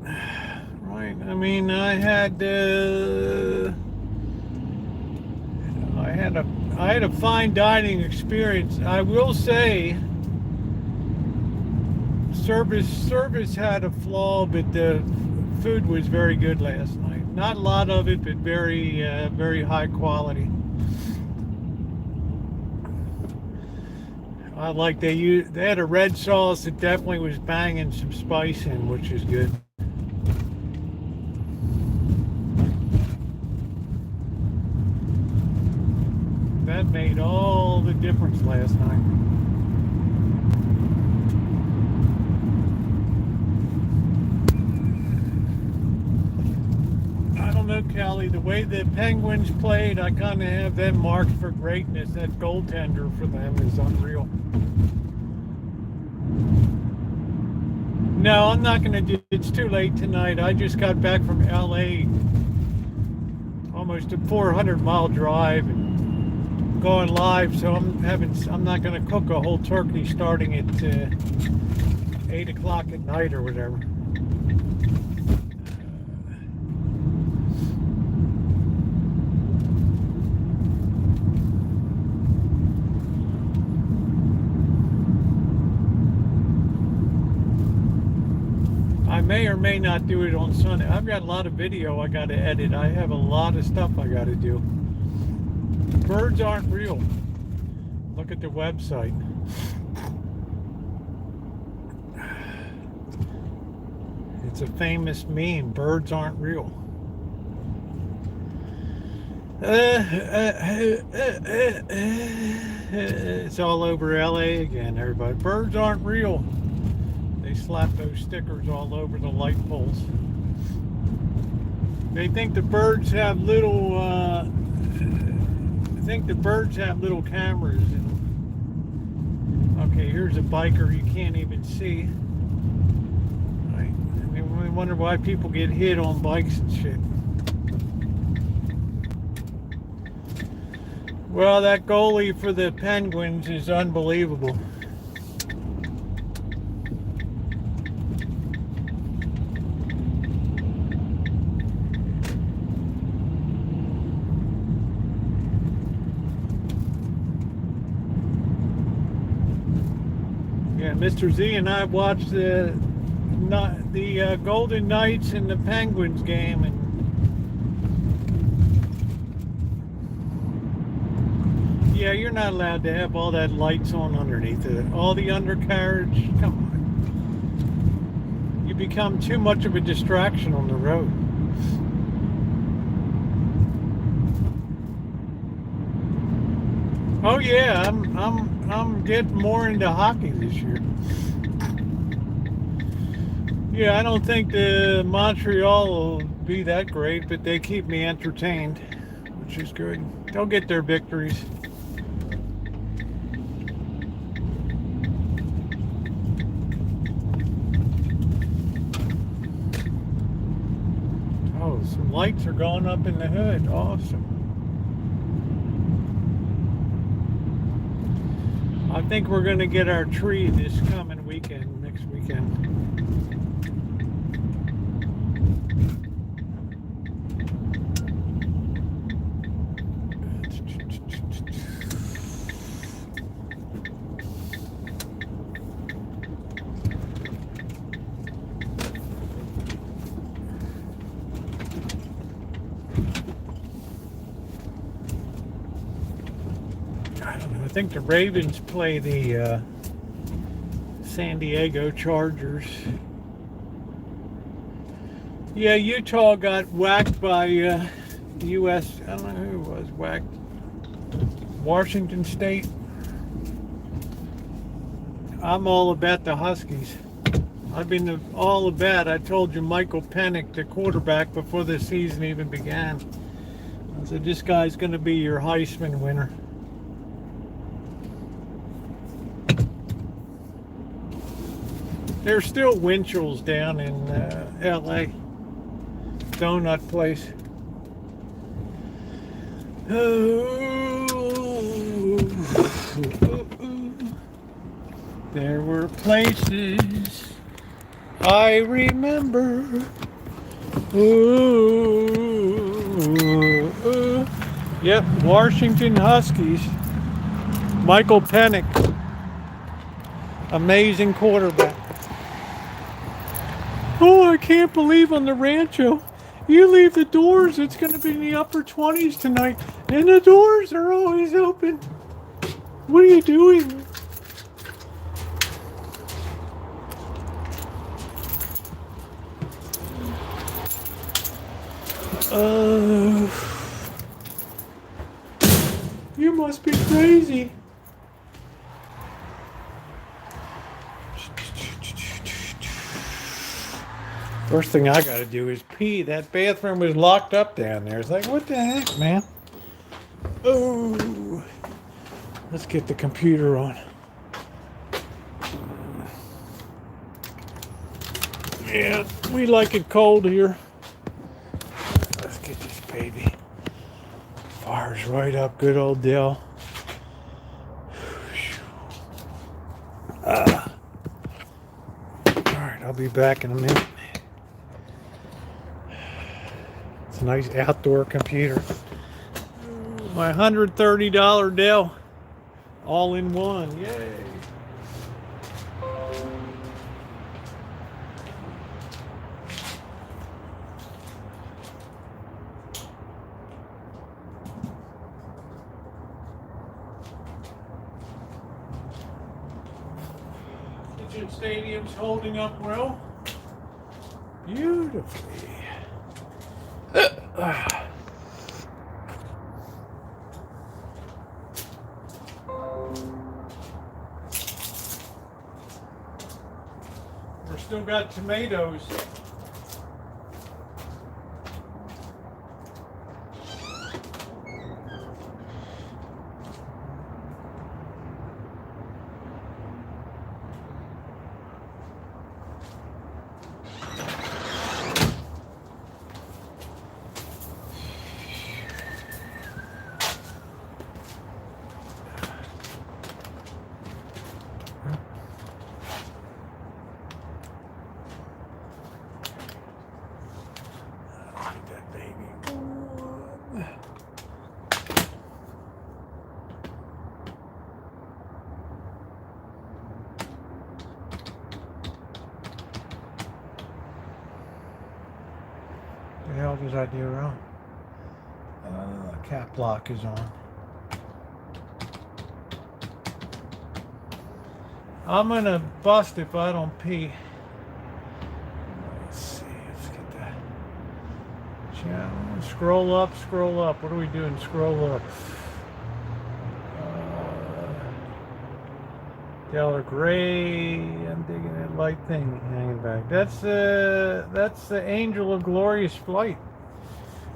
I mean, I had a fine dining experience. I will say, service had a flaw, but the food was very good last night. Not a lot of it, but very high quality. I like they had a red sauce that definitely was banging some spice in, which is good. That made all the difference last night. I don't know, Callie, the way the Penguins played, I kind of have them marked for greatness. That goaltender for them is unreal. No, I'm not going to do it. It's too late tonight. I just got back from LA. Almost a 400-mile drive and going live, so I'm not going to cook a whole turkey starting at 8 o'clock at night or whatever. I may or may not do it on Sunday. I've got a lot of video I got to edit. I have a lot of stuff I got to do. Birds aren't real. Look at the website. It's a famous meme. Birds aren't real. It's all over LA again, everybody. Birds aren't real. They slap those stickers all over the light poles. They think the birds have little cameras. Okay, here's a biker you can't even see. I mean, we wonder why people get hit on bikes and shit. Well, that goalie for the Penguins is unbelievable. Yeah, Mr. Z and I watched the Golden Knights and the Penguins game, and yeah, you're not allowed to have all that lights on underneath it. All the undercarriage, come on. You become too much of a distraction on the road. Oh yeah, I'm getting more into hockey this year. Yeah, I don't think the Montreal will be that great, but they keep me entertained, which is good. They'll get their victories. Oh, some lights are going up in the hood. Awesome. I think we're going to get our tree this coming weekend, next weekend. I don't know. I think the Ravens play the San Diego Chargers. Yeah, Utah got whacked by U.S. I don't know who was whacked. Washington State. I'm all about the Huskies. I've been all about. I told you Michael Penix, the quarterback, before the season even began. I said, this guy's going to be your Heisman winner. There's still wind chills down in L.A. Donut place. There were places I remember. Yep, Washington Huskies. Michael Penix. Amazing quarterback. Oh, I can't believe on the Rancho, you leave the doors, it's going to be in the upper 20s tonight, and the doors are always open. What are you doing? You must be crazy. First thing I gotta do is pee. That bathroom was locked up down there. It's like, what the heck, man? Oh, let's get the computer on. Yeah, we like it cold here. Let's get this baby. Fire's right up, good old Dell. Alright, I'll be back in a minute. It's a nice outdoor computer. My $130 Dell. All in one. Yay. Kitchen Stadium's holding up well. Beautifully. We're still got tomatoes. What the hell did I do wrong? Cap lock is on. I'm gonna bust if I don't pee. Let's see, let's get that. Channel. Scroll up, scroll up. What are we doing? Scroll up. Stellar gray. I'm digging that light thing hanging back. That's the Angel of Glorious Flight.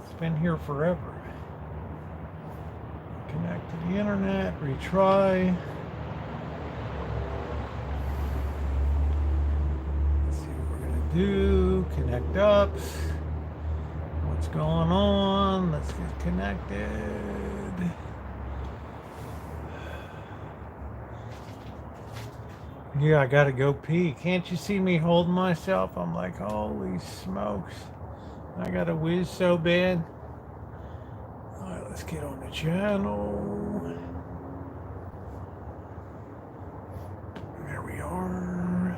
It's been here forever. Connect to the internet. Retry. Let's see what we're gonna do. Connect up. What's going on? Let's get connected. Yeah, I gotta go pee. Can't you see me holding myself? I'm like, holy smokes. I gotta whiz so bad. Alright, let's get on the channel. There we are.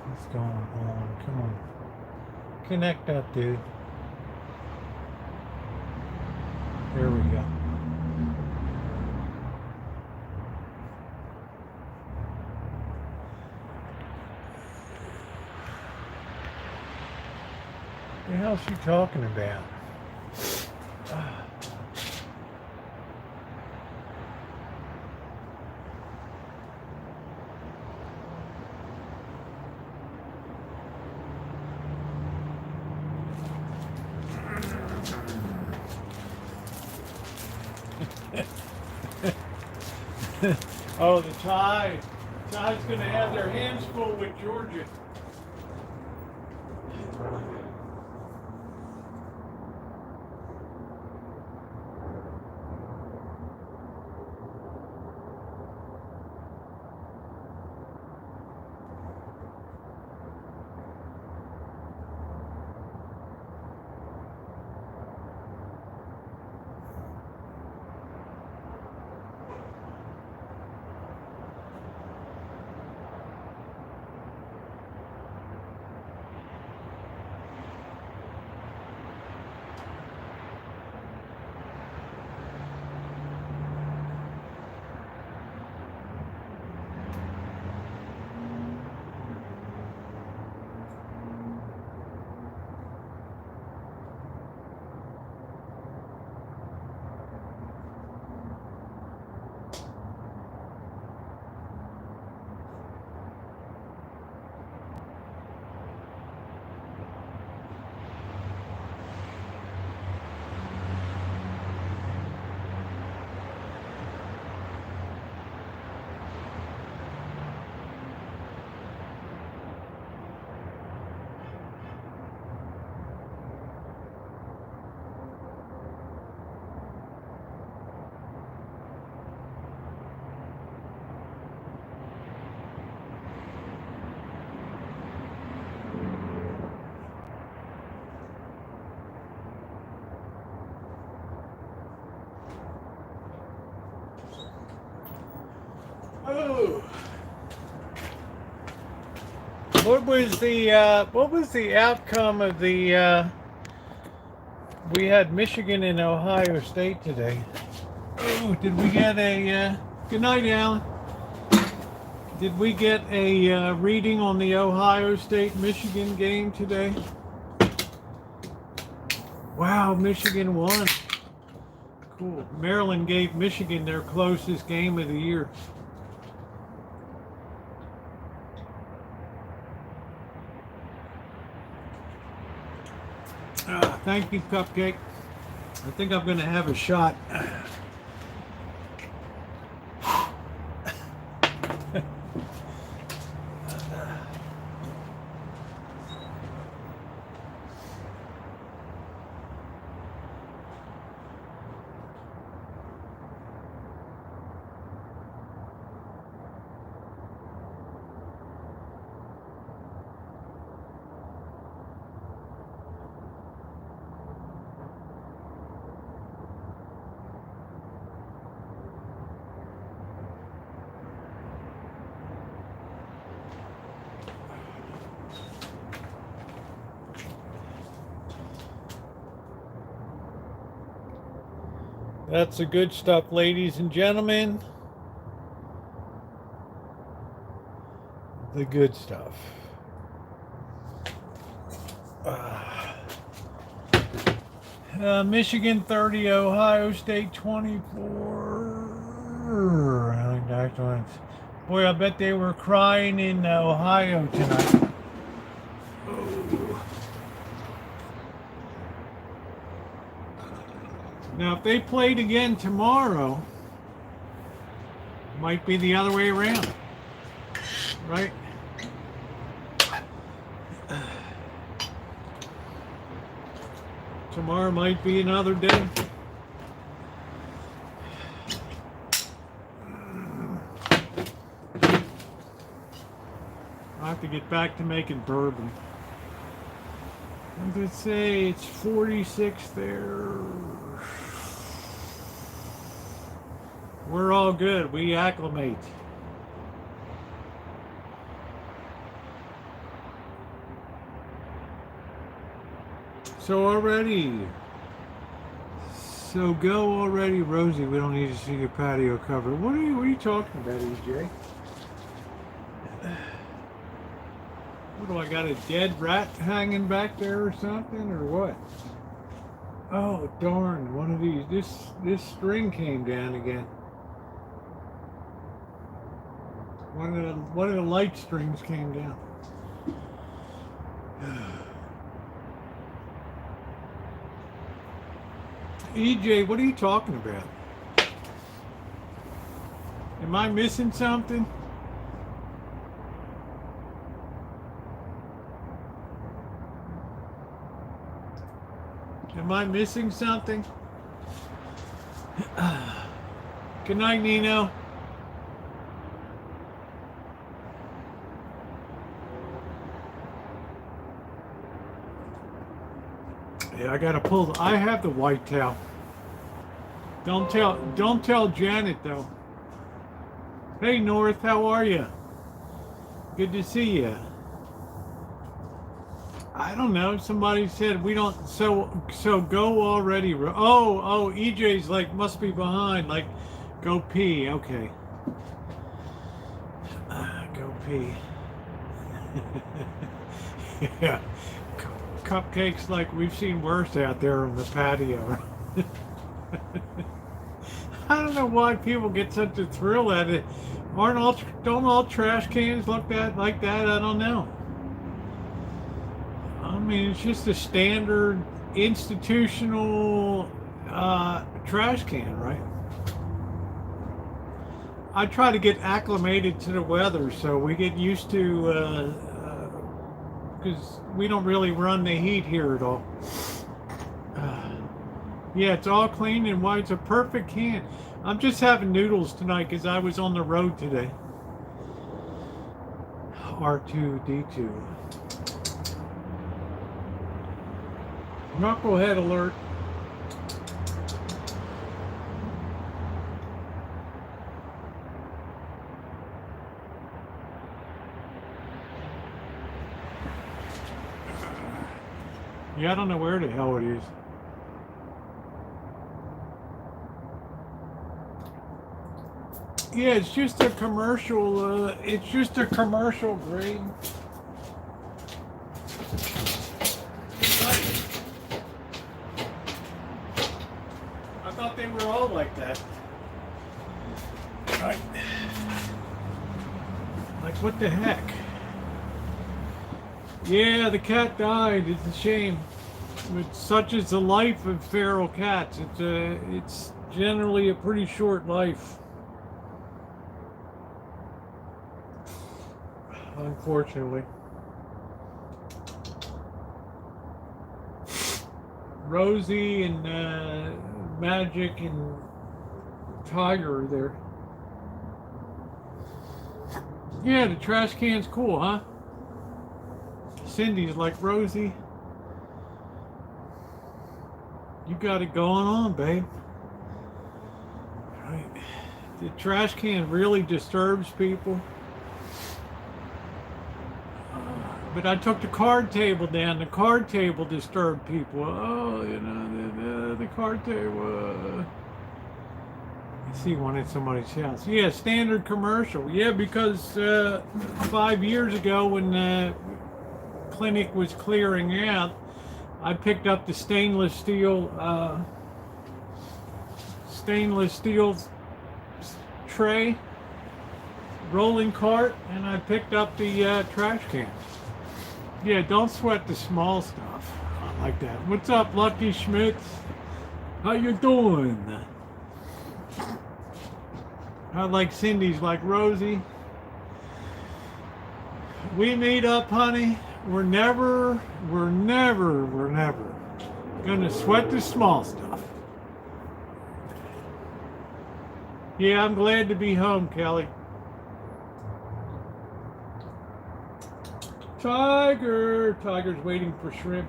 What's going on? Come on. Connect up, dude. There we go. What the hell's she talking about? Oh, the Tide. The Tide's going to have their hands full with Georgia. Oh. What was the outcome of the we had Michigan and Ohio State today. Oh, did we get a good night, Alan? Did we get a reading on the Ohio State Michigan game today? Wow, Michigan won. Cool. Maryland gave Michigan their closest game of the year. Thank you, Cupcake. I think I'm going to have a shot. That's the good stuff, ladies and gentlemen. The good stuff. Michigan 30, Ohio State 24. I think that's one. Boy, I bet they were crying in Ohio tonight. Oh. Now, if they played again tomorrow, might be the other way around, right? Tomorrow might be another day. I have to get back to making bourbon. What did it say? It's 46 there. We're all good. We acclimate. So go already, Rosie. We don't need to see your patio cover. What are you talking about, EJ? What do I got, a dead rat hanging back there or something, or what? Oh darn! One of these. This string came down again. One of the light strings came down. EJ, what are you talking about? Am I missing something? Am I missing something? Good night, Nino. Yeah, I gotta pull. I have the white towel. Don't tell Janet though. Hey North, how are you? Good to see you. I don't know. Somebody said we don't. So go already. Oh, EJ's like must be behind. Like, go pee. Okay. Go pee. Yeah. Cupcakes like we've seen worse out there on the patio. I don't know why people get such a thrill at it. Don't all trash cans look like that? I don't know. I mean, it's just a standard institutional trash can, right? I try to get acclimated to the weather, so we get used to, because we don't really run the heat here at all. Yeah, it's all clean and white. It's a perfect can. I'm just having noodles tonight because I was on the road today. R2D2. Knucklehead alert. Yeah, I don't know where the hell it is. Yeah, it's just a commercial, grade. I thought they were all like that. Right. Like, what the heck? Yeah, the cat died. It's a shame. But such is the life of feral cats. It's generally a pretty short life. Unfortunately. Rosie and Magic and Tiger are there. Yeah, the trash can's cool, huh? Cindy's like, Rosie, you got it going on, babe. Right. The trash can really disturbs people. But I took the card table down. The card table disturbed people. Oh, you know, the card table. I see one at somebody's house. Yeah, standard commercial. Yeah, because 5 years ago when the clinic was clearing out, I picked up the stainless steel tray, rolling cart, and I picked up the trash can. Yeah, don't sweat the small stuff. I like that. What's up, Lucky Schmitz? How you doing? I like Cindy's like Rosie. We meet up, honey. We're never gonna sweat the small stuff. Yeah, I'm glad to be home, Kelly. Tiger's waiting for shrimp.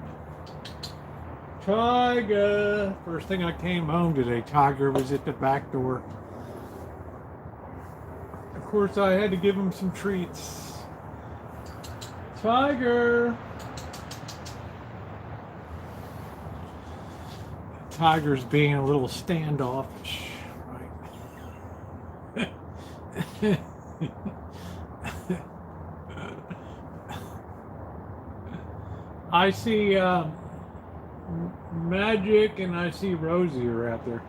Tiger. First thing I came home today, Tiger was at the back door. Of course, I had to give him some treats. Tiger. Tiger's being a little standoffish, right? I see Magic and I see Rosie are out there.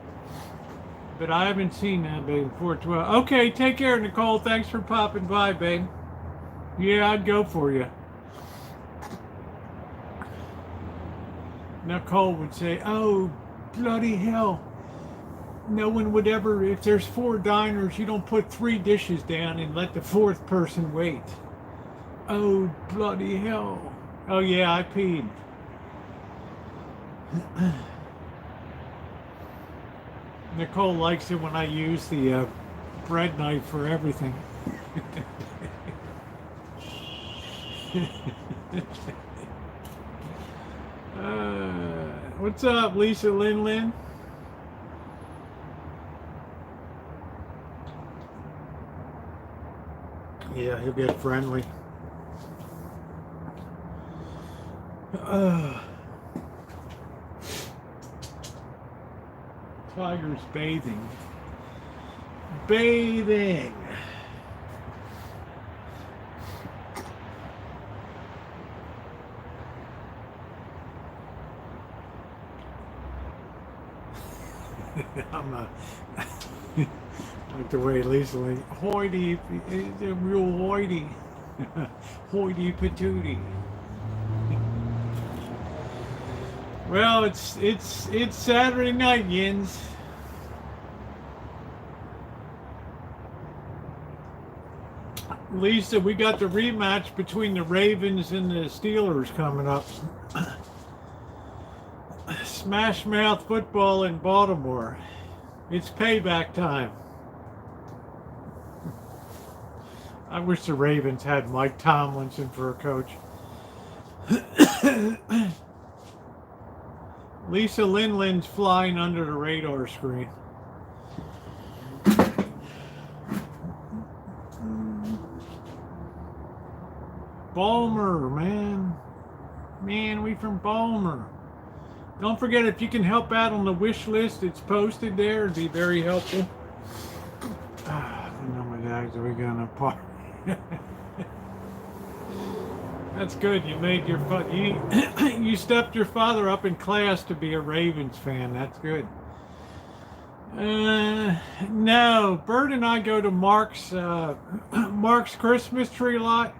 But I haven't seen that, babe, before 12. Okay, take care, Nicole. Thanks for popping by, babe. Yeah, I'd go for you. Nicole would say, oh, bloody hell. No one would ever, if there's 4 diners, you don't put 3 dishes down and let the 4th person wait. Oh, bloody hell. Oh, yeah, I peed. Nicole likes it when I use the bread knife for everything. What's up, Lisa Lin? Yeah, he'll get friendly. Tiger's bathing. Bathing. I'm not like the way Lisa like hoity, it's a real hoity. Hoity patootie. Well, it's Saturday night, Yins. Lisa, we got the rematch between the Ravens and the Steelers coming up. Smash Mouth football in Baltimore. It's payback time. I wish the Ravens had Mike Tomlinson for a coach. Lisa Lin's flying under the radar screen. Balmer, man. Man, we from Balmer. Don't forget, if you can help out on the wish list, it's posted there. It'd be very helpful. I know my dads are gonna park. That's good. You made your you stepped your father up in class to be a Ravens fan. That's good. No, Bert and I go to Mark's Christmas tree lot.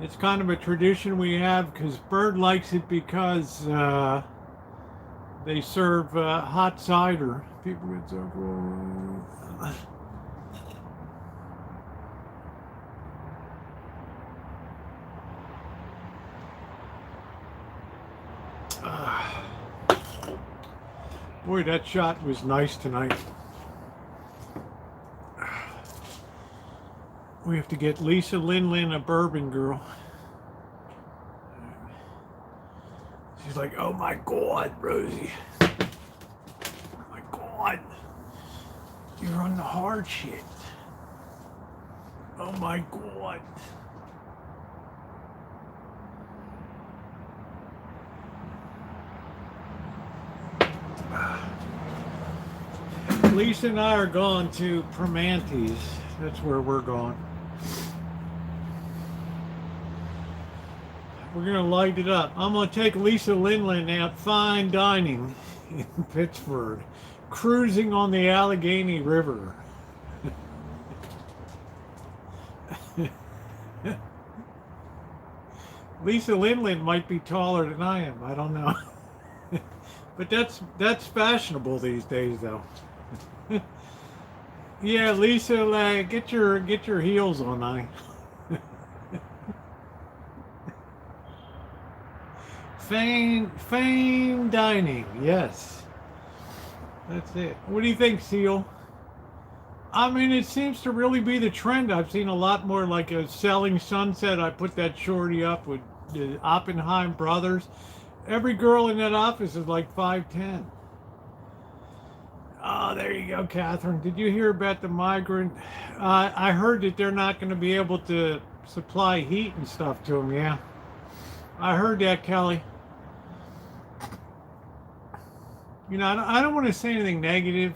It's kind of a tradition we have because Bert likes it because they serve hot cider. People get so cool. Boy, that shot was nice tonight. We have to get Lisa Lin a bourbon girl. She's like, oh my God, Rosie. Oh my God. You're on the hard shit. Oh my God. Lisa and I are going to Primanti's. That's where we're going. We're gonna light it up. I'm gonna take Lisa Lindland out fine dining in Pittsburgh, cruising on the Allegheny River. Lisa Lindland might be taller than I am. I don't know. But that's fashionable these days, though. Yeah, Lisa, get your heels on, honey. Fame dining, yes. That's it. What do you think, Seal? I mean, it seems to really be the trend. I've seen a lot more like a Selling Sunset. I put that shorty up with the Oppenheim brothers. Every girl in that office is like 5'10". Oh, there you go, Catherine. Did you hear about the migrant? I heard that they're not going to be able to supply heat and stuff to them, yeah. I heard that, Kelly. You know, I don't want to say anything negative,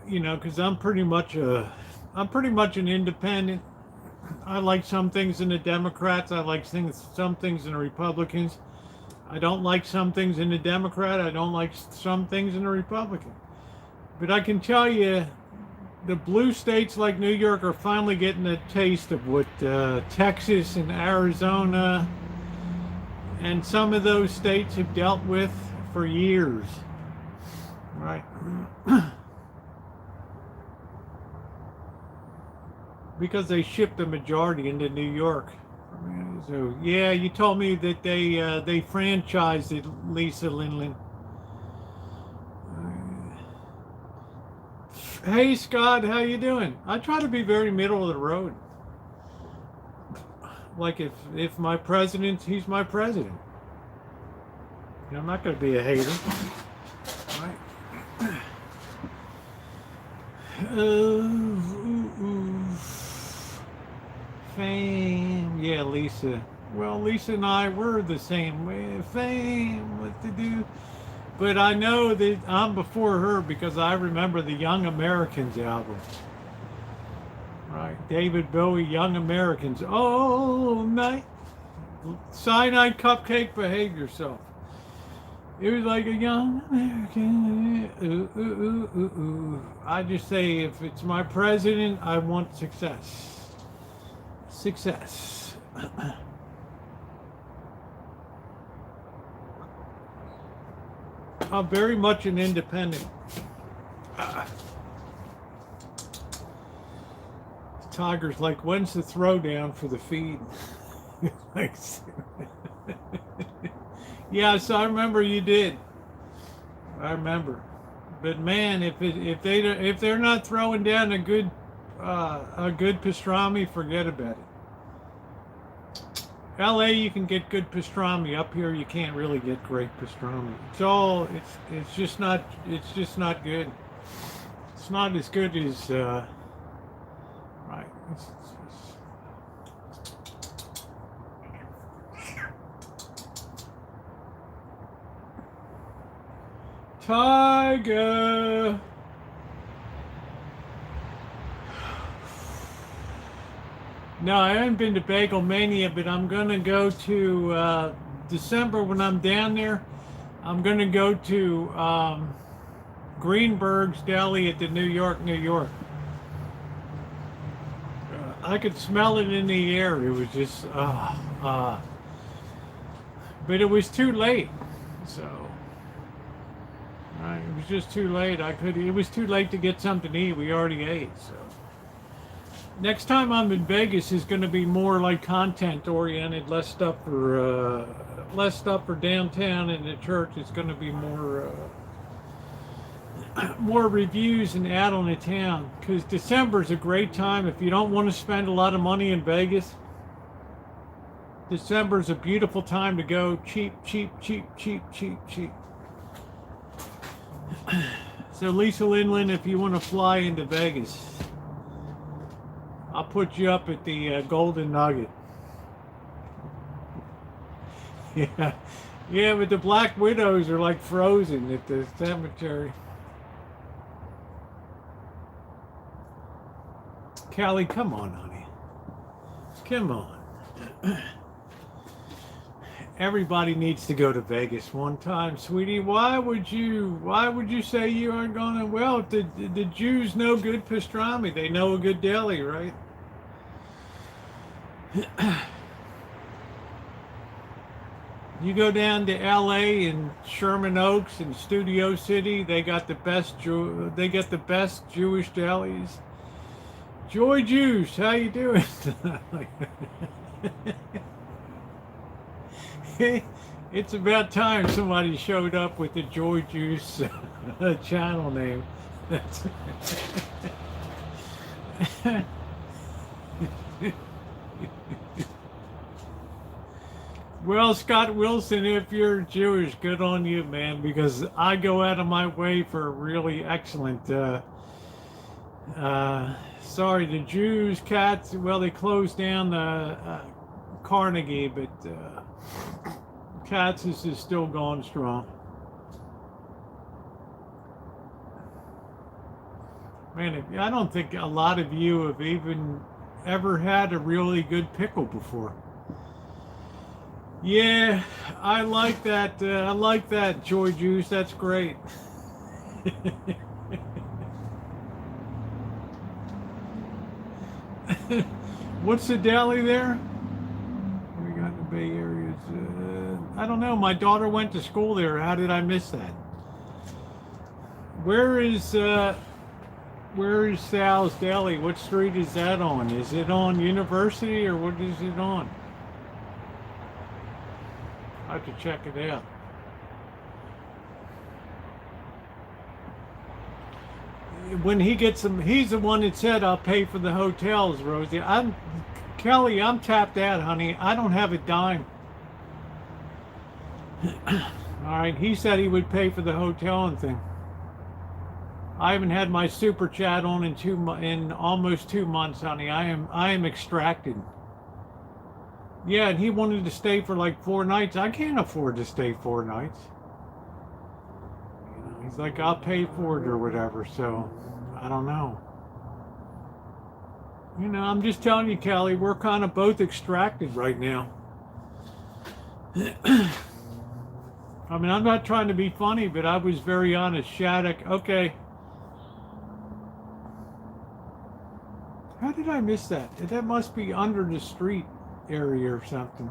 you know, because I'm pretty much an independent. I like some things in the Democrats. I like some things in the Republicans. I don't like some things in the Democrat. I don't like some things in the Republican. But I can tell you, the blue states like New York are finally getting a taste of what Texas and Arizona and some of those states have dealt with for years. Right. Because they shipped the majority into New York. So yeah, you told me that they franchised it, Lisa Lindland. Hey Scott, how you doing? I try to be very middle of the road. Like if my president, he's my president. You know, I'm not going to be a hater. Right. Fame, yeah, Lisa. Well, Lisa and I were the same way. Fame, what to do? But I know that I'm before her because I remember the Young Americans album. Right, David Bowie, Young Americans. Oh, night. Cyanide Cupcake, behave yourself. It was like a young American. Ooh, ooh, ooh, ooh, ooh. I just say, if it's my president, I want success. Success. I'm very much an independent. Tiger's like, when's the throwdown for the feed? Yeah, so I remember you did. I remember. But man, if they're not throwing down a good pastrami, forget about it. LA, you can get good pastrami. Up here, you can't really get great pastrami. It's just not good. It's not as good as right. Tiger. No, I haven't been to Bagel Mania, but I'm gonna go to December when I'm down there. I'm gonna go to Greenberg's Deli at the New York. I could smell it in the air. It was just, but it was too late. So, it was just too late. It was too late to get something to eat. We already ate. So, next time I'm in Vegas is going to be more like content oriented, less stuff for downtown and the church. It's going to be more reviews and out on the town, because December is a great time if you don't want to spend a lot of money in Vegas. December is a beautiful time to go cheap. So Lisa Lindland, if you want to fly into Vegas, I'll put you up at the Golden Nugget. Yeah, but the Black Widows are like frozen at the cemetery. Callie, come on, honey. Come on. Everybody needs to go to Vegas one time, sweetie. Why would you say you aren't going to? Well, the Jews know good pastrami. They know a good deli, right? You go down to LA and Sherman Oaks and Studio City, they got the best Jewish delis. Joy Juice, how you doing? It's about time somebody showed up with the Joy Juice channel name. Well, Scott Wilson, if you're Jewish, good on you, man, because I go out of my way for really excellent. Sorry, the Jews, Cats, well, they closed down Carnegie, but Katz's is still going strong. Man, I don't think a lot of you have even ever had a really good pickle before. Yeah, I like that. I like that, Joy Juice. That's great. What's the deli there? We got in the Bay Area. I don't know. My daughter went to school there. How did I miss that? Where is Sal's Deli? What street is that on? Is it on University or what is it on? I have to check it out. When he gets them, he's the one that said, I'll pay for the hotels, Rosie. Kelly, I'm tapped out, honey. I don't have a dime. All right, he said he would pay for the hotel and thing. I haven't had my super chat on in almost 2 months, honey. I am extracted. Yeah, and he wanted to stay for like 4 nights. I can't afford to stay 4 nights. You know, he's like, I'll pay for it or whatever. So, I don't know. You know, I'm just telling you, Kelly, we're kind of both extracted right now. I mean, I'm not trying to be funny, but I was very honest. Shattuck, okay. How did I miss that? That must be under the street area or something.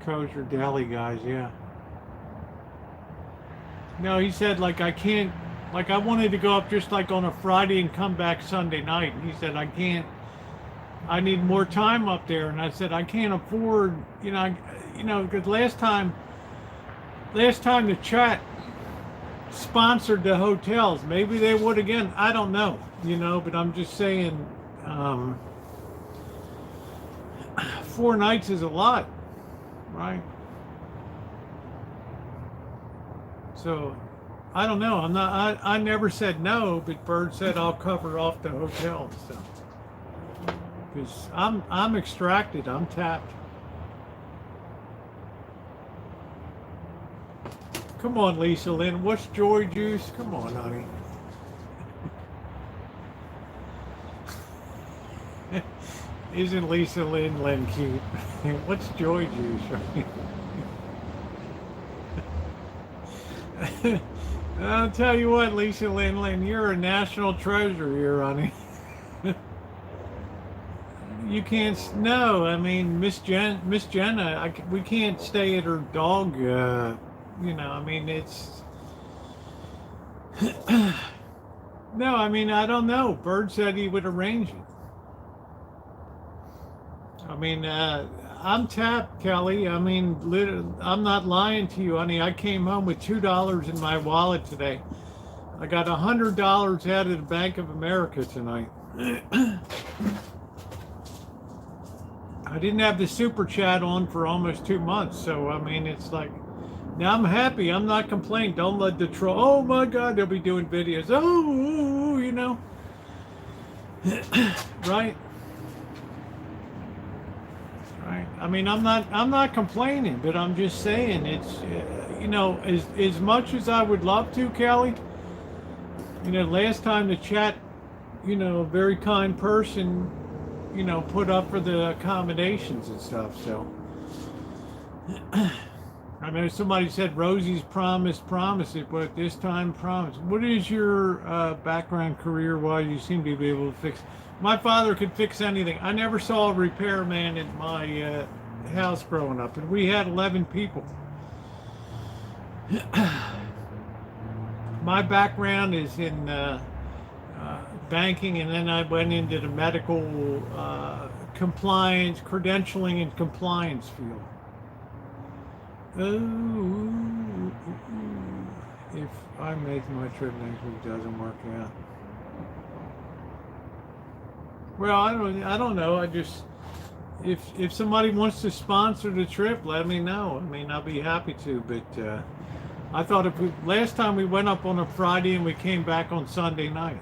Kosher Deli guys, yeah. No, he said like I can't, like I wanted to go up just like on a Friday and come back Sunday night. And he said I can't, I need more time up there. And I said I can't afford, because last time the chat sponsored the hotels. Maybe they would again. I don't know, but I'm just saying 4 nights is a lot, right? So I don't know. I never said no, but Bird said I'll cover off the hotel. So because I'm extracted, I'm tapped. Come on, Lisa Lynn. What's Joy Juice? Come on, honey. Isn't Lisa Lynn cute? What's Joy Juice? I'll tell you what, Lisa Lynn, you're a national treasure here, honey. You can't. No, I mean, Miss Jenna. We can't stay at her dog. I mean, it's. No, I mean, I don't know. Bird said he would arrange it. I mean, I'm tapped, Kelly. I mean, I'm not lying to you, honey. I came home with $2 in my wallet today. I got $100 out of the Bank of America tonight. I didn't have the super chat on for almost 2 months, so I mean, it's like. Now I'm happy. I'm not complaining. Don't let the troll. Oh my God, they'll be doing videos. Oh, right. Right. I mean, I'm not complaining, but I'm just saying it's, as much as I would love to, Kelly. Last time the chat, a very kind person, you know, put up for the accommodations and stuff. So I know somebody said Rosie's promise it, but this time promise. What is your background career-wise? You seem to be able to fix. My father could fix anything. I never saw a repairman in my house growing up, and we had 11 people. My background is in banking, and then I went into the medical compliance, credentialing, and compliance field. Oh, if I make my trip next week doesn't work out. Well, I don't know. I just, if somebody wants to sponsor the trip, let me know. I mean, I'll be happy to. But I thought last time we went up on a Friday and we came back on Sunday night.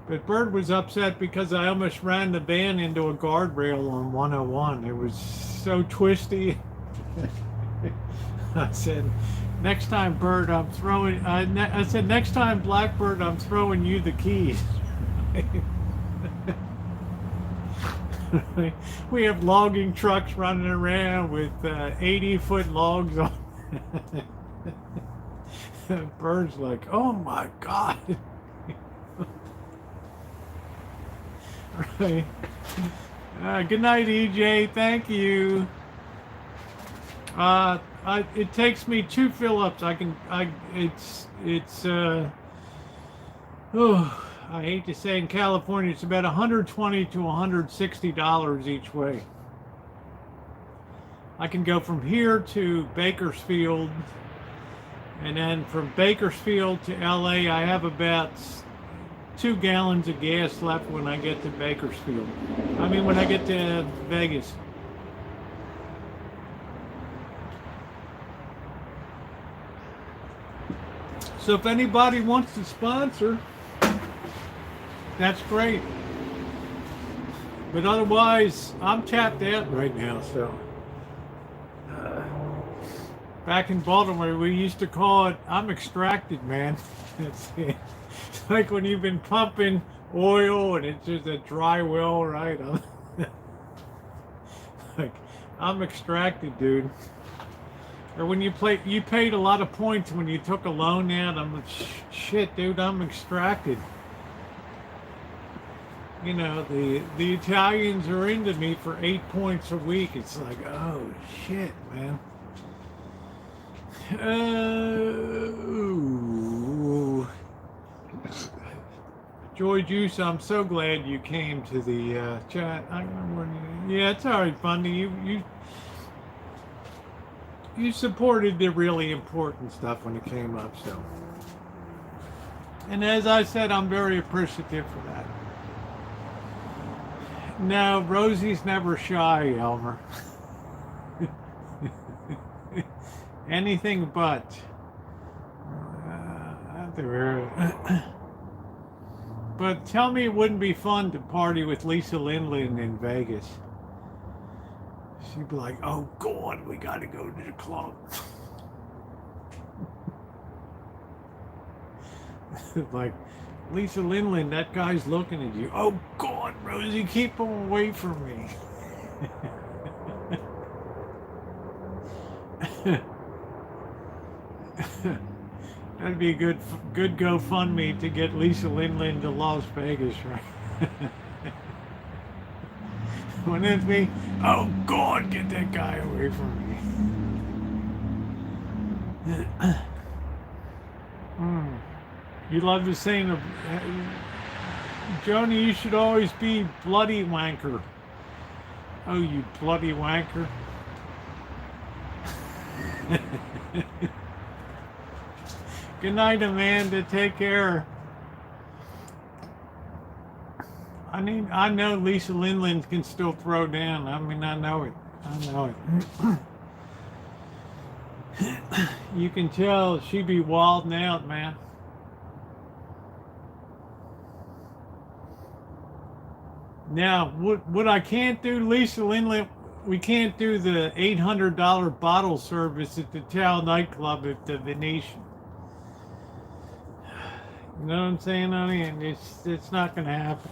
But Bird was upset because I almost ran the van into a guardrail on 101. It was so twisty. I said, next time, Bird, I'm throwing. I said, next time, Blackbird, I'm throwing you the keys. We have logging trucks running around with 80-foot logs on. Bird's like, oh my God. Right. Good night, EJ. Thank you. It takes me 2 fill-ups. I hate to say in California, it's about $120 to $160 each way. I can go from here to Bakersfield, and then from Bakersfield to LA, I have about 2 gallons of gas left when I get to Bakersfield. I mean, when I get to Vegas. So if anybody wants to sponsor, that's great. But otherwise, I'm tapped out right now, so. Back in Baltimore, we used to call it, I'm extracted, man. It's like when you've been pumping oil and it's just a dry well, right? I'm extracted, dude. Or when you paid a lot of points when you took a loan out. I'm like, shit, dude, I'm extracted. You know, the Italians are into me for 8 points a week. It's like, oh shit, man. Joy Juice, I'm so glad you came to the chat. Yeah, it's all right, Fundy. You supported the really important stuff when it came up, so. And as I said, I'm very appreciative for that. No, Rosie's never shy, Elmer. Anything but. But tell me it wouldn't be fun to party with Lisa Lindland in Vegas. She'd be like, oh, God, we got to go to the club. Like, Lisa Lindland, that guy's looking at you. Oh, God, Rosie, keep him away from me. That'd be a good GoFundMe to get Lisa Lindland to Las Vegas, right? Wouldn't it be? Oh, God, get that guy away from me. You love to sing, Joni, you should always be bloody wanker. Oh, you bloody wanker. Good night, Amanda. Take care. I know Lisa Lindland can still throw down. I mean, I know it. You can tell she be wilding out, man. Now, what I can't do, Lisa Lindland, we can't do the $800 bottle service at the Tao nightclub at the Venetian. You know what I'm saying, honey? And it's not going to happen.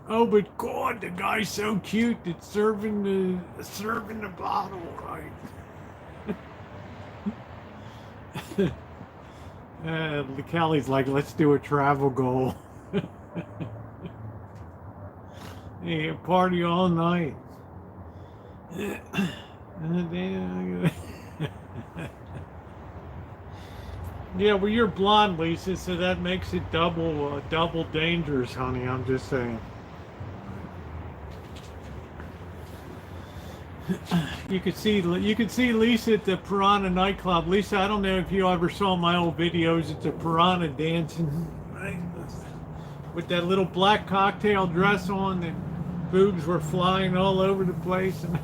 Oh, but God, the guy's so cute that's serving the bottle, right? Kelly's like, let's do a travel goal. Yeah, party all night. Yeah, well, you're blonde, Lisa, so that makes it double dangerous, honey. I'm just saying. You could see Lisa at the Piranha nightclub. Lisa, I don't know if you ever saw my old videos. It's a Piranha dancing, right? With that little black cocktail dress on, and boobs were flying all over the place. And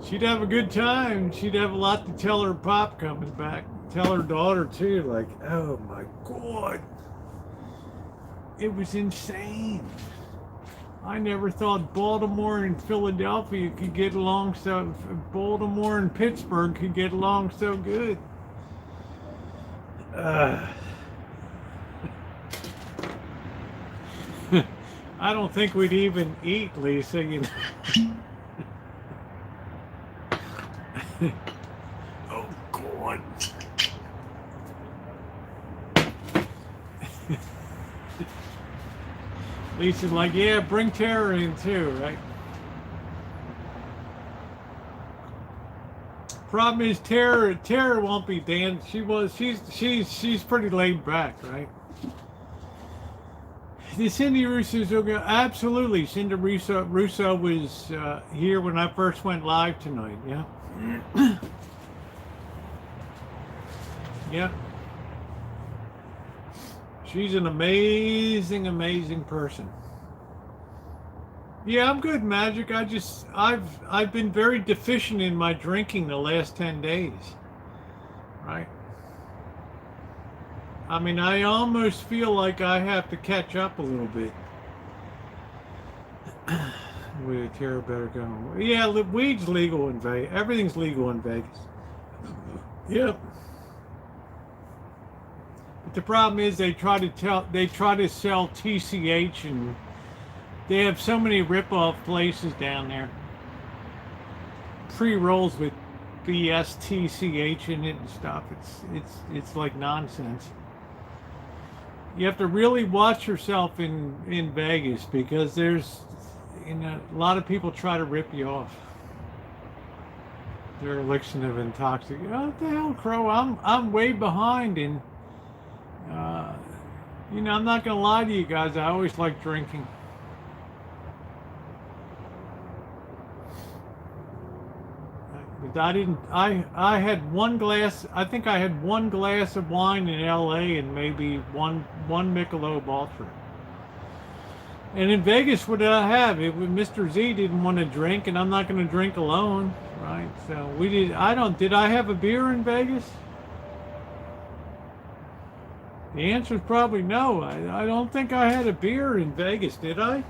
she'd have a good time. She'd have a lot to tell her pop coming back. Tell her daughter too. Like, oh my God. It was insane. I never thought Baltimore and Philadelphia could get along so. Baltimore and Pittsburgh could get along so good. I don't think we'd even eat, Lisa. You know. Oh God. Lisa's like, yeah, bring Tara in too, right? Problem is Tara won't be dancing. She's pretty laid back, right? The Cindy Russo's absolutely. Cindy Russo was here when I first went live tonight. Yeah. Yeah. She's an amazing person. Yeah, I'm good, Magic. I've been very deficient in my drinking the last 10 days. Right? I mean, I almost feel like I have to catch up a little bit. With Tara better go. Yeah, weed's legal in Vegas. Everything's legal in Vegas. Yep. But the problem is they try to sell TCH, and they have so many rip-off places down there. Pre-rolls with BS TCH in it and stuff. It's like nonsense. You have to really watch yourself in Vegas, because there's, you know, a lot of people try to rip you off. Their elixir of intoxication. Oh, what the hell, Crow? I'm way behind, and you know, I'm not gonna lie to you guys. I always like drinking. But I had one glass. I think I had one glass of wine in L.A. and maybe one Michelob Ultra. And in Vegas, what did I have? Mr. Z didn't want to drink, and I'm not going to drink alone, right? So we did. Did I have a beer in Vegas? The answer is probably no. I don't think I had a beer in Vegas, did I?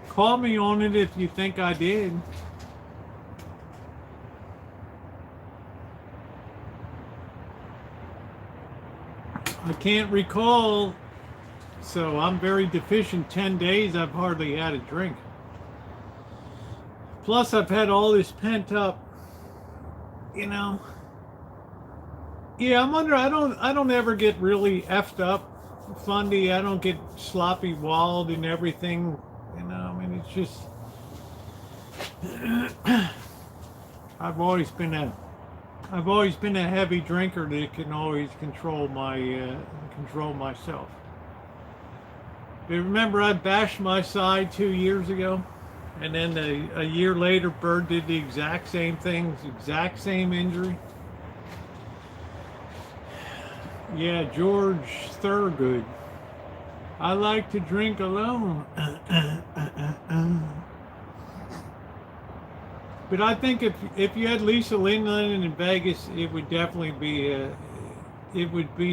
Call me on it if you think I did. I can't recall. So I'm very deficient. 10 days I've hardly had a drink. Plus I've had all this pent up, you know. Yeah, I don't ever get really effed up, fundy. I don't get sloppy walled and everything, you know. I mean, it's just I've always been a heavy drinker that can always control myself. But remember, I bashed my side 2 years ago, and then a year later, Bird did the exact same thing, exact same injury. Yeah, George Thurgood. I like to drink alone. But I think if you had Lisa Lindland in Vegas, it would definitely be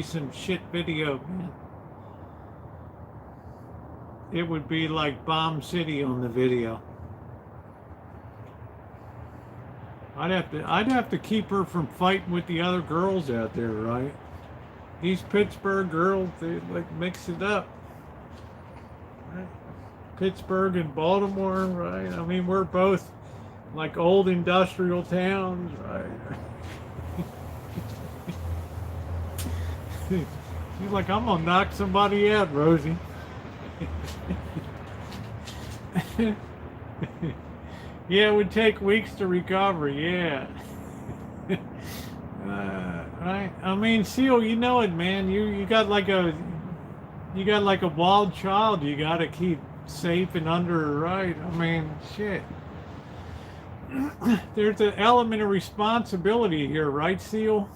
some shit video, man. It would be like Bomb City on the video. I'd have to keep her from fighting with the other girls out there, right? These Pittsburgh girls, they like mix it up. Right? Pittsburgh and Baltimore, right? I mean, we're both like old industrial towns, right? She's like, I'm gonna knock somebody out, Rosie. Yeah, it would take weeks to recover, yeah. Right? I mean, Seal, you know it, man. You got like a wild child you gotta keep safe and under, right? I mean, shit. There's an element of responsibility here, right, Seal?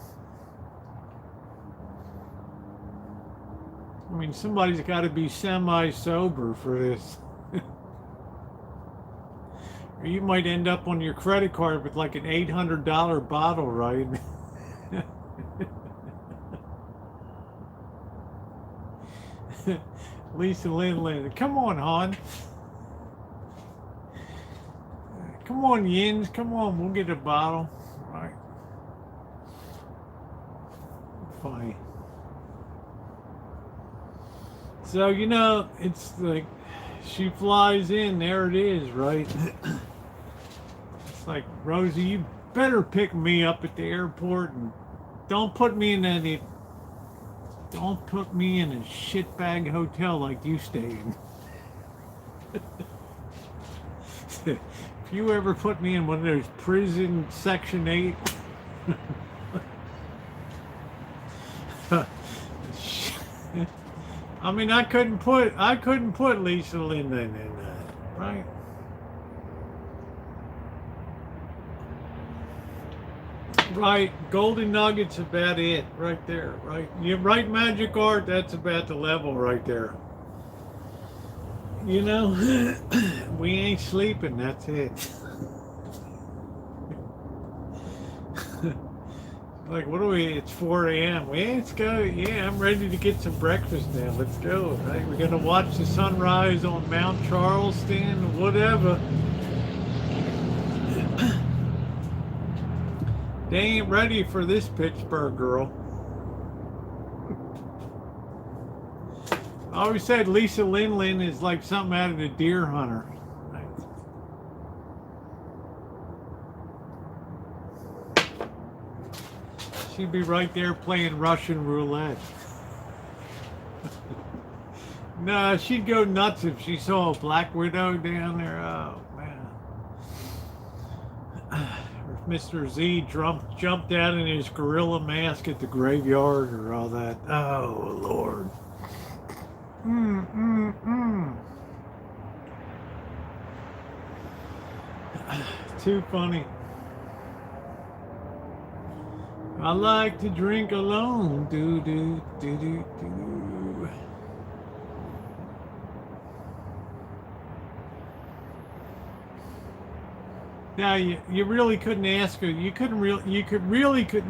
I mean, somebody's got to be semi-sober for this. Or you might end up on your credit card with like an $800 bottle, right? Lisa Lynn, come on, hon. Come on, Yins, come on, we'll get a bottle. Right. Funny. So, you know, it's like she flies in, there it is, right? It's like, Rosie, you better pick me up at the airport and don't put me in a shitbag hotel like you stay in. If you ever put me in one of those prison Section 8, I mean, I couldn't put Lisa Lynn in that, right? Right, Golden Nuggets about it, right there, right? You write Magic Art, that's about the level right there. You know, we ain't sleeping, that's it. Like, what are we? It's 4 a.m. Let's go. Yeah, I'm ready to get some breakfast now. Let's go. Right? We're going to watch the sunrise on Mount Charleston, whatever. They ain't ready for this Pittsburgh girl. I always said Lisa Lynn is like something out of the Deer Hunter. She'd be right there playing Russian roulette. Nah, she'd go nuts if she saw a black widow down there. Oh, man. Or if Mr. Z jumped out in his gorilla mask at the graveyard or all that. Oh, Lord. Too funny. I like to drink alone. Do do do do do. Now you really couldn't ask her. You could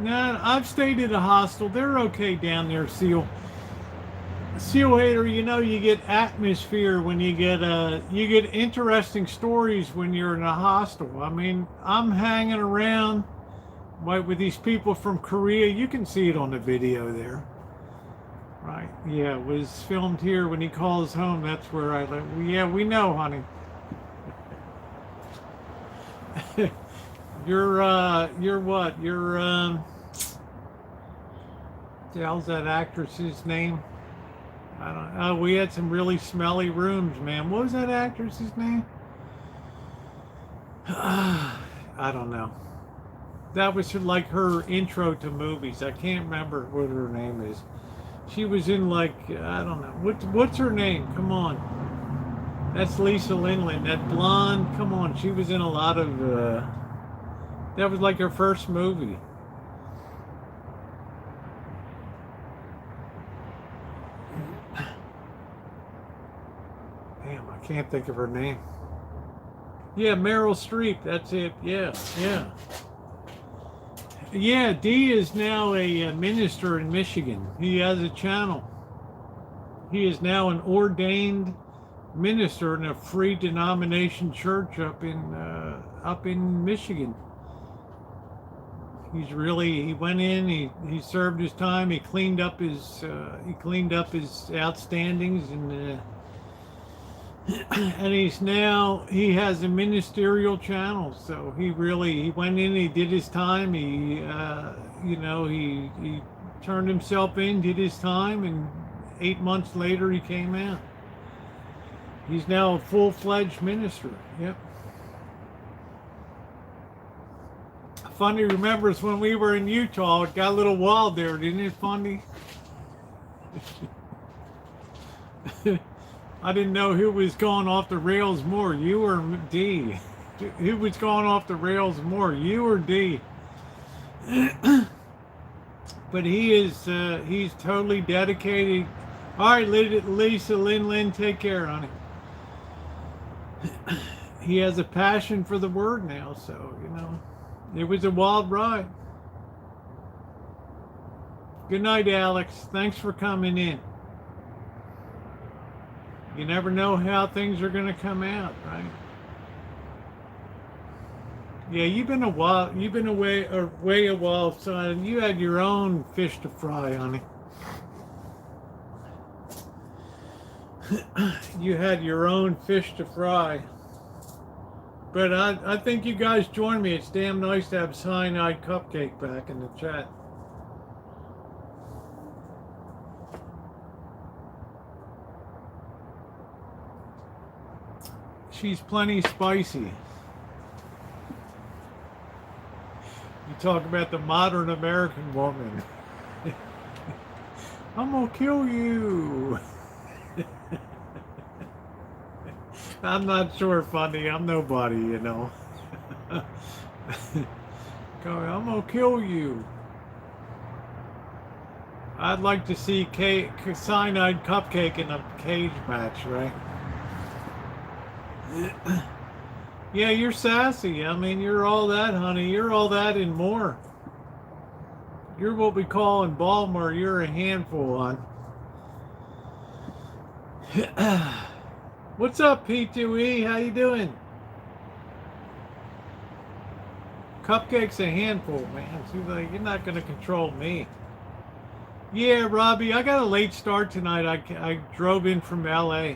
not. I've stayed at a hostel. They're okay down there, Seal. Seal hater, you know, you get atmosphere when you get interesting stories when you're in a hostel. I mean, I'm hanging around with these people from Korea. You can see it on the video there. Right. Yeah, it was filmed here. When he calls home, that's where I live. Yeah, we know, honey. You're what? You're, the hell's that actress's name? I don't know. Oh, we had some really smelly rooms, man. What was that actress's name? I don't know. That was like her intro to movies. I can't remember what her name is. She was in like, I don't know. What's her name? Come on. That's Lisa Lynn. That blonde. Come on. She was in a lot of, that was like her first movie. Damn, I can't think of her name. Yeah, Meryl Streep. That's it. Yeah, yeah. Yeah, D is now a minister in Michigan. He has a channel. He is now an ordained minister in a free denomination church up in Michigan. He went in, he served his time, he cleaned up his outstandings, and he has a ministerial channel. So he went in, he did his time, he turned himself in, did his time, and 8 months later he came out. He's now a full-fledged minister. Yep. Funny remembers when we were in Utah, it got a little wild there, didn't it, Funny? I didn't know who was going off the rails more, you or D. Who was going off the rails more, you or D? But he's totally dedicated. All right, Lisa, Lynn, take care, honey. He has a passion for the word now, so, it was a wild ride. Good night, Alex. Thanks for coming in. You never know how things are going to come out, right? Yeah, you've been away a while, son. You had your own fish to fry, honey. You had your own fish to fry. But I think you guys join me. It's damn nice to have Cyanide Cupcake back in the chat. She's plenty spicy. You talk about the modern American woman. I'm gonna kill you. I'm not sure, Funny. I'm nobody, I'm gonna kill you. I'd like to see Cyanide Cupcake in a cage match, right? Yeah, you're sassy. I mean, you're all that, honey. You're all that and more. You're what we call in Baltimore, you're a handful, hon. What's up, P2E? How you doing? Cupcake's a handful, man. She's like, you're not going to control me. Yeah, Robbie, I got a late start tonight. I drove in from LA.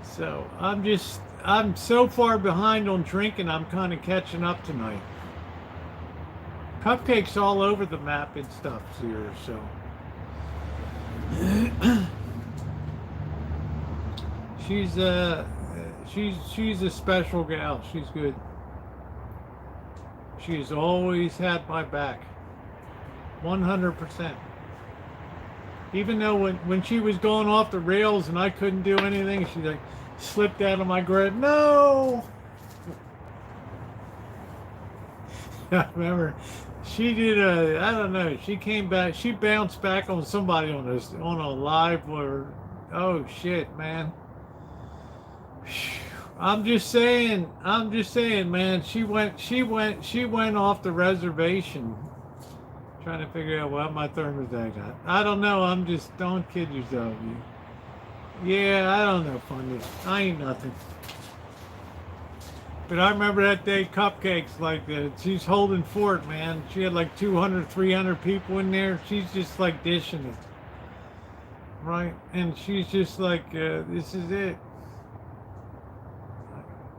So I'm so far behind on drinking, I'm kind of catching up tonight. Cupcake's all over the map and stuff here, so. She's a special gal. She's good. She's always had my back. 100%. Even though when she was going off the rails and I couldn't do anything, she like slipped out of my grip. No. I remember she did I don't know. She came back. She bounced back on somebody on a live where. Oh shit, man. I'm just saying, man. She went off the reservation, trying to figure out what my thermostat got. I don't know. Don't kid yourself. Yeah, I don't know, Funny. I ain't nothing. But I remember that day, Cupcakes, like, she's holding fort, man. She had like 200, 300 people in there. She's just like dishing it, right? And she's just like, this is it.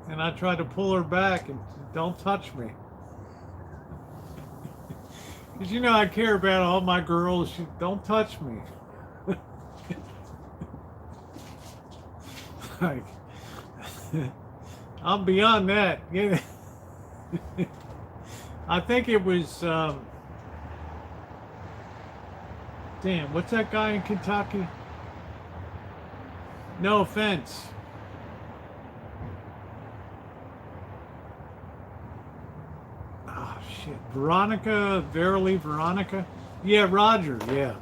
And I tried to pull her back and don't touch me. Because I care about all my girls. Don't touch me. Like, I'm beyond that. Yeah. I think it was, damn, what's that guy in Kentucky? No offense. Shit. Verily Veronica? Yeah, Roger, yeah.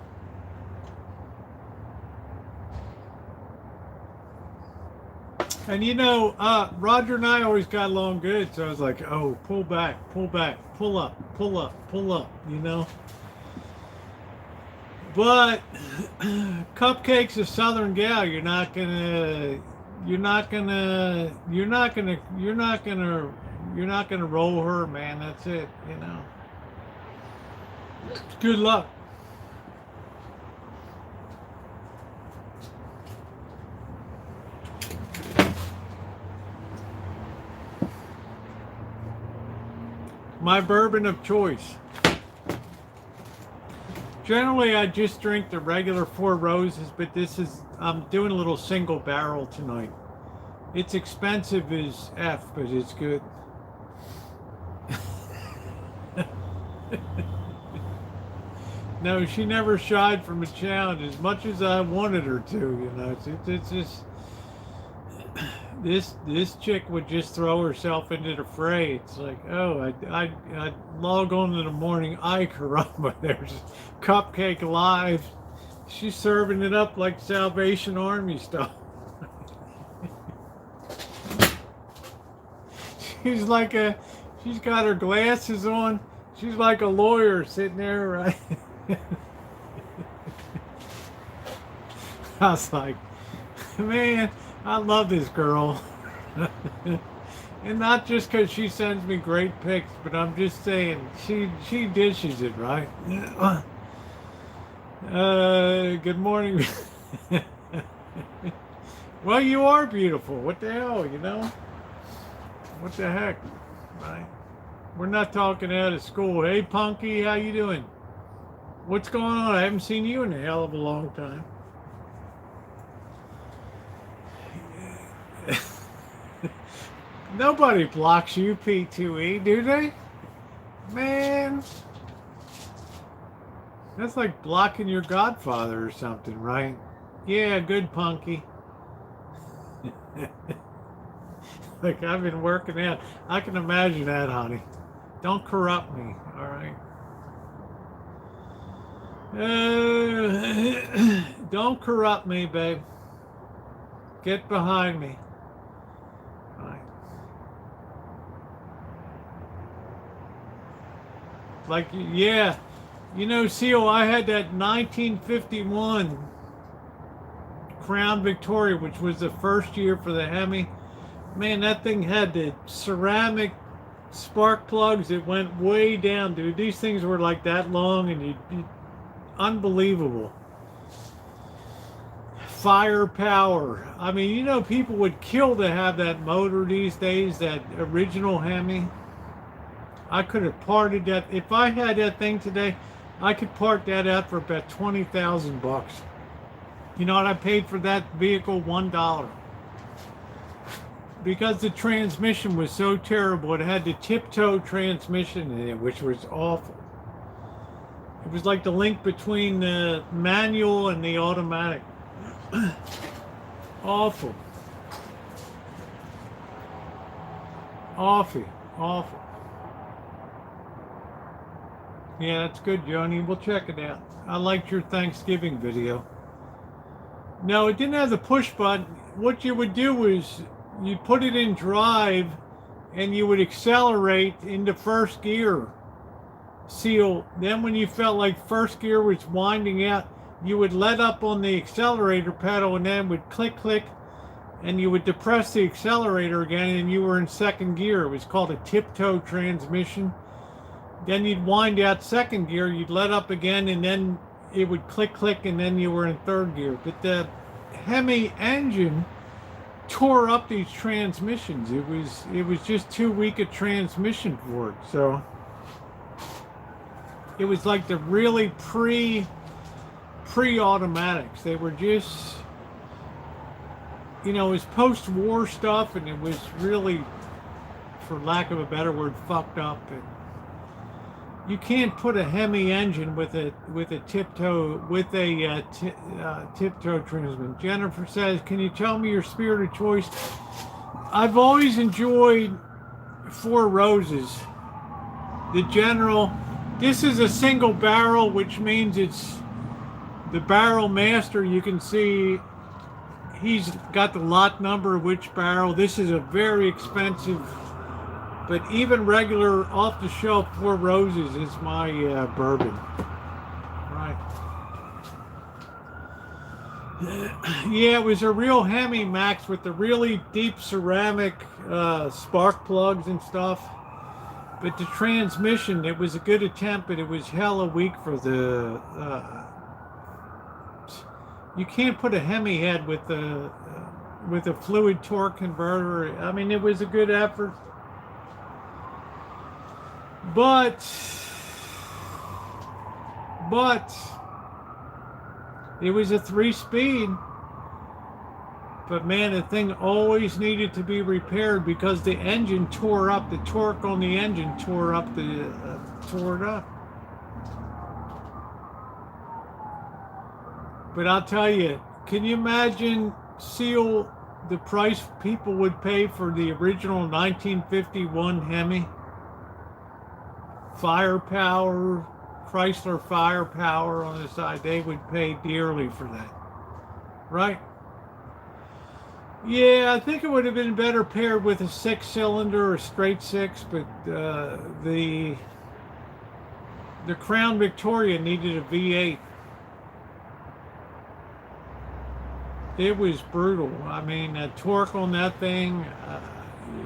And Roger and I always got along good, so I was like, oh, pull back, pull up. But Cupcake's a Southern gal. You're not gonna You're not gonna roll her, man. That's it. You know. Good luck. My bourbon of choice. Generally, I just drink the regular Four Roses, but I'm doing a little single barrel tonight. It's expensive as F, but it's good. No, she never shied from a challenge as much as I wanted her to, you know. It's just... This chick would just throw herself into the fray. It's like, oh, I log on in the morning. Ay caramba, there's Cupcake Live. She's serving it up like Salvation Army stuff. She's got her glasses on. She's like a lawyer sitting there, right? I was like, man, I love this girl. And not just because she sends me great pics, but I'm just saying, she dishes it, right? Good morning. Well, you are beautiful. What the hell, you know? What the heck, right? We're not talking out of school. Hey, Punky, how you doing? What's going on? I haven't seen you in a hell of a long time. Nobody blocks you, P2E, do they? Man. That's like blocking your godfather or something, right? Yeah, good, Punky. Like, I've been working out. I can imagine that, honey. Don't corrupt me, all right? Don't corrupt me, babe. Get behind me. All right. Like, yeah. You know, Seal, I had that 1951 Crown Victoria, which was the first year for the Hemi. Man, that thing had the ceramic spark plugs. It went way down, dude. These things were like that long, and unbelievable. Firepower. I mean, you know, people would kill to have that motor these days, that original Hemi. I could have parted that. If I had that thing today, I could part that out for about $20,000. You know what I paid for that vehicle? $1. Because the transmission was so terrible. It had the tiptoe transmission in it, which was awful. It was like the link between the manual and the automatic. Awful. Awful. Awful. Yeah, that's good, Joni. We'll check it out. I liked your Thanksgiving video. No, it didn't have the push button. What you would do is you put it in drive and you would accelerate into first gear. Seal. Then when you felt like first gear was winding out, you would let up on the accelerator pedal and then would click, click, and you would depress the accelerator again and you were in second gear. It was called a tiptoe transmission. Then you'd wind out second gear, you'd let up again, and then it would click, click, and then you were in third gear. But the Hemi engine tore up these transmissions. It was just too weak a transmission for it. So it was like the really pre-automatics. They were just, you know, it was post-war stuff, and it was really, for lack of a better word, fucked up. And you can't put a Hemi engine with a tiptoe tiptoe transmission. Jennifer says, "Can you tell me your spirit of choice?" I've always enjoyed Four Roses. The General. This is a single barrel, which means it's the barrel master. You can see he's got the lot number of which barrel. This is a very expensive. But even regular off-the-shelf Four Roses is my bourbon. Right. Yeah, it was a real Hemi, Max, with the really deep ceramic spark plugs and stuff. But the transmission, it was a good attempt, but it was hella weak for the. You can't put a Hemi head with a fluid torque converter. I mean, it was a good effort, but it was a 3-speed. But man, the thing always needed to be repaired because the engine tore up. The torque on the engine tore it up. But I'll tell you, can you imagine, Seal, the price people would pay for the original 1951 Hemi? Firepower, Chrysler Firepower on the side, they would pay dearly for that, right? Yeah, I think it would have been better paired with a 6-cylinder or straight 6, but the Crown Victoria needed a V8. It was brutal. I mean, torque on that thing,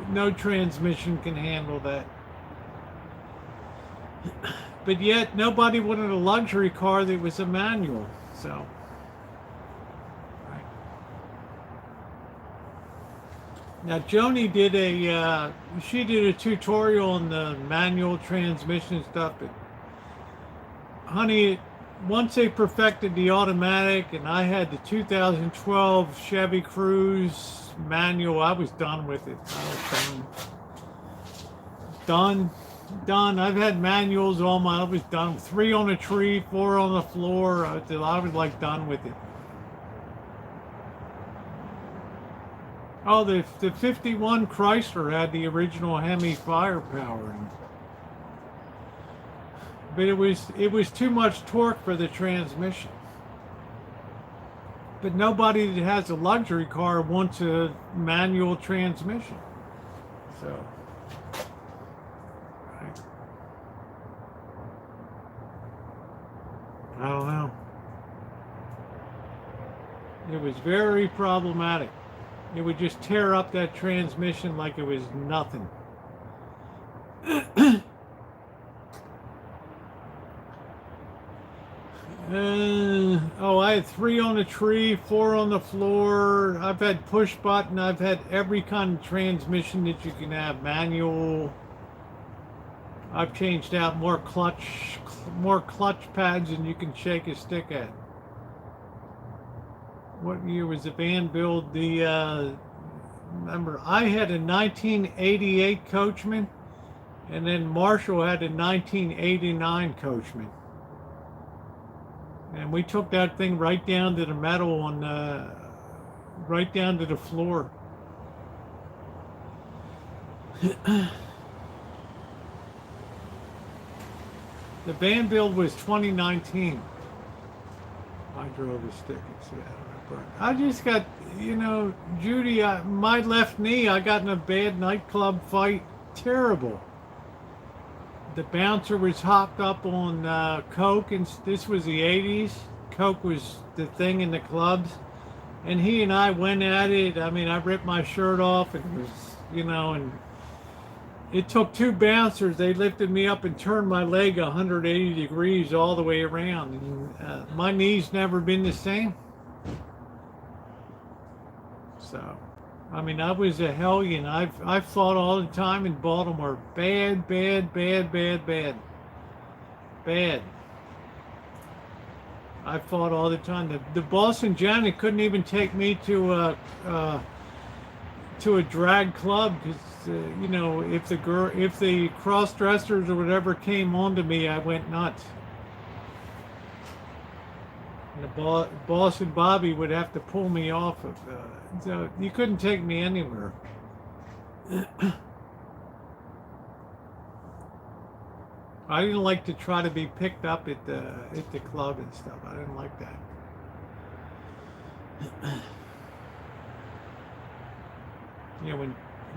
no transmission can handle that. But yet, nobody wanted a luxury car that was a manual, so. Now, Joni did she did a tutorial on the manual transmission stuff, but honey, once they perfected the automatic and I had the 2012 Chevy Cruze manual, I was done with it. I was done. I've had manuals I was done. 3 on a tree, 4 on the floor. I was like done with it. Oh, the 51 Chrysler had the original Hemi firepower. But it was too much torque for the transmission. But nobody that has a luxury car wants a manual transmission. So, right. I don't know. It was very problematic. It would just tear up that transmission like it was nothing. I had 3 on the tree, 4 on the floor. I've had push button. I've had every kind of transmission that you can have. Manual. I've changed out more clutch pads than you can shake a stick at. What year was the van build? Remember, I had a 1988 Coachman, and then Marshall had a 1989 Coachman. And we took that thing right down to the metal right down to the floor. The van build was 2019. I drove a stick. I just got, Judy, my left knee, I got in a bad nightclub fight. Terrible. The bouncer was hopped up on coke, and this was the 80s. Coke was the thing in the clubs. And he and I went at it. I mean, I ripped my shirt off, and it was, and it took 2 bouncers. They lifted me up and turned my leg 180 degrees all the way around. And my knee's never been the same. So, I mean, I was a hellion. I fought all the time in Baltimore. Bad. I fought all the time. The Boston Janet couldn't even take me to a drag club because if the cross dressers or whatever came onto me, I went nuts. And the Boston Bobby would have to pull me off of. So you couldn't take me anywhere. I didn't like to try to be picked up at the club and stuff. I didn't like that.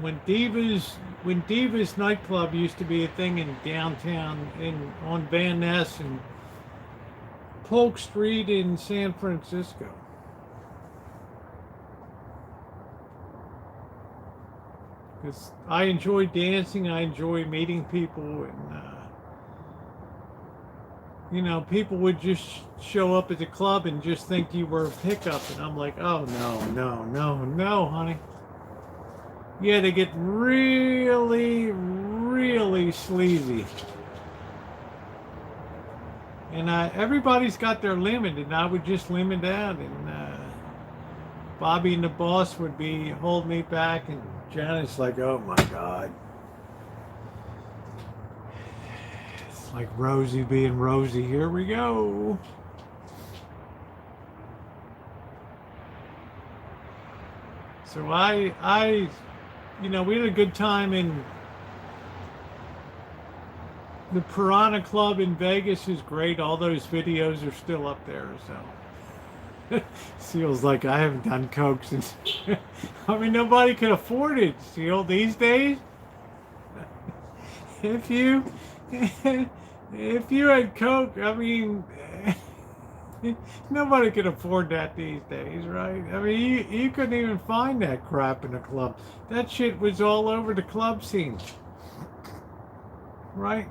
When Divas nightclub used to be a thing in downtown on Van Ness and Polk Street in San Francisco. Because I enjoy dancing, I enjoy meeting people, and you know, people would just show up at the club and just think you were a pickup, and I'm like, oh no, no, no, no, honey. Yeah, they get really, really sleazy. And everybody's got their limit, and I would just limit out, and Bobby and the boss would be holding me back, and Janet's like, oh my God. It's like Rosie being Rosie. Here we go. So you know, we had a good time in the Piranha Club in Vegas is great. All those videos are still up there, so. Seal's like, I haven't done coke since. I mean, nobody can afford it, Seal, these days. If you had coke, I mean, nobody can afford that these days, right? I mean, you couldn't even find that crap in a club. That shit was all over the club scene, right?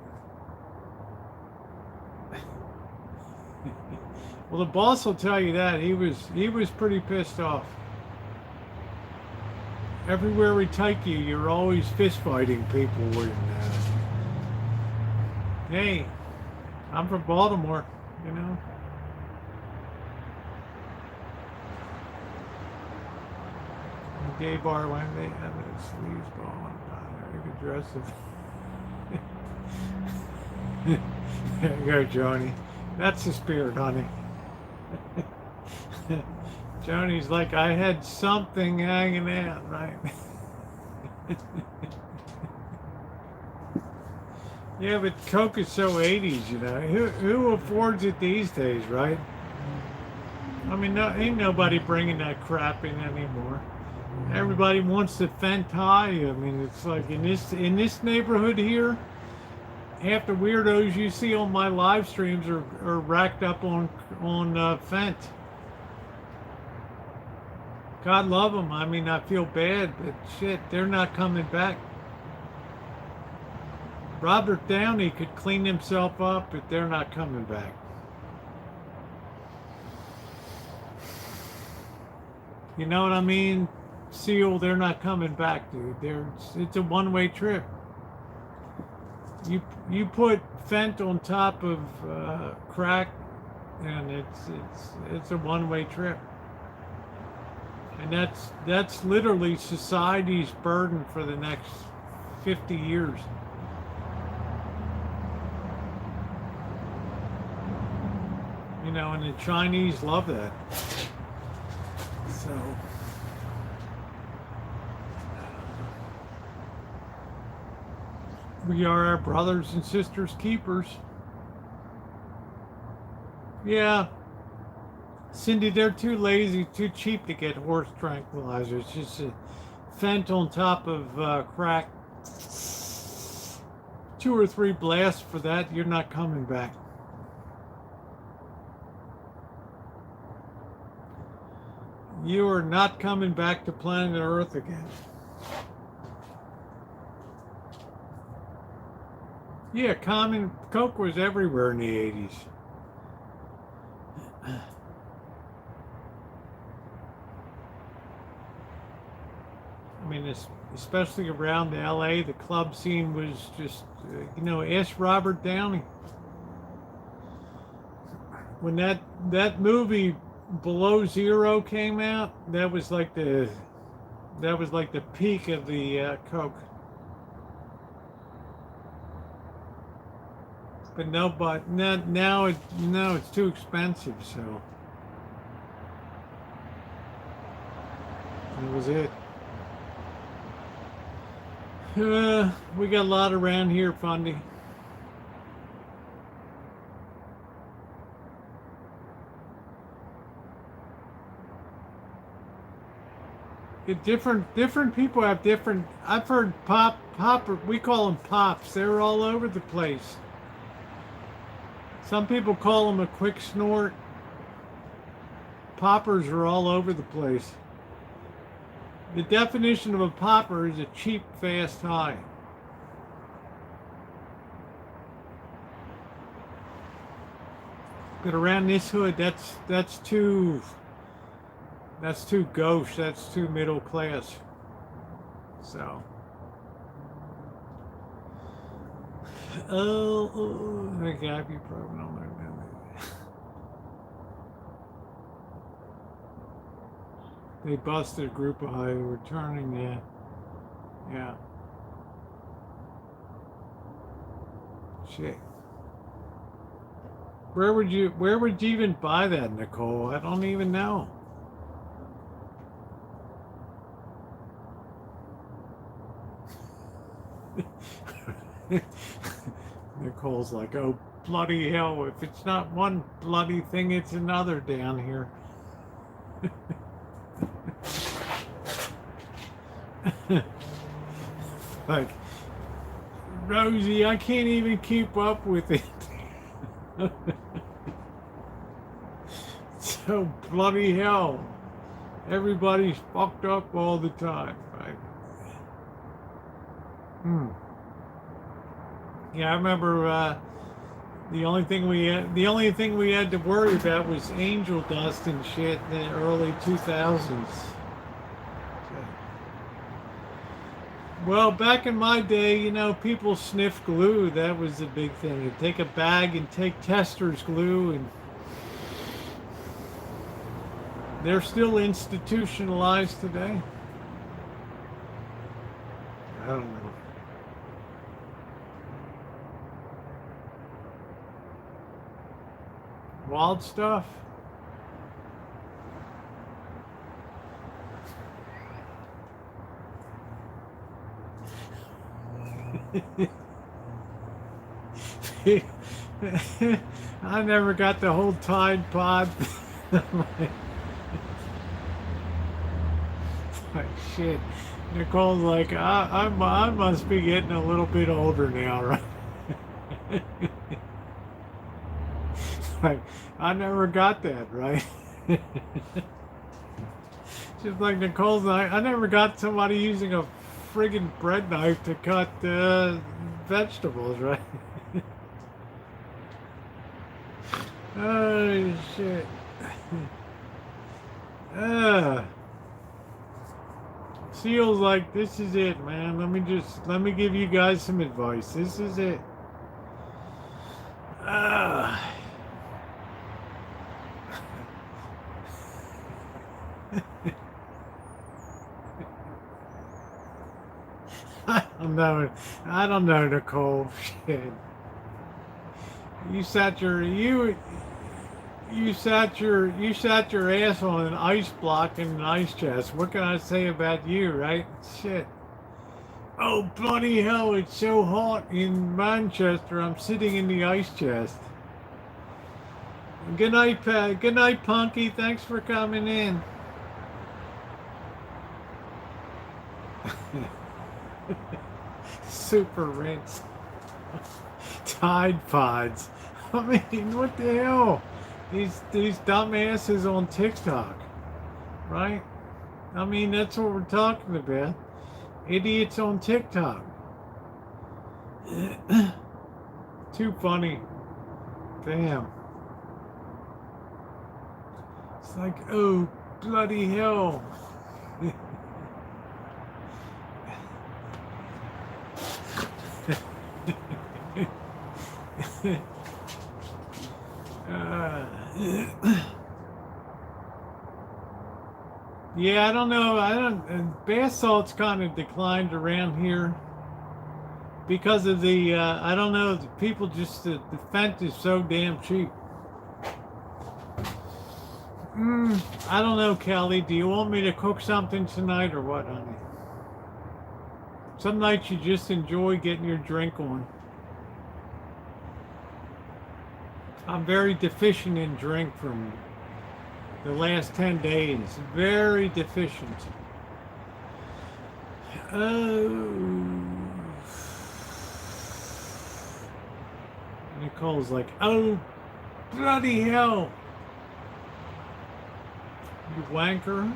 Well, the boss will tell you that he was pretty pissed off. Everywhere we take you, you're always fist fighting people. And, hey, I'm from Baltimore, you know. The gay bar when they have a sleazeball on, you could dress it. There you go, Joni. That's the spirit, honey. Joni's like, I had something hanging out, right? Yeah, but Coke is so 80s, you know. Who affords it these days, right? I mean, ain't nobody bringing that crap in anymore. Everybody wants the Fenty. I mean, it's like in this neighborhood here, half the weirdos you see on my live streams are racked up on Fent. God love them. I mean, I feel bad, but shit, they're not coming back. Robert Downey could clean himself up, but they're not coming back. You know what I mean? Seal, they're not coming back, dude. It's a one-way trip. You put Fent on top of crack, and it's a one-way trip. And that's literally society's burden for the next 50 years. You know, and the Chinese love that. So we are our brothers and sisters keepers. Yeah. Cindy, they're too lazy, too cheap to get horse tranquilizers. Just a Fent on top of crack. 2 or 3 blasts for that, you're not coming back. You are not coming back to planet Earth again. Yeah, common Coke was everywhere in the 80s. I mean, especially around LA, the club scene was just, you know, ask Robert Downey. When that movie Below Zero came out, that was like the peak of the Coke. But now it's too expensive, so that was it. We got a lot around here, Fundy. Different people have different. I've heard popper. We call them pops. They're all over the place. Some people call them a quick snort. Poppers are all over the place. The definition of a popper is a cheap, fast high. But around this hood, that's too gauche. That's too middle class. So, the gap you probably don't know. They busted a group of high returning. Yeah. Shit. Where would you even buy that, Nicole? I don't even know. Nicole's like, oh, bloody hell. If it's not one bloody thing, it's another down here. Like, Rosie, I can't even keep up with it. So bloody hell. Everybody's fucked up all the time, right? Yeah, I remember the only thing we had to worry about was angel dust and shit in the early 2000s. Well, back in my day, you know, people sniffed glue. That was the big thing. You'd take a bag and take tester's glue, and they're still institutionalized today. I don't know. Wild stuff. I never got the whole Tide Pod. Like, shit. Nicole's like, I must be getting a little bit older now, right? Like, I never got that, right? Just like Nicole's like, I never got somebody using a friggin' bread knife to cut vegetables, right? Oh, shit. Seal's like, this is it, man. Let me give you guys some advice. This is it. I don't know, Nicole. Shit. You sat your ass on an ice block in an ice chest. What can I say about you, right? Shit. Oh, bloody hell, it's so hot in Manchester. I'm sitting in the ice chest. Good night, Pat. Good night, Punky. Thanks for coming in. Super rinse. Tide Pods. I mean, what the hell? These dumbasses on TikTok, right? I mean, that's what we're talking about. Idiots on TikTok. Too funny. Damn. It's like, oh, bloody hell. Yeah, I don't know. Bath salt's kind of declined around here because of the, I don't know, the people just, the Fent is so damn cheap. I don't know, Kelly. Do you want me to cook something tonight or what, honey? Some nights you just enjoy getting your drink on. I'm very deficient in drink from the last 10 days. Very deficient. Oh. Nicole's like, oh, bloody hell. You wanker.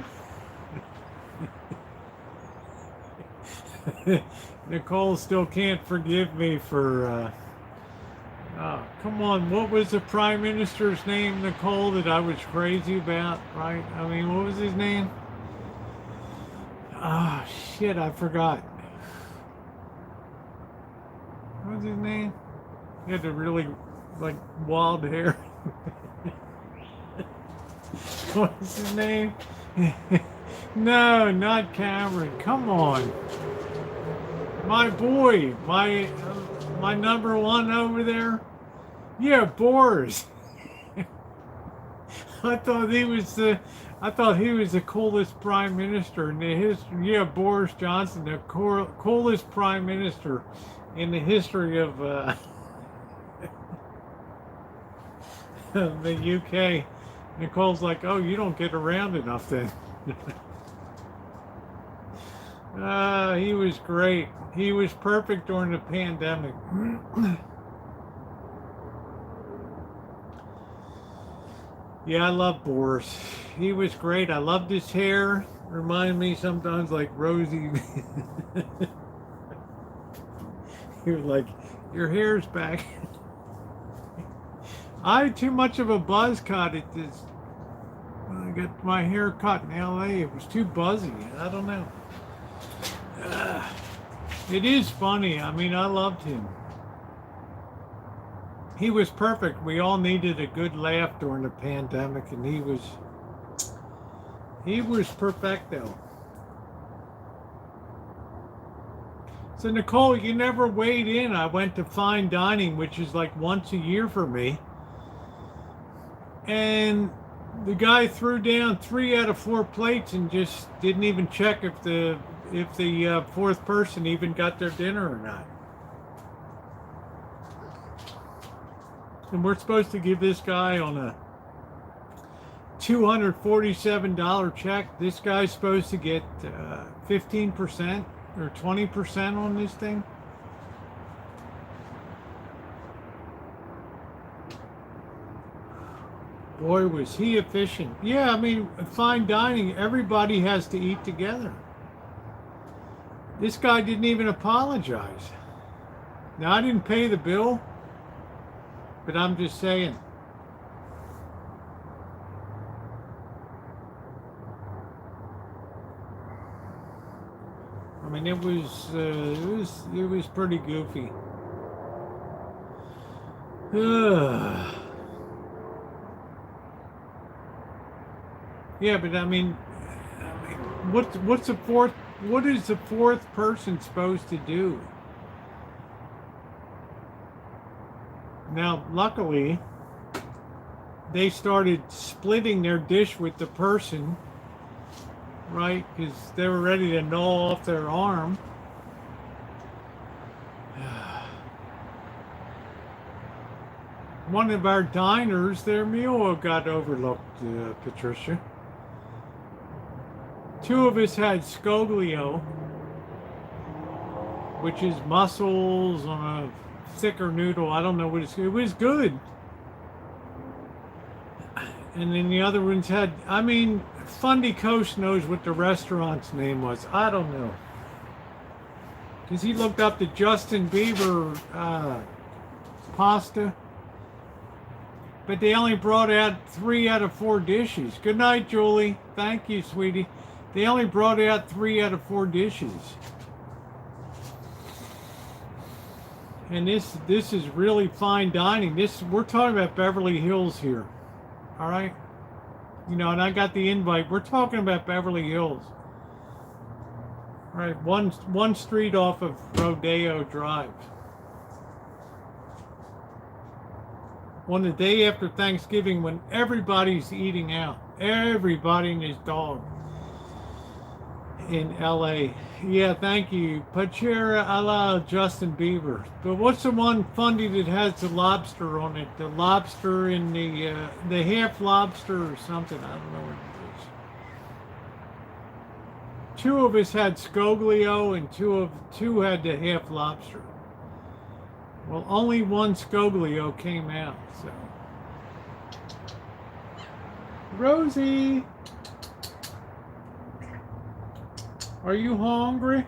Nicole still can't forgive me for. Come on, what was the Prime Minister's name, Nicole, that I was crazy about, right? I mean, what was his name? Ah, shit, I forgot. What was his name? He had the really, like, wild hair. What was his name? No, not Cameron. Come on. My boy, my number one over there. Yeah, Boris. I thought he was the coolest prime minister in the history. Yeah, Boris Johnson, the coolest prime minister in the history of the UK. Nicole's like, oh, you don't get around enough then. He was great. He was perfect during the pandemic. Yeah, I love Boris. He was great. I loved his hair. Reminded me sometimes like Rosie. He was like, your hair's back. I had too much of a buzz cut at this. When I got my hair cut in LA, it was too buzzy. I don't know. It is funny. I mean, I loved him. He was perfect. We all needed a good laugh during the pandemic, and he was perfecto. So Nicole, you never weighed in. I went to fine dining, which is like once a year for me. And the guy threw down 3 out of 4 plates and just didn't even check if the fourth person even got their dinner or not. And we're supposed to give this guy on a $247 check. This guy's supposed to get 15% or 20% on this thing. Boy, was he efficient. Yeah, I mean, fine dining, everybody has to eat together. This guy didn't even apologize. Now, I didn't pay the bill, but I'm just saying. I mean, it was pretty goofy. Yeah, but I mean, what's the fourth? What is the fourth person supposed to do? Now, luckily, they started splitting their dish with the person, right? Because they were ready to gnaw off their arm. One of our diners, their meal got overlooked, Patricia. 2 of us had scoglio, which is mussels on a thicker noodle. I don't know what it was good. And then the other ones had, I mean, Fundy Coast knows what the restaurant's name was. I don't know. Because he looked up the Justin Bieber pasta. But they only brought out 3 out of 4 dishes. Good night, Julie. Thank you, sweetie. They only brought out 3 out of 4 dishes. And this is really fine dining. We're talking about Beverly Hills here. All right? You know, and I got the invite. We're talking about Beverly Hills. All right, one street off of Rodeo Drive. On the day after Thanksgiving when everybody's eating out. Everybody and his dog. In LA. Yeah, thank you. Pachera a la Justin Bieber. But what's the one fundy that has the lobster on it? The lobster in the half lobster or something. I don't know what it is. 2 of us had scoglio and 2 had the half lobster. Well, only 1 scoglio came out, so. Rosie! Are you hungry?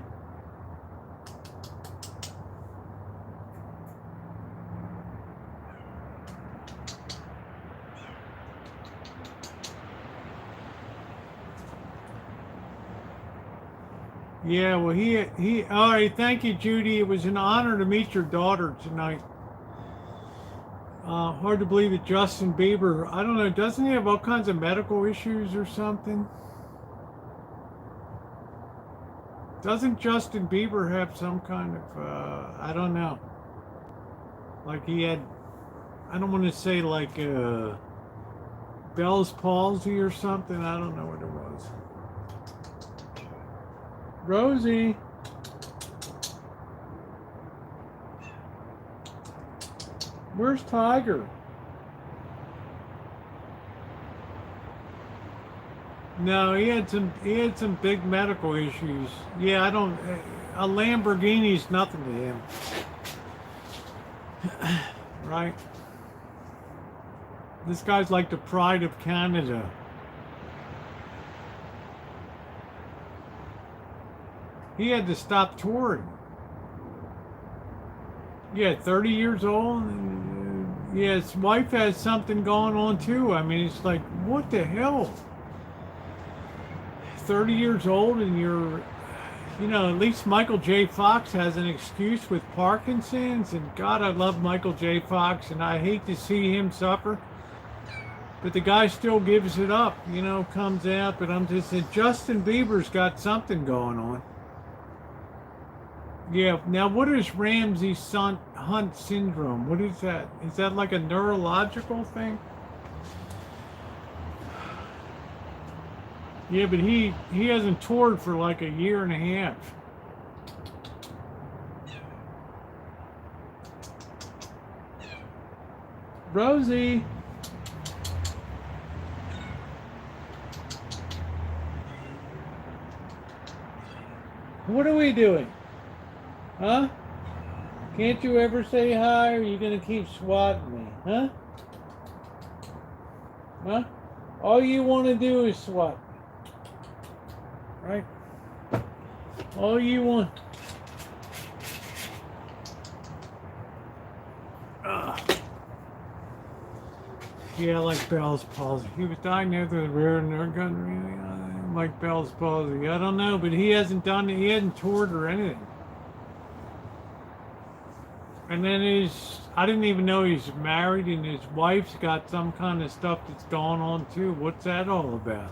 Yeah, well, all right, thank you, Judy. It was an honor to meet your daughter tonight. Hard to believe that Justin Bieber, I don't know, doesn't he have all kinds of medical issues or something? Doesn't Justin Bieber have some kind of, I don't know. Like he had, I don't want to say like Bell's palsy or something. I don't know what it was. Rosie. Where's Tiger? No, he had some big medical issues. Yeah, I don't a Lamborghini's nothing to him. Right? This guy's like the pride of Canada. He had to stop touring. Yeah, 30 years old. Yeah, his wife has something going on too. I mean, it's like, what the hell? 30 years old and you're, you know, at least Michael J. Fox has an excuse with Parkinson's. And God, I love Michael J. Fox and I hate to see him suffer. But the guy still gives it up, you know, comes out. But I'm just saying, Justin Bieber's got something going on. Yeah, now what is Ramsey Hunt syndrome? What is that? Is that like a neurological thing? Yeah, but he hasn't toured for like a year and a half. Rosie. What are we doing? Huh? Can't you ever say hi, or are you gonna keep swatting me? Huh? Huh? All you want to do is swat. Right? All you want. Yeah, like Bell's palsy. He was diagnosed with rare nerve gun. Like Bell's palsy. I don't know, but he hasn't done it. He hasn't toured or anything. And then I didn't even know he's married and his wife's got some kind of stuff that's going on too. What's that all about?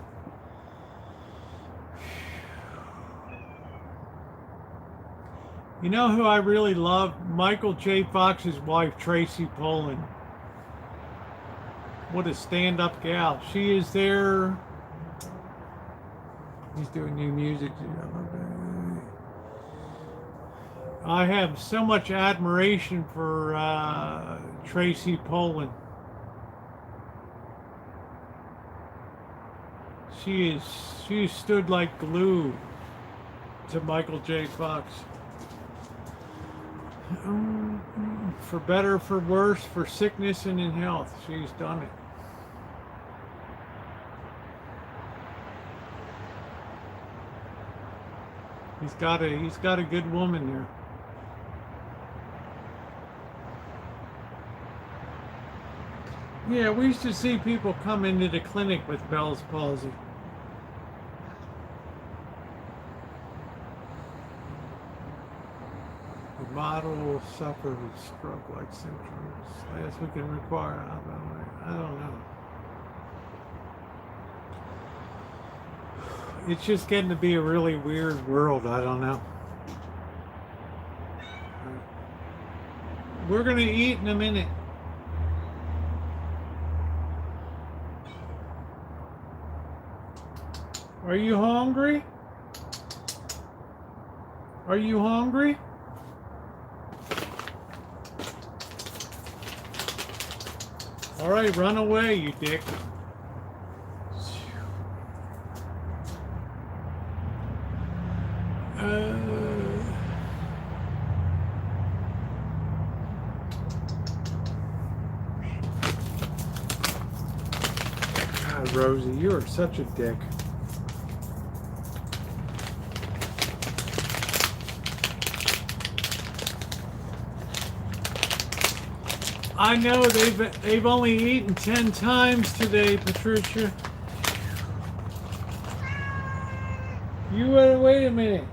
You know who I really love? Michael J. Fox's wife, Tracy Pollan. What a stand-up gal. She is there. He's doing new music. I have so much admiration for Tracy Pollan. She stood like glue to Michael J. Fox. For better, for worse, for sickness and in health, she's done it. He's got a good woman there. Yeah, we used to see people come into the clinic with Bell's palsy. The model suffered with stroke-like symptoms. Last we can require. I don't know. It's just getting to be a really weird world. I don't know. We're gonna eat in a minute. Are you hungry? Are you hungry? All right, run away, you dick. God, Rosie, you are such a dick. I know they've only eaten 10 times today, Patricia. You wait a minute.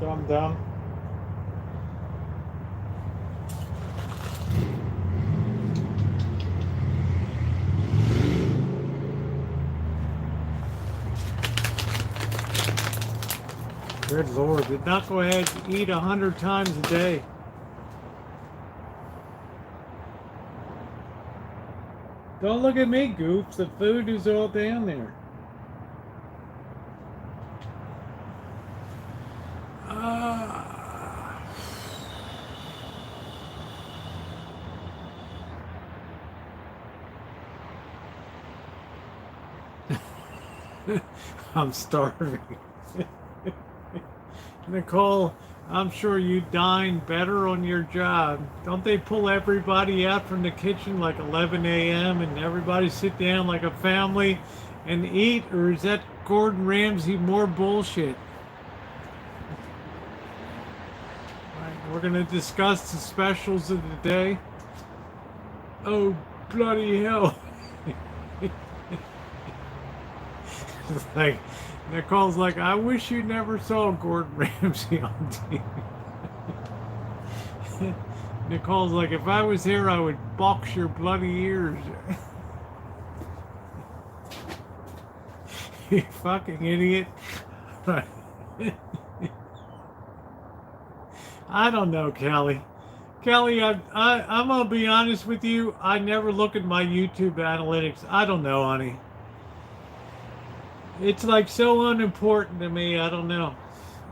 Dum dum. Good Lord, the knuckleheads eat 100 times a day. Don't look at me, Goops. The food is all down there. I'm starving. Nicole, I'm sure you dine better on your job. Don't they pull everybody out from the kitchen like 11 a.m. and everybody sit down like a family and eat? Or is that Gordon Ramsay more bullshit? All right, we're going to discuss the specials of the day. Oh, bloody hell. It's like, Nicole's like, I wish you never saw Gordon Ramsay on TV. Nicole's like, if I was here, I would box your bloody ears. You fucking idiot. I don't know, Kelly. Kelly, I'm going to be honest with you. I never look at my YouTube analytics. I don't know, honey. It's like so unimportant to me. I don't know.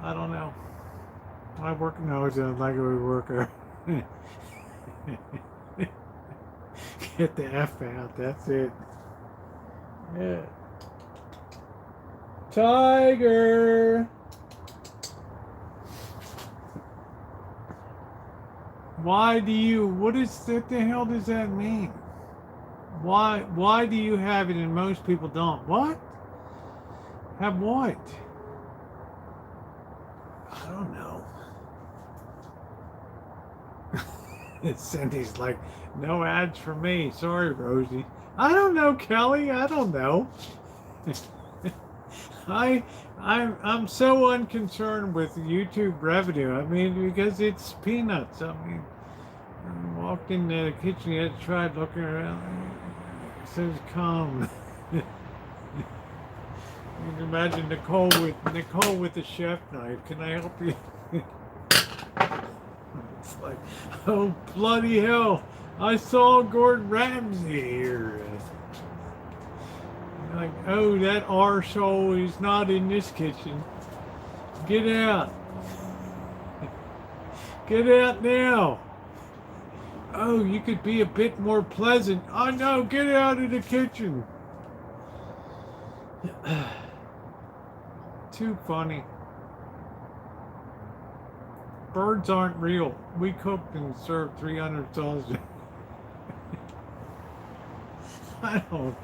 I don't know. I work no, it's like a worker. Get the F out. That's it. Yeah. Tiger. Why do you? What the hell does that mean? Why do you have it and most people don't? What? Have what? I don't know. Cindy's like, no ads for me. Sorry, Rosie. I don't know, Kelly. I don't know. I'm so unconcerned with YouTube revenue. I mean, because it's peanuts. I mean, I walked in the kitchen, I tried looking around. It says come. You can imagine Nicole with the chef knife. Can I help you? It's like, oh bloody hell! I saw Gordon Ramsay here. Like, oh, that arsehole is not in this kitchen. Get out! Get out now! Oh, you could be a bit more pleasant. Oh no, get out of the kitchen! Too funny. Birds aren't real. We cooked and served 300 sausages. I don't.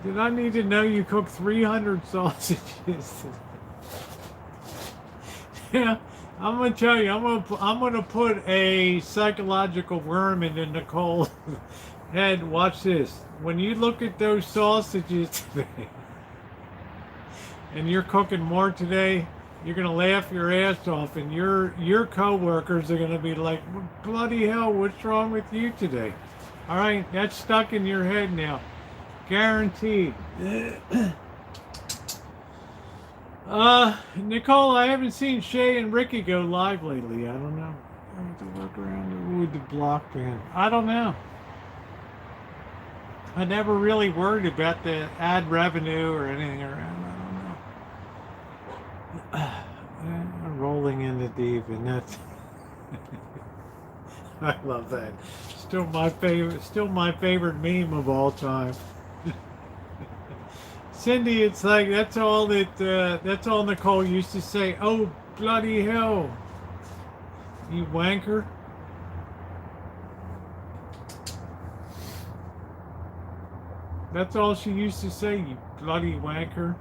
Did I need to know you cooked 300 sausages? Yeah, I'm gonna tell you. I'm gonna put a psychological worm into Nicole's head. Watch this. When you look at those sausages today, and you're cooking more today, you're gonna laugh your ass off, and your coworkers are gonna be like, "Bloody hell, what's wrong with you today?" All right, that's stuck in your head now, guaranteed. Nicole, I haven't seen Shay and Ricky go live lately. I don't know. I have to work around with the block band. I don't know. I never really worried about the ad revenue or anything around. I don't know. I'm rolling in the deep, and that's. I love that. Still my favorite meme of all time. Cindy, it's like that's all Nicole used to say. Oh bloody hell, you wanker. That's all she used to say, you bloody wanker.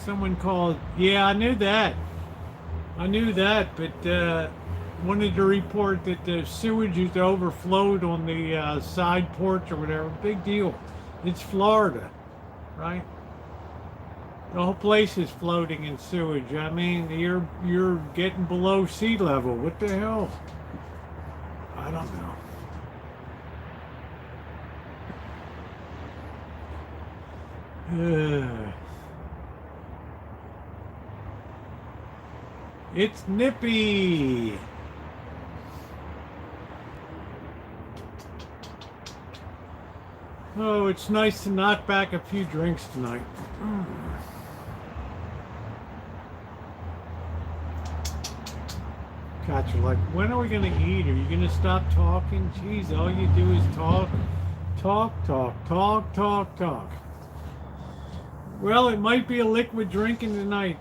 Someone called, yeah, I knew that, but wanted to report that the sewage is overflowed on the side porch or whatever. Big deal. It's Florida, right? The whole place is floating in sewage. I mean, you're getting below sea level. What the hell? I don't know. It's nippy. Oh, it's nice to knock back a few drinks tonight. God, you're like, when are we going to eat? Are you going to stop talking? Jeez, all you do is talk, talk, talk, talk, talk, talk. Well, it might be a liquid drinking tonight.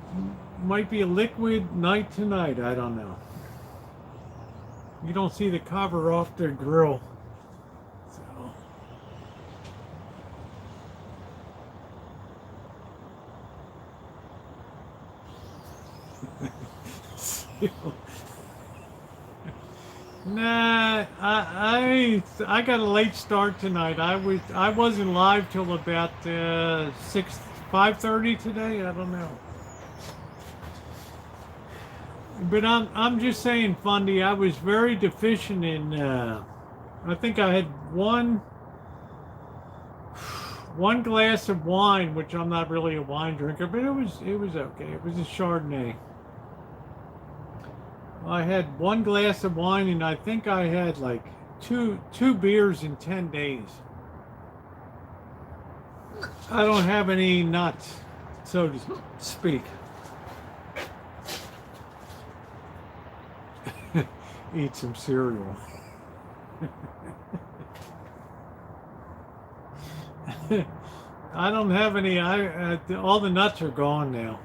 Might be a liquid night tonight. I don't know. You don't see the cover off the grill. So. Nah, I got a late start tonight. I wasn't live till about 5:30 today. I don't know. But I'm just saying, Fundy, I was very deficient in. I think I had one glass of wine, which I'm not really a wine drinker, but it was okay. It was a Chardonnay. I had one glass of wine, and I think I had like two beers in 10 days. I don't have any nuts, so to speak. Eat some cereal. I don't have any. All the nuts are gone now.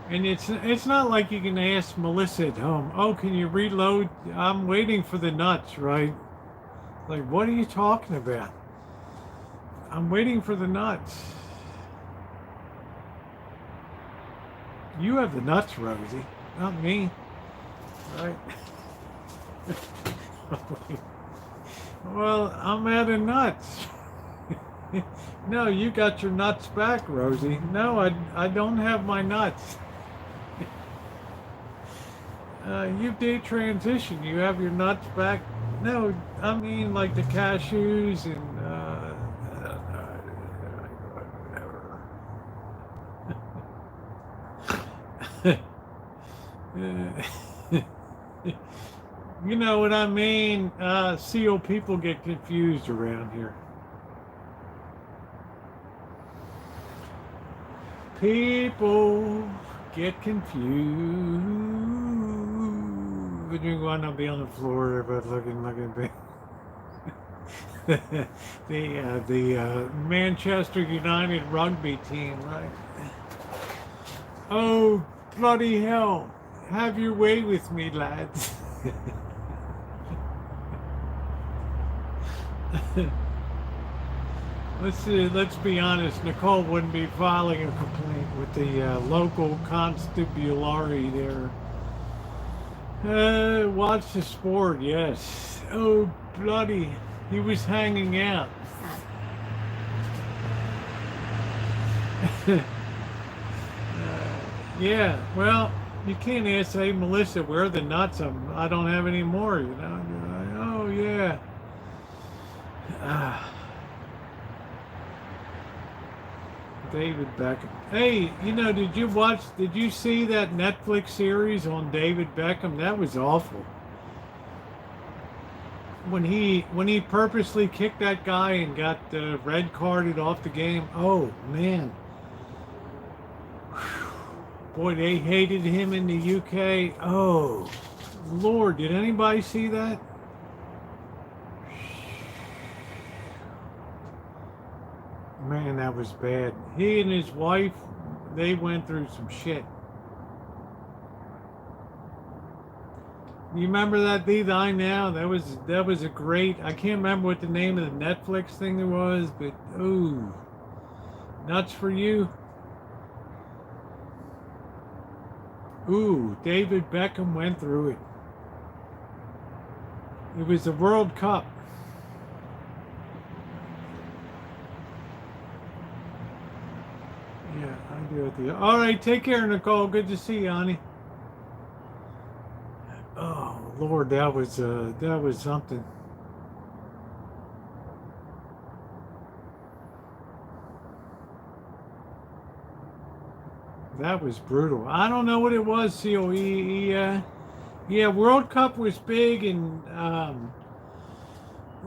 And it's not like you can ask Melissa at home, oh, can you reload? I'm waiting for the nuts, right? Like, what are you talking about? I'm waiting for the nuts. You have the nuts, Rosie, not me, right? Well, I'm out of nuts. No, you got your nuts back, Rosie. No, I don't have my nuts. You detransition. You have your nuts back. No, I mean like the cashews and you know what I mean. Seal people get confused around here. People get confused. But you want to be on the floor, but looking big. the Manchester United rugby team, right? Oh, bloody hell. Have your way with me, lads. Let's be honest, Nicole wouldn't be filing a complaint with the local constabulary there. Watch the sport, yes. Oh, bloody, he was hanging out. Yeah, well, you can't ask, hey, Melissa, where are the nuts? I don't have any more, you know. You're like, oh, yeah. David Beckham. Hey, you know, did you see that Netflix series on David Beckham? That was awful. When he purposely kicked that guy and got red carded off the game. Oh, man. Boy, they hated him in the UK. Oh, Lord, did anybody see that? Man, that was bad. He and his wife, they went through some shit. You remember that, Be Thine Now? That was a great, I can't remember what the name of the Netflix thing was, but ooh, Nuts for You. Ooh, David Beckham went through it. It was the World Cup. Yeah, I do with you. All right, take care, Nicole. Good to see you, honey. Oh Lord, that was something. That was brutal. I don't know what it was, COE. Yeah, World Cup was big, and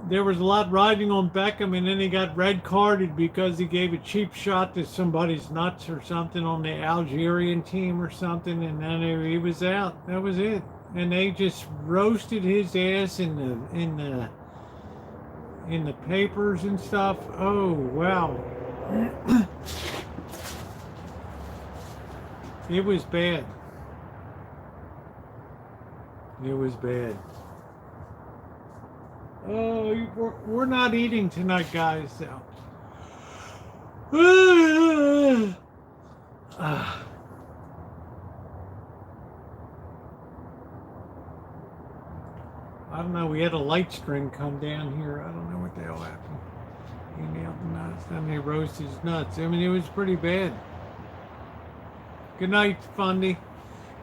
there was a lot riding on Beckham, and then he got red carded because he gave a cheap shot to somebody's nuts or something on the Algerian team or something, and then he was out. That was it. And they just roasted his ass in the papers and stuff. Oh wow. It was bad. It was bad. Oh, we're not eating tonight, guys. So. I don't know. We had a light string come down here. I don't know what the hell happened. He nailed the nuts. Then they roasted his nuts. I mean, it was pretty bad. Good night, Fundy.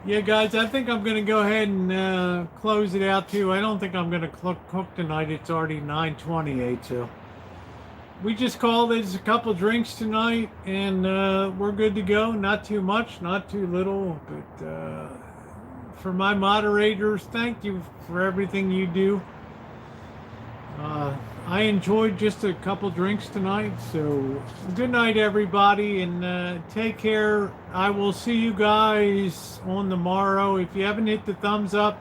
Yeah, guys, I think I'm going to go ahead and close it out, too. I don't think I'm going to cook tonight. It's already 9:28, so. We just called it a couple drinks tonight, and we're good to go. Not too much, not too little, but for my moderators, thank you for everything you do. I enjoyed just a couple drinks tonight, so good night, everybody, and take care. I will see you guys on the morrow. If you haven't hit the thumbs up,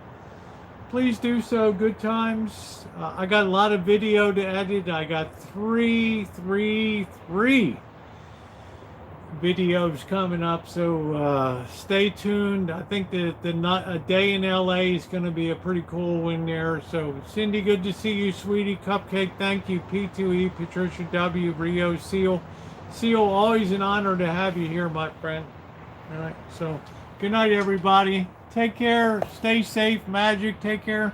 please do so. Good times. I got a lot of video to edit. I got three videos coming up, so stay tuned. I think a day in LA is going to be a pretty cool one there. So Cindy, good to see you, sweetie. Cupcake, thank you. P2E, Patricia W, Rio, Seal, always an honor to have you here, my friend. All right, so good night, everybody. Take care. Stay safe. Magic, take care.